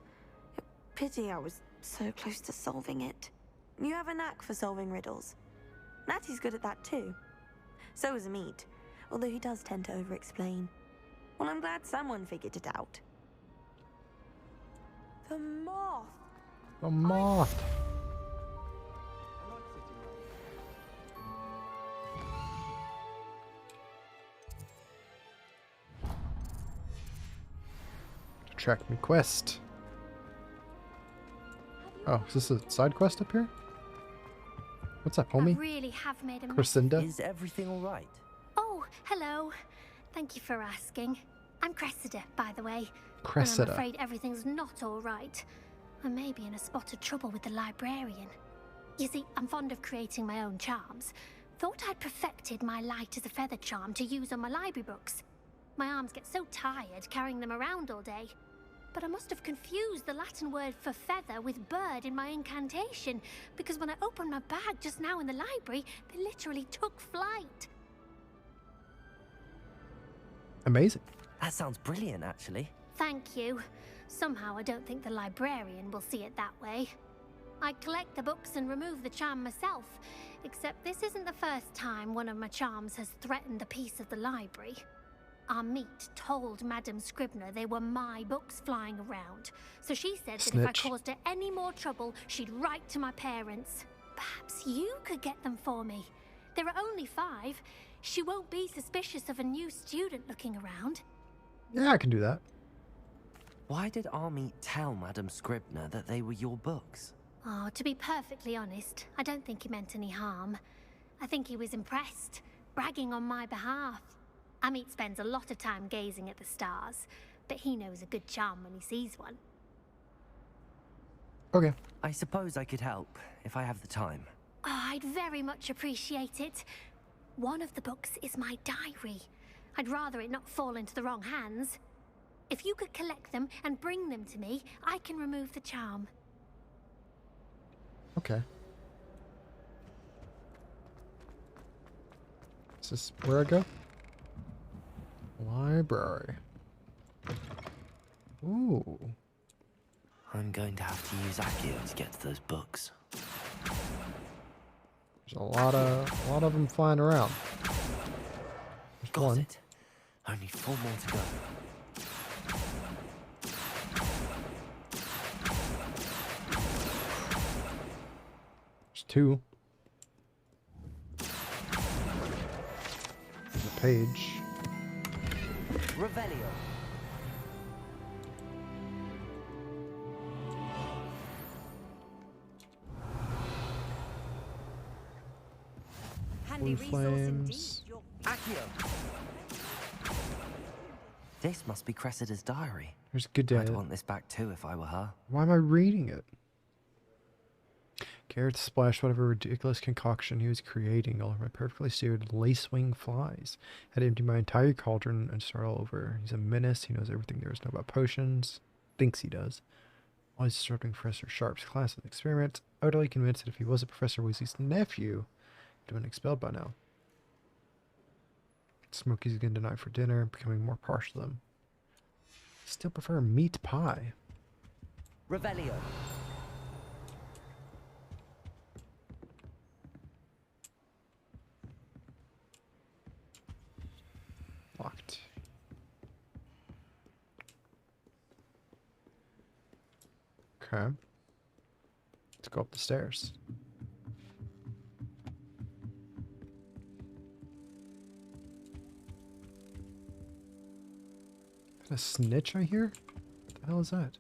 Pity I was so close to solving it. You have a knack for solving riddles. Natty's good at that too. So is Amit, although he does tend to over-explain. Well, I'm glad someone figured it out. The moth! A moth. Track me quest. Oh, is this a side quest up here? What's up, homie? I really have made a mess. Crescenda? Is everything all right? Oh, hello. Thank you for asking. I'm Cressida, by the way. Cressida. And I'm afraid everything's not all right. I may be in a spot of trouble with the librarian. You see, I'm fond of creating my own charms. Thought I'd perfected my light as a feather charm to use on my library books. My arms get so tired carrying them around all day. But I must have confused the Latin word for feather with bird in my incantation, because when I opened my bag just now in the library, they literally took flight. Amazing. That sounds brilliant, actually. Thank you. Somehow I don't think the librarian will see it that way. I collect the books and remove the charm myself, except this isn't the first time one of my charms has threatened the peace of the library. Our meet told Madame Scribner they were my books flying around, so she said that if I caused her any more trouble, she'd write to my parents. Perhaps you could get them for me. There are only 5. She won't be suspicious of a new student looking around. Yeah, I can do that. Why did Army tell Madame Scribner that they were your books? Oh, to be perfectly honest, I don't think he meant any harm. I think he was impressed, bragging on my behalf. Amit spends a lot of time gazing at the stars, but he knows a good charm when he sees one. Okay. I suppose I could help, if I have the time. Oh, I'd very much appreciate it. One of the books is my diary. I'd rather it not fall into the wrong hands. If you could collect them and bring them to me, I can remove the charm. Okay. Is this where I go? Library. Ooh. I'm going to have to use Accio to get to those books. There's a lot of them flying around. There's Got one. it. Only 4 more to go. There's 2. There's a page. Revelio. Handy Blue resource indeed. flames. Accio. This must be Cressida's diary. There's a good day. I'd want this back too if I were her. Why am I reading it? Carrots splash whatever ridiculous concoction he was creating all over my perfectly seared lacewing flies. Had to empty my entire cauldron and start all over. He's a menace. He knows everything there is to know about potions. Thinks he does. Always disrupting Professor Sharp's class with experiments. Utterly convinced that if he wasn't Professor Weasley's nephew, he'd have been expelled by now. Smokey's again tonight for dinner, becoming more partial to them. Still prefer meat pie. Revelio. Locked. Okay. Let's go up the stairs. Is that a snitch I hear? What the hell is that?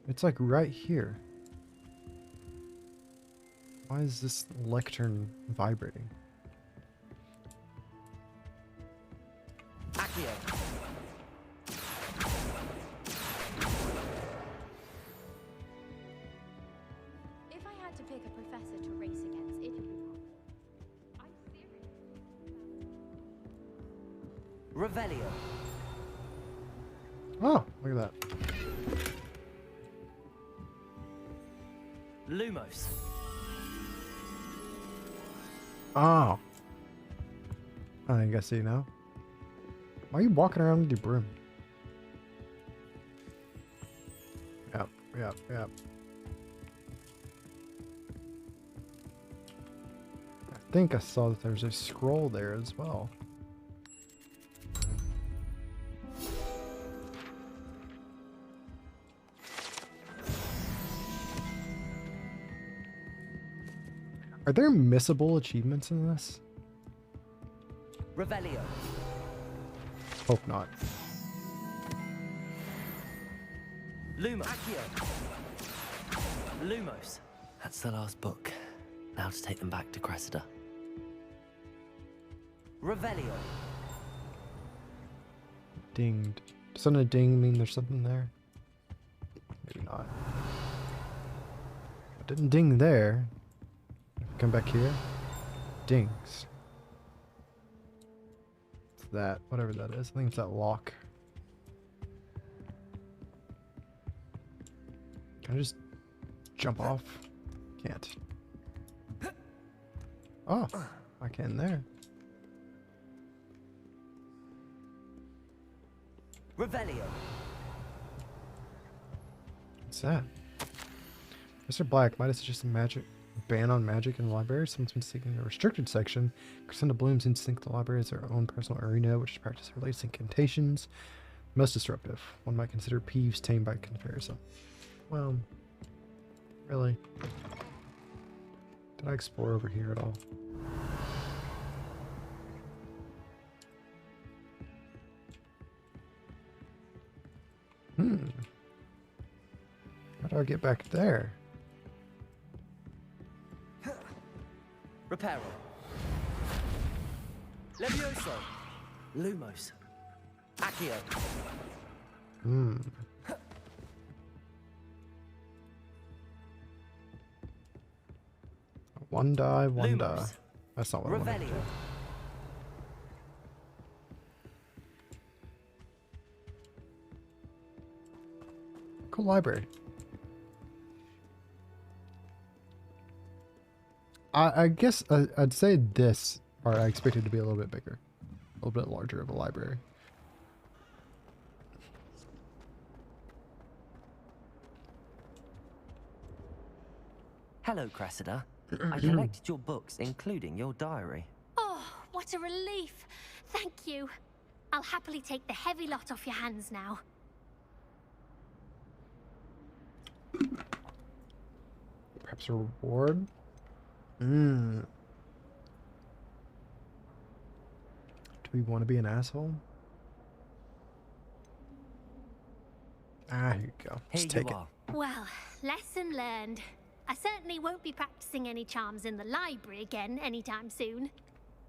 It's like right here. Why is this lectern vibrating? Accio. If I had to pick a professor to race against, it would be I'm serious. Revelio. Oh, look at that. Lumos. Oh. I think I see now. Why are you walking around with your broom? Yep. I think I saw that there's a scroll there as well. Are there missable achievements in this? Revelio. Hope not. Lumos. Lumos. That's the last book. Now to take them back to Cressida. Revelio. Dinged. Doesn't a ding mean there's something there? Maybe not. It didn't ding there. Come back here. Dings. It's that, whatever that is. I think it's that lock. Can I just jump off? Can't. Oh, I can there. Revelio. What's that? Mr. Black, might have suggested magic ban on magic in the library. Someone's been seeking the restricted section. Crescenda Bloom's instinct the library is their own personal arena, which is practice relates incantations. Most disruptive. One might consider Peeves tame by comparison. Well, really? Did I explore over here at all? How do I get back there? Reparo. Levioso. Lumos. Accio. One die, one die. That's not what I wanted to do. Cool library. I guess I'd say this part I expected to be a little bit bigger. A little bit larger of a library. Hello, Cressida. I collected your books, including your diary. Oh, what a relief. Thank you. I'll happily take the heavy lot off your hands now. Perhaps a reward? Do we want to be an asshole? Ah, here you go. Just take it. Well, lesson learned. I certainly won't be practicing any charms in the library again anytime soon.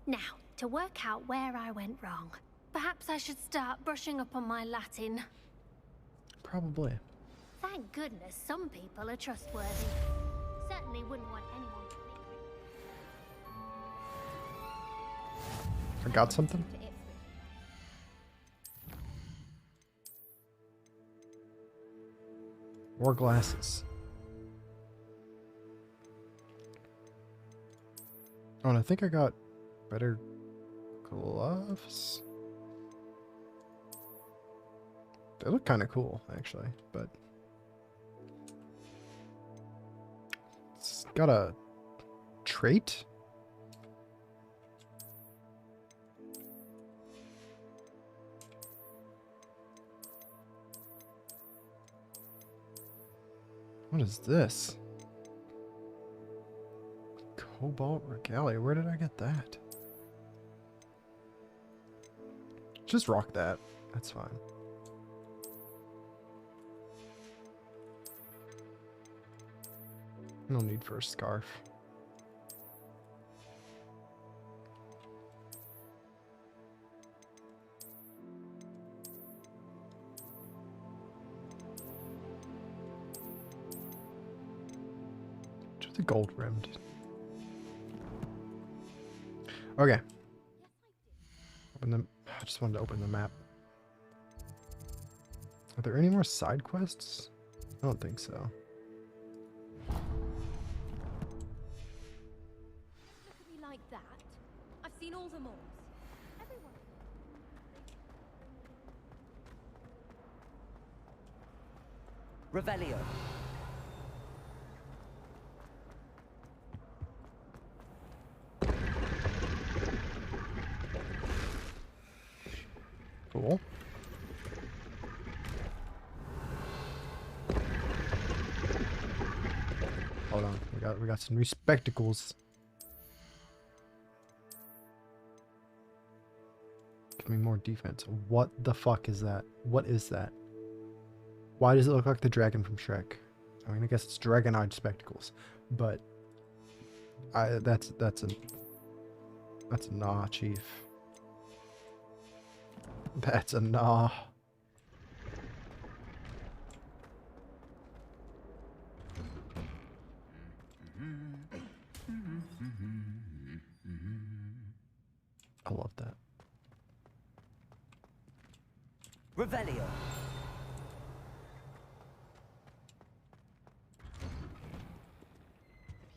Now, to work out where I went wrong. Perhaps I should start brushing up on my Latin. Probably. Thank goodness some people are trustworthy. Certainly wouldn't want anyone to think. Forgot something? More glasses. Oh, and I think I got better gloves. They look kind of cool, actually, but it's got a trait. What is this? Cobalt Regalia. Where did I get that? Just rock that. That's fine. No need for a scarf. Just the gold rimmed. Okay. Open them. I just wanted to open the map. Are there any more side quests? I don't think so. Look at me like that. I've seen all the malls. Everyone. Revelio. Cool. Hold on, we got some new spectacles. Give me more defense. What the fuck is that? What is that? Why does it look like the dragon from Shrek? I mean, I guess it's dragon-eyed spectacles, but that's a nah, chief. That's a nah. I love that. Revelio. The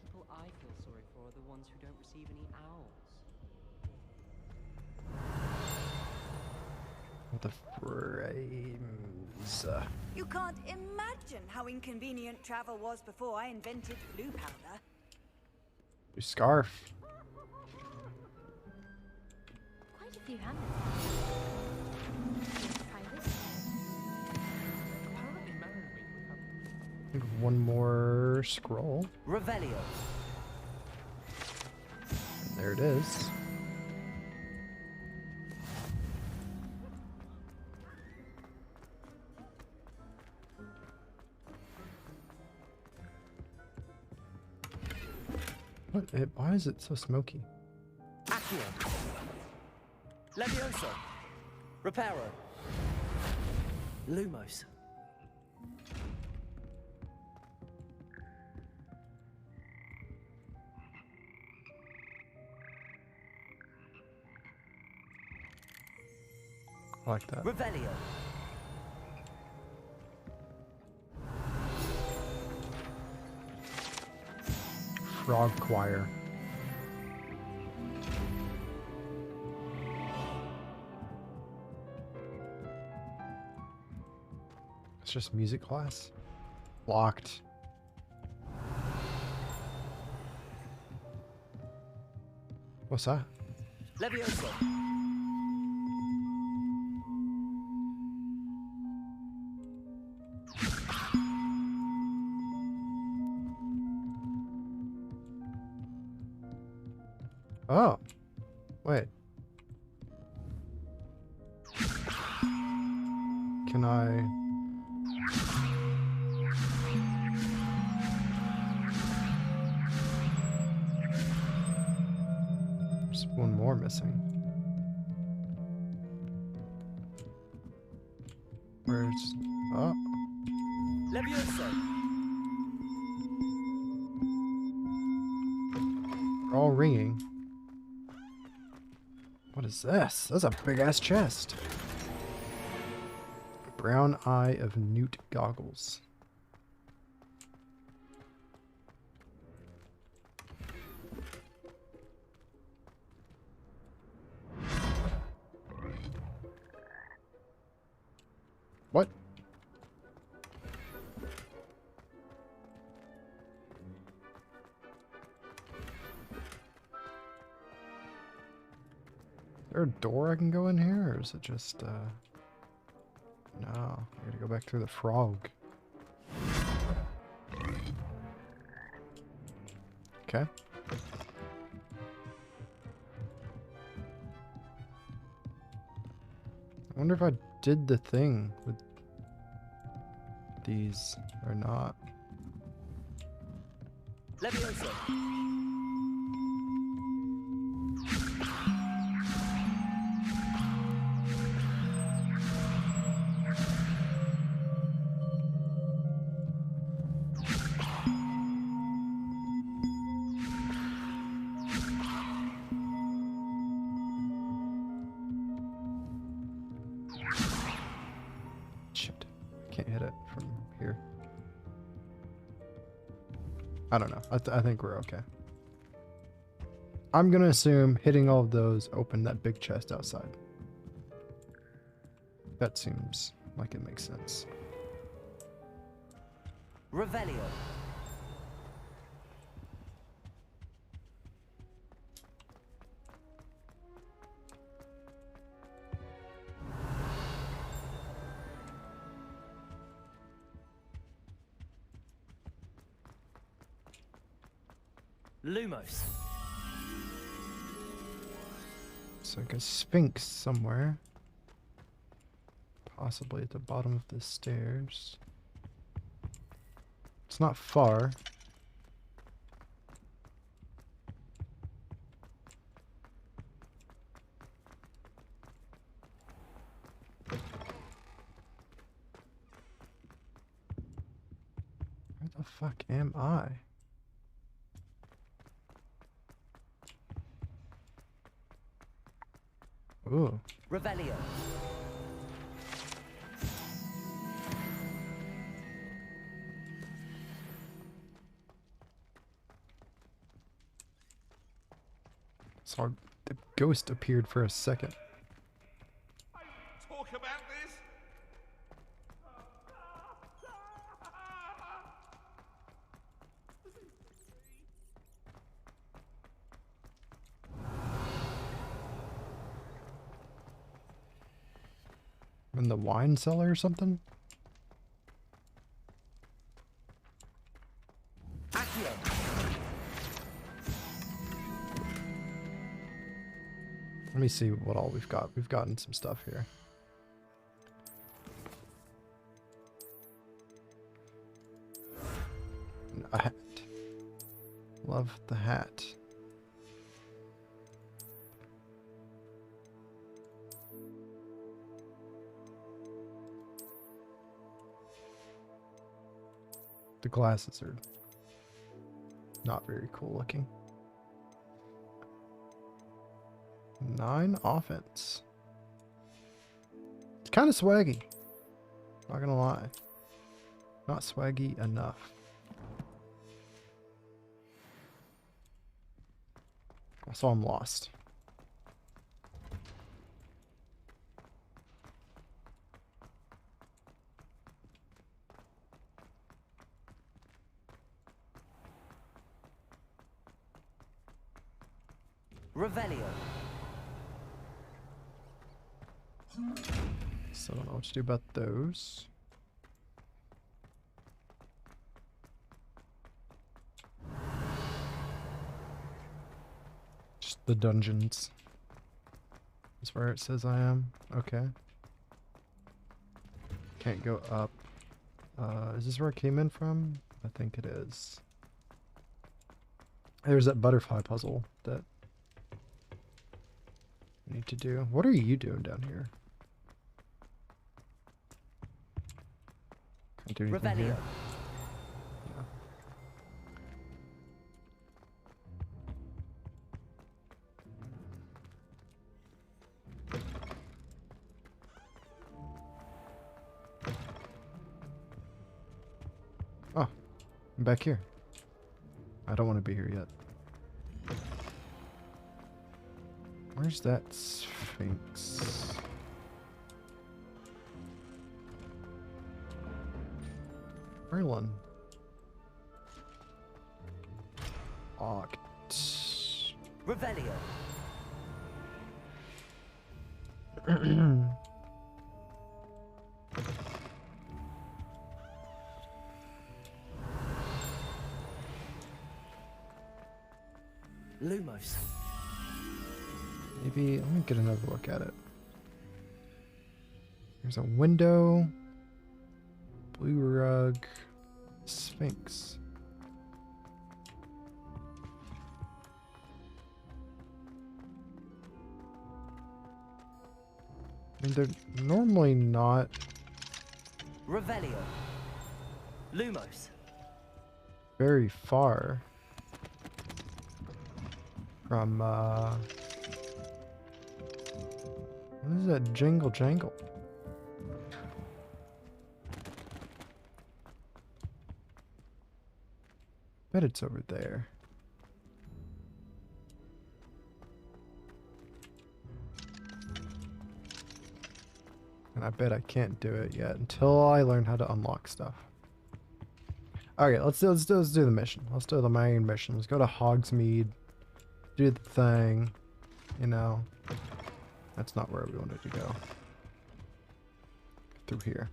people I feel sorry for are the ones who don't receive any owls. What the frames? You can't imagine how inconvenient travel was before I invented blue powder. Your scarf. Quite a few hammers. Try this I think one more scroll. Revelio. There it is. What? Why is it so smoky? Accio. Levioso. Reparo. Lumos. I like that. Revelio. Frog choir. It's just music class. Locked. What's that? Levioso. Oh. Wait. Can I... There's one more missing. Where's... Oh. Levioso. They're all ringing. What is this? That's a big ass chest. Brown Eye of Newt goggles. What? Is there a door I can go in here, or is it just, No, I gotta go back through the frog. Okay. I wonder if I did the thing with these or not. Levioso. Shit. Can't hit it from here. I don't know. I think we're okay. I'm gonna assume hitting all of those opened that big chest outside. That seems like it makes sense. Revelio. Lumos. It's like a sphinx somewhere. Possibly at the bottom of the stairs. It's not far. Where the fuck am I? Ooh. Revelio. Saw the ghost appeared for a second. Talk about this. In the wine cellar or something? Let me see what all we've got. We've gotten some stuff here. A hat. Love the hat. The glasses are not very cool looking. 9 offense. It's kind of swaggy. Not gonna lie. Not swaggy enough. Also, I'm lost. Revelio. So I don't know what to do about those. Just the dungeons. That's where it says I am. Okay. Can't go up. Is this where I came in from? I think it is. There's that butterfly puzzle that I need to do. What are you doing down here? Can't do anything Revelio. here. Oh, I'm back here. I don't want to be here yet. Where's that sphinx? Merlin. August. Revelio. Lumos. Maybe, let me get another look at it. There's a window, blue rug, sphinx. I mean, they're normally not. Revelio. Lumos. Very far from, what is that jingle jangle? Bet it's over there. And I bet I can't do it yet until I learn how to unlock stuff. Okay, let's do the mission. Let's do the main mission. Let's go to Hogsmeade. Do the thing. You know. That's not where we wanted to go. Through here.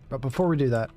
But before we do that,